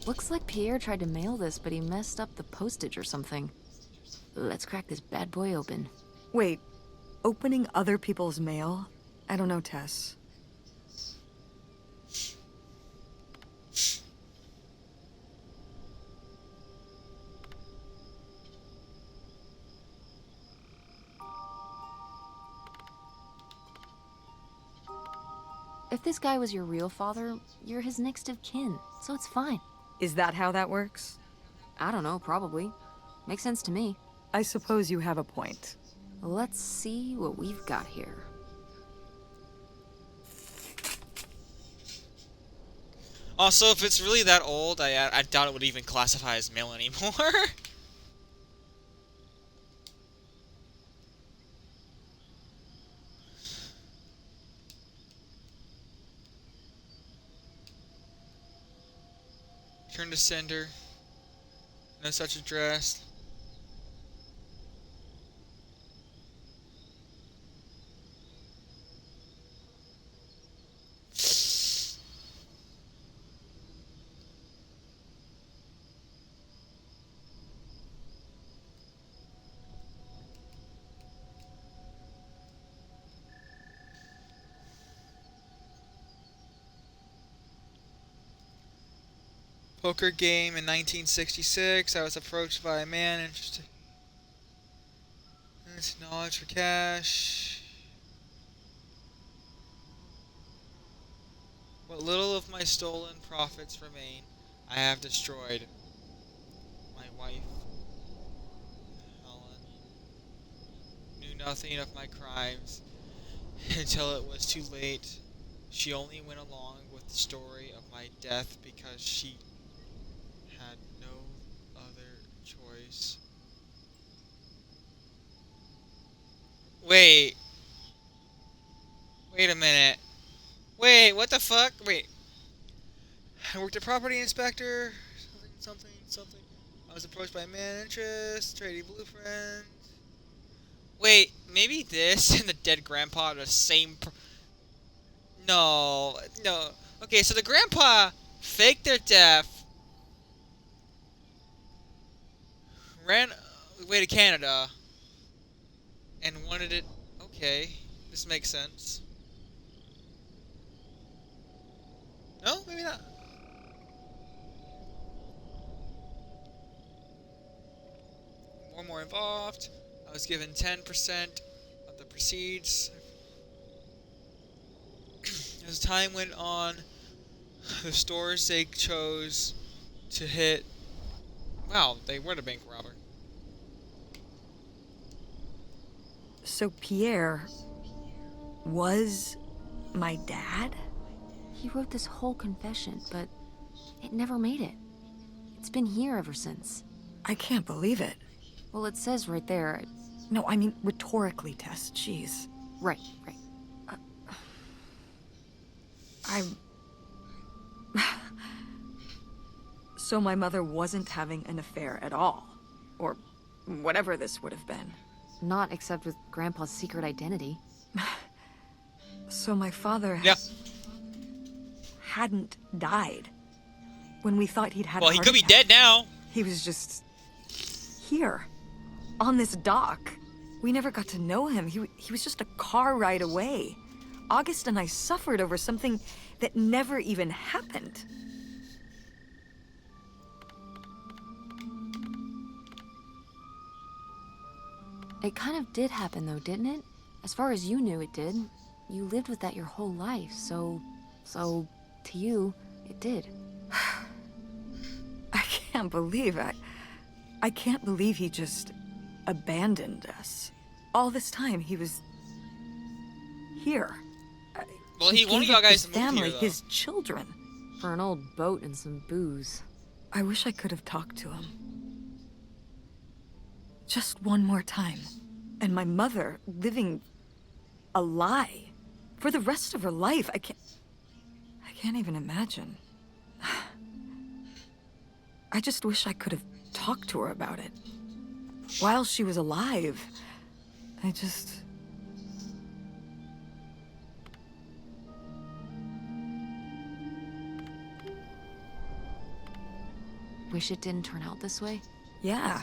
Looks like Pierre tried to mail this, but he messed up the postage or something. Let's crack this bad boy open. Wait, opening other people's mail? I don't know, Tess. If this guy was your real father, you're his next of kin, so it's fine. Is that how that works? I don't know, probably. Makes sense to me. I suppose you have a point. Let's see what we've got here. Also, if it's really that old, I doubt it would even classify as mail anymore. Turn to sender. No such address. Poker game in 1966. I was approached by a man interested in his knowledge for cash. What little of my stolen profits remain, I have destroyed. My wife, Helen, knew nothing of my crimes until it was too late. She only went along with the story of my death because she had no other choice. Wait a minute. Wait, what the fuck? Wait. I worked a property inspector. Something. I was approached by a man interest, trading blueprints. Wait, maybe this and the dead grandpa are the same No. Okay, so the grandpa faked their death, ran away to Canada, and wanted it. Okay, this makes sense. No, maybe not. More involved. I was given 10% of the proceeds. As time went on, the stores they chose to hit. Wow, they were the bank robber. So Pierre was my dad? He wrote this whole confession, but it never made it. It's been here ever since. I can't believe it. Well, it says right there. No, I mean rhetorically, Tess. Jeez. Right. I'm... So my mother wasn't having an affair at all. Or whatever this would have been. Not except with Grandpa's secret identity. So my father Yeah. hadn't died. When we thought he'd had a Well, he heart could be attack. dead now. He was just... here. On this dock. We never got to know him. He was just a car ride away. August and I suffered over something that never even happened. It kind of did happen, though, didn't it? As far as you knew, it did. You lived with that your whole life, so to you, it did. I can't believe I can't believe he just abandoned us. All this time, he was here. Well, he wanted gave y'all up guys his to move family, here, though. his children. For an old boat and some booze. I wish I could have talked to him. Just one more time. And my mother living a lie for the rest of her life. I can't even imagine. I just wish I could have talked to her about it. While she was alive. I just... Wish it didn't turn out this way? Yeah.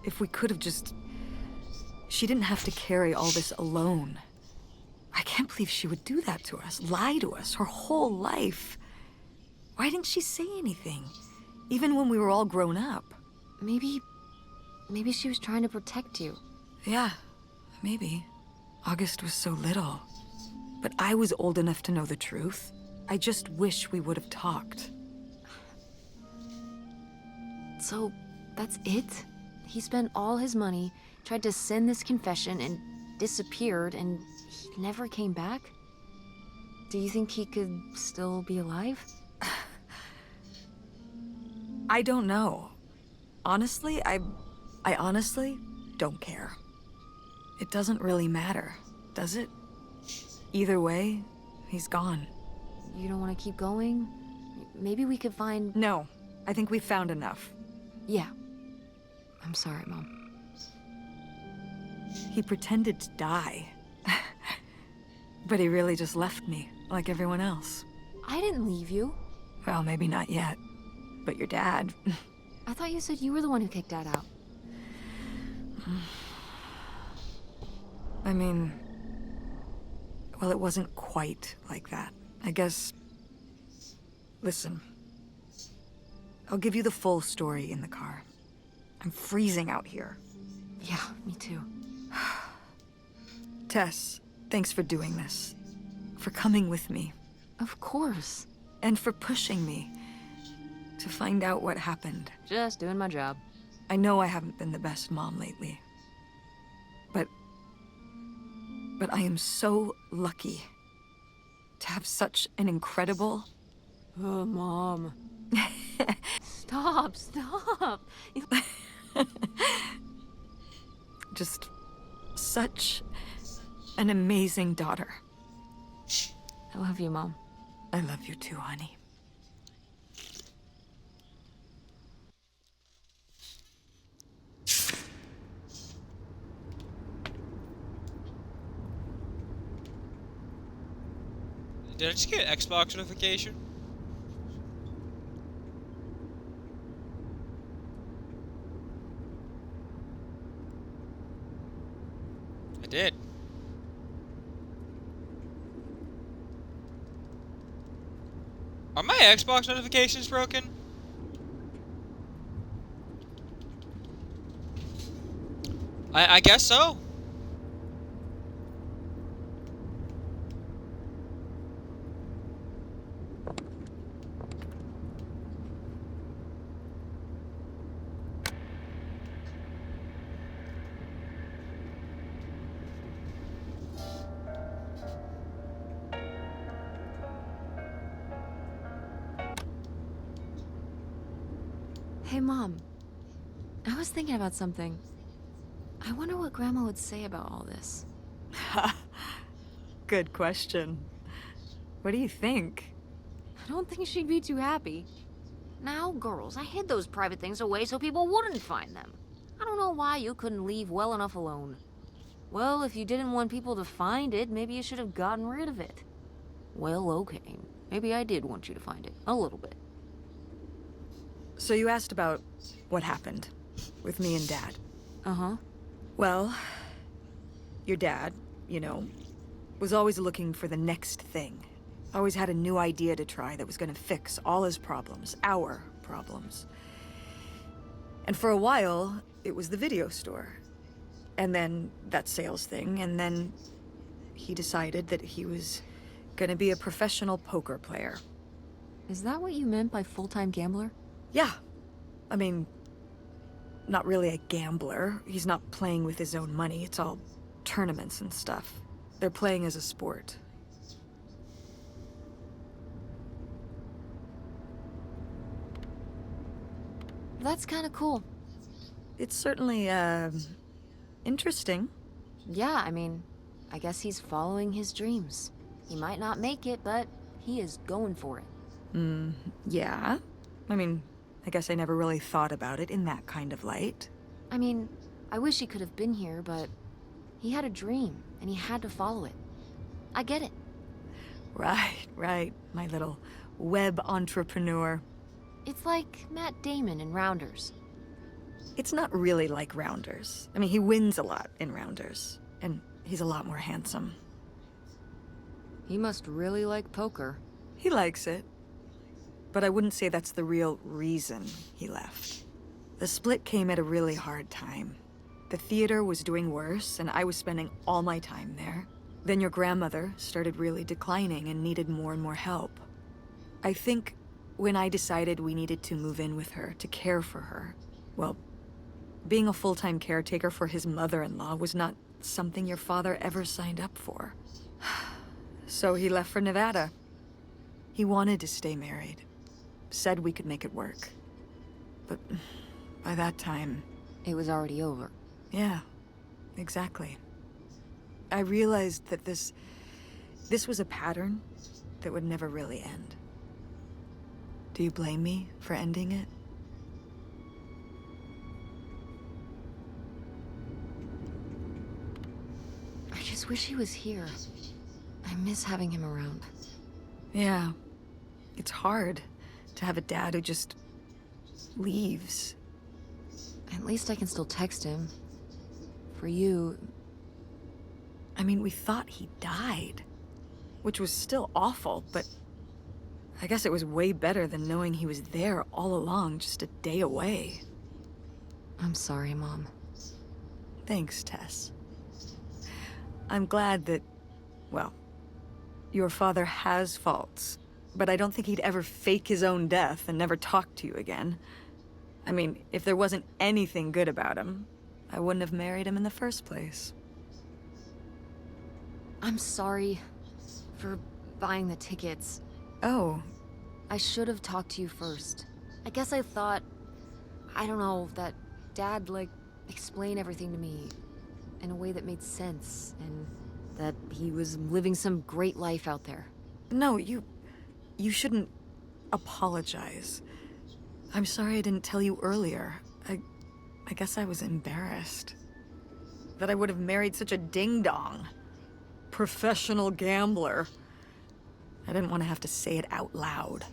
If we could have just... She didn't have to carry all this alone. I can't believe she would do that to us, lie to us, her whole life. Why didn't she say anything? Even when we were all grown up. Maybe she was trying to protect you. Yeah, maybe. August was so little. But I was old enough to know the truth. I just wish we would have talked. So, that's it? He spent all his money, tried to send this confession, and disappeared, and he never came back? Do you think he could still be alive? I don't know. Honestly, I honestly don't care. It doesn't really matter, does it? Either way, he's gone. You don't want to keep going? Maybe we could find... No, I think we found enough. Yeah. I'm sorry, Mom. He pretended to die. But he really just left me, like everyone else. I didn't leave you. Well, maybe not yet. But your dad... I thought you said you were the one who kicked Dad out. I mean... Well, it wasn't quite like that. I guess... Listen. I'll give you the full story in the car. I'm freezing out here. Yeah, me too. Tess, thanks for doing this. For coming with me. Of course. And for pushing me to find out what happened. Just doing my job. I know I haven't been the best mom lately. But I am so lucky to have such an incredible... Oh, Mom. Stop. just such an amazing daughter. I love you, Mom. I love you too, honey. Did I just get an Xbox notification? I did. Are my Xbox notifications broken? I guess so. Hey, Mom. I was thinking about something. I wonder what Grandma would say about all this. Good question. What do you think? I don't think she'd be too happy. Now, girls, I hid those private things away so people wouldn't find them. I don't know why you couldn't leave well enough alone. Well, if you didn't want people to find it, maybe you should have gotten rid of it. Well, okay. Maybe I did want you to find it. A little bit. So you asked about what happened with me and Dad. Uh-huh. Well, your dad, you know, was always looking for the next thing. Always had a new idea to try that was going to fix all his problems, our problems. And for a while, it was the video store. And then that sales thing, and then he decided that he was going to be a professional poker player. Is that what you meant by full-time gambler? Yeah. I mean, not really a gambler. He's not playing with his own money. It's all tournaments and stuff. They're playing as a sport. That's kind of cool. It's certainly, interesting. Yeah, I mean, I guess he's following his dreams. He might not make it, but he is going for it. Yeah. I mean, I guess I never really thought about it in that kind of light. I mean, I wish he could have been here, but he had a dream, and he had to follow it. I get it. Right, my little web entrepreneur. It's like Matt Damon in Rounders. It's not really like Rounders. I mean, he wins a lot in Rounders, and he's a lot more handsome. He must really like poker. He likes it. But I wouldn't say that's the real reason he left. The split came at a really hard time. The theater was doing worse, and I was spending all my time there. Then your grandmother started really declining and needed more and more help. I think when I decided we needed to move in with her to care for her, well, being a full-time caretaker for his mother-in-law was not something your father ever signed up for. So he left for Nevada. He wanted to stay married. Said we could make it work. But by that time... It was already over. Yeah, exactly. I realized that this was a pattern that would never really end. Do you blame me for ending it? I just wish he was here. I miss having him around. Yeah. It's hard to have a dad who just leaves. At least I can still text him. For you... I mean, we thought he died, which was still awful, but I guess it was way better than knowing he was there all along, just a day away. I'm sorry, Mom. Thanks, Tess. I'm glad that, well, your father has faults, but I don't think he'd ever fake his own death and never talk to you again. I mean, if there wasn't anything good about him, I wouldn't have married him in the first place. I'm sorry for buying the tickets. Oh, I should have talked to you first. I guess I thought, I don't know, that Dad, explain everything to me in a way that made sense, and that he was living some great life out there. no, you shouldn't apologize. I'm sorry I didn't tell you earlier. I guess I was embarrassed. That I would have married such a ding-dong. Professional gambler. I didn't want to have to say it out loud.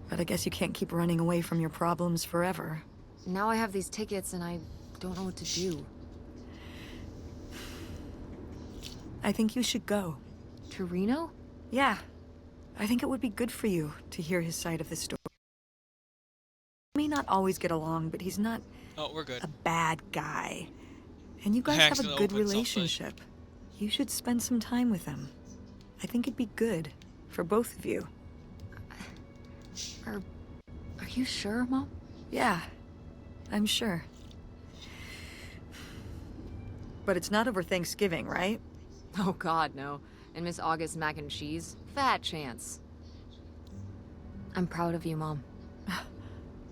But I guess you can't keep running away from your problems forever. Now I have these tickets and I don't know what to do. I think you should go. To Reno? Yeah. I think it would be good for you to hear his side of the story. We may not always get along, but he's not Oh, we're good. a bad guy. And you guys I have a accidentally good opened something. relationship. You should spend some time with him. I think it'd be good for both of you. Are you sure, Mom? Yeah, I'm sure. But it's not over Thanksgiving, right? Oh God, no. And Miss August mac and cheese? Fat chance. I'm proud of you, Mom.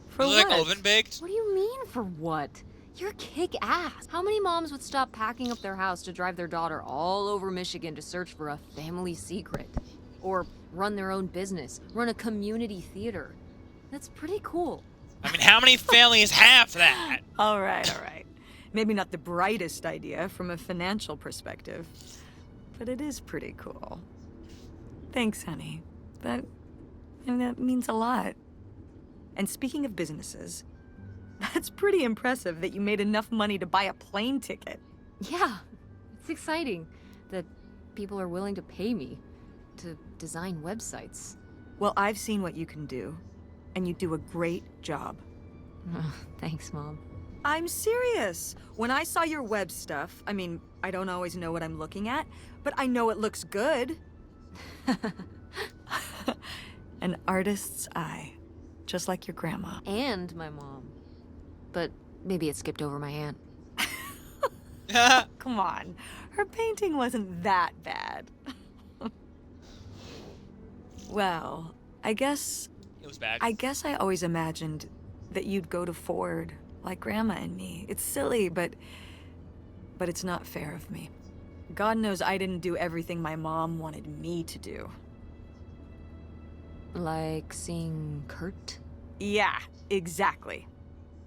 For You like what? oven baked? What do you mean, for what? You're kick-ass. How many moms would stop packing up their house to drive their daughter all over Michigan to search for a family secret? Or run their own business, run a community theater? That's pretty cool. I mean, how many families have that? All right. Maybe not the brightest idea from a financial perspective, but it is pretty cool. Thanks, honey. That means a lot. And speaking of businesses, that's pretty impressive that you made enough money to buy a plane ticket. Yeah, it's exciting that people are willing to pay me to design websites. Well, I've seen what you can do, and you do a great job. Thanks, Mom. I'm serious. When I saw your web stuff, I mean, I don't always know what I'm looking at, but I know it looks good. An artist's eye, just like your grandma. And my mom. But maybe it skipped over my aunt. Come on, her painting wasn't that bad. Well, I guess It was bad. I always imagined that you'd go to Ford, like Grandma and me. It's silly, but it's not fair of me. God knows I didn't do everything my mom wanted me to do. Like seeing Kurt? Yeah, exactly.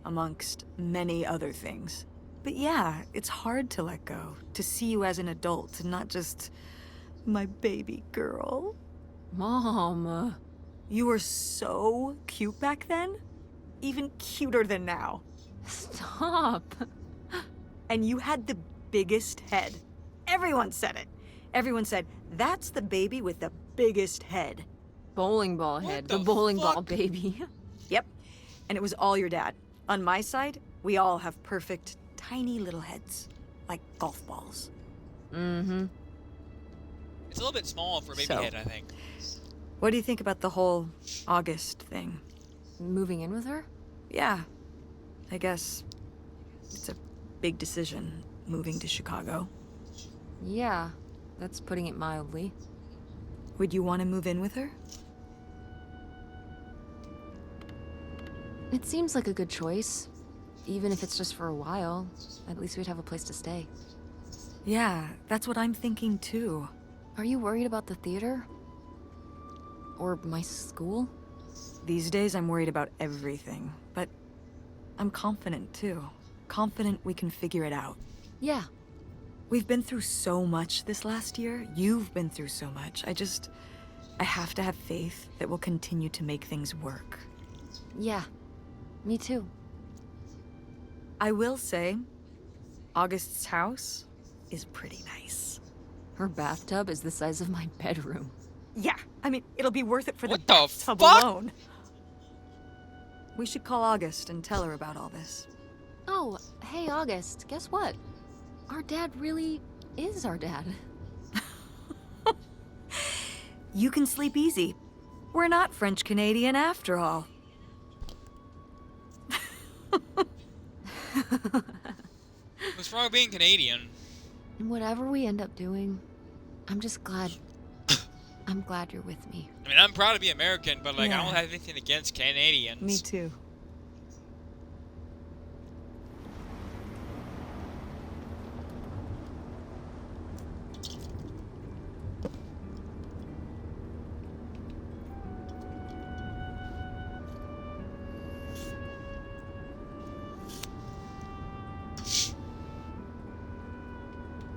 Amongst many other things. But yeah, it's hard to let go, to see you as an adult, and not just my baby girl. Mom. You were so cute back then. Even cuter than now. Stop. And you had the biggest head. Everyone said it. Everyone said, that's the baby with the biggest head. Bowling ball What head. the The bowling ball fuck? baby. Yep. And it was all your dad. On my side, we all have perfect, tiny little heads. Like golf balls. Mm-hmm. It's a little bit small for a baby So- head, I think. What do you think about the whole August thing? Moving in with her? Yeah. I guess it's a big decision, moving to Chicago. Yeah, that's putting it mildly. Would you want to move in with her? It seems like a good choice. Even if it's just for a while, at least we'd have a place to stay. Yeah, that's what I'm thinking too. Are you worried about the theater? Or my school? These days I'm worried about everything, but I'm confident too. Confident we can figure it out. Yeah. We've been through so much this last year. You've been through so much. I have to have faith that we'll continue to make things work. Yeah. Me too. I will say, August's house is pretty nice. Her bathtub is the size of my bedroom. Yeah, I mean, it'll be worth it for What the the bathtub fuck? alone. We should call August and tell her about all this. Oh, hey August, guess what? Our dad really is our dad. You can sleep easy. We're not French Canadian after all. What's wrong with being Canadian? And whatever we end up doing, I'm just glad. I'm glad you're with me. I mean, I'm proud to be American, but like, I Yeah. don't have anything against Canadians. Me too.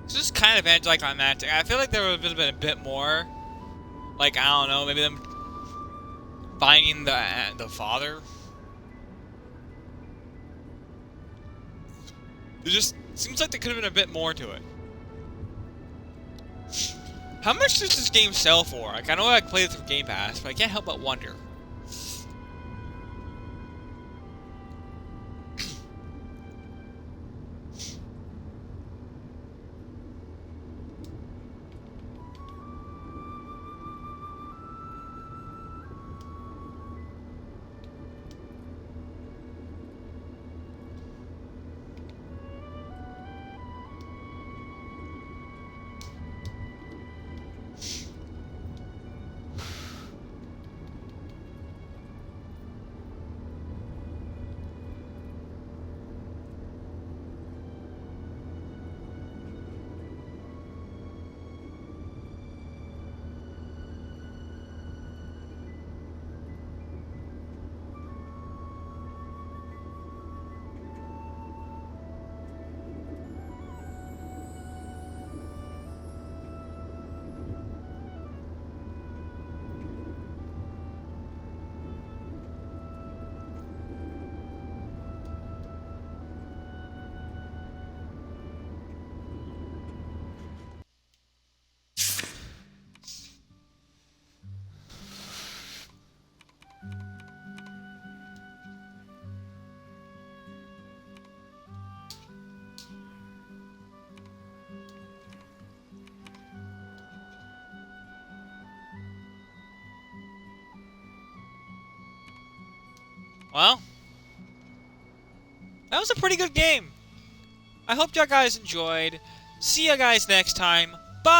This is kind of anticlimactic. I feel like there would have been a bit more. Like, I don't know, maybe them finding the father. It just seems like there could have been a bit more to it. How much does this game sell for? Like, I know I played it through Game Pass, but I can't help but wonder. Well, that was a pretty good game. I hope y'all guys enjoyed. See ya guys next time. Bye!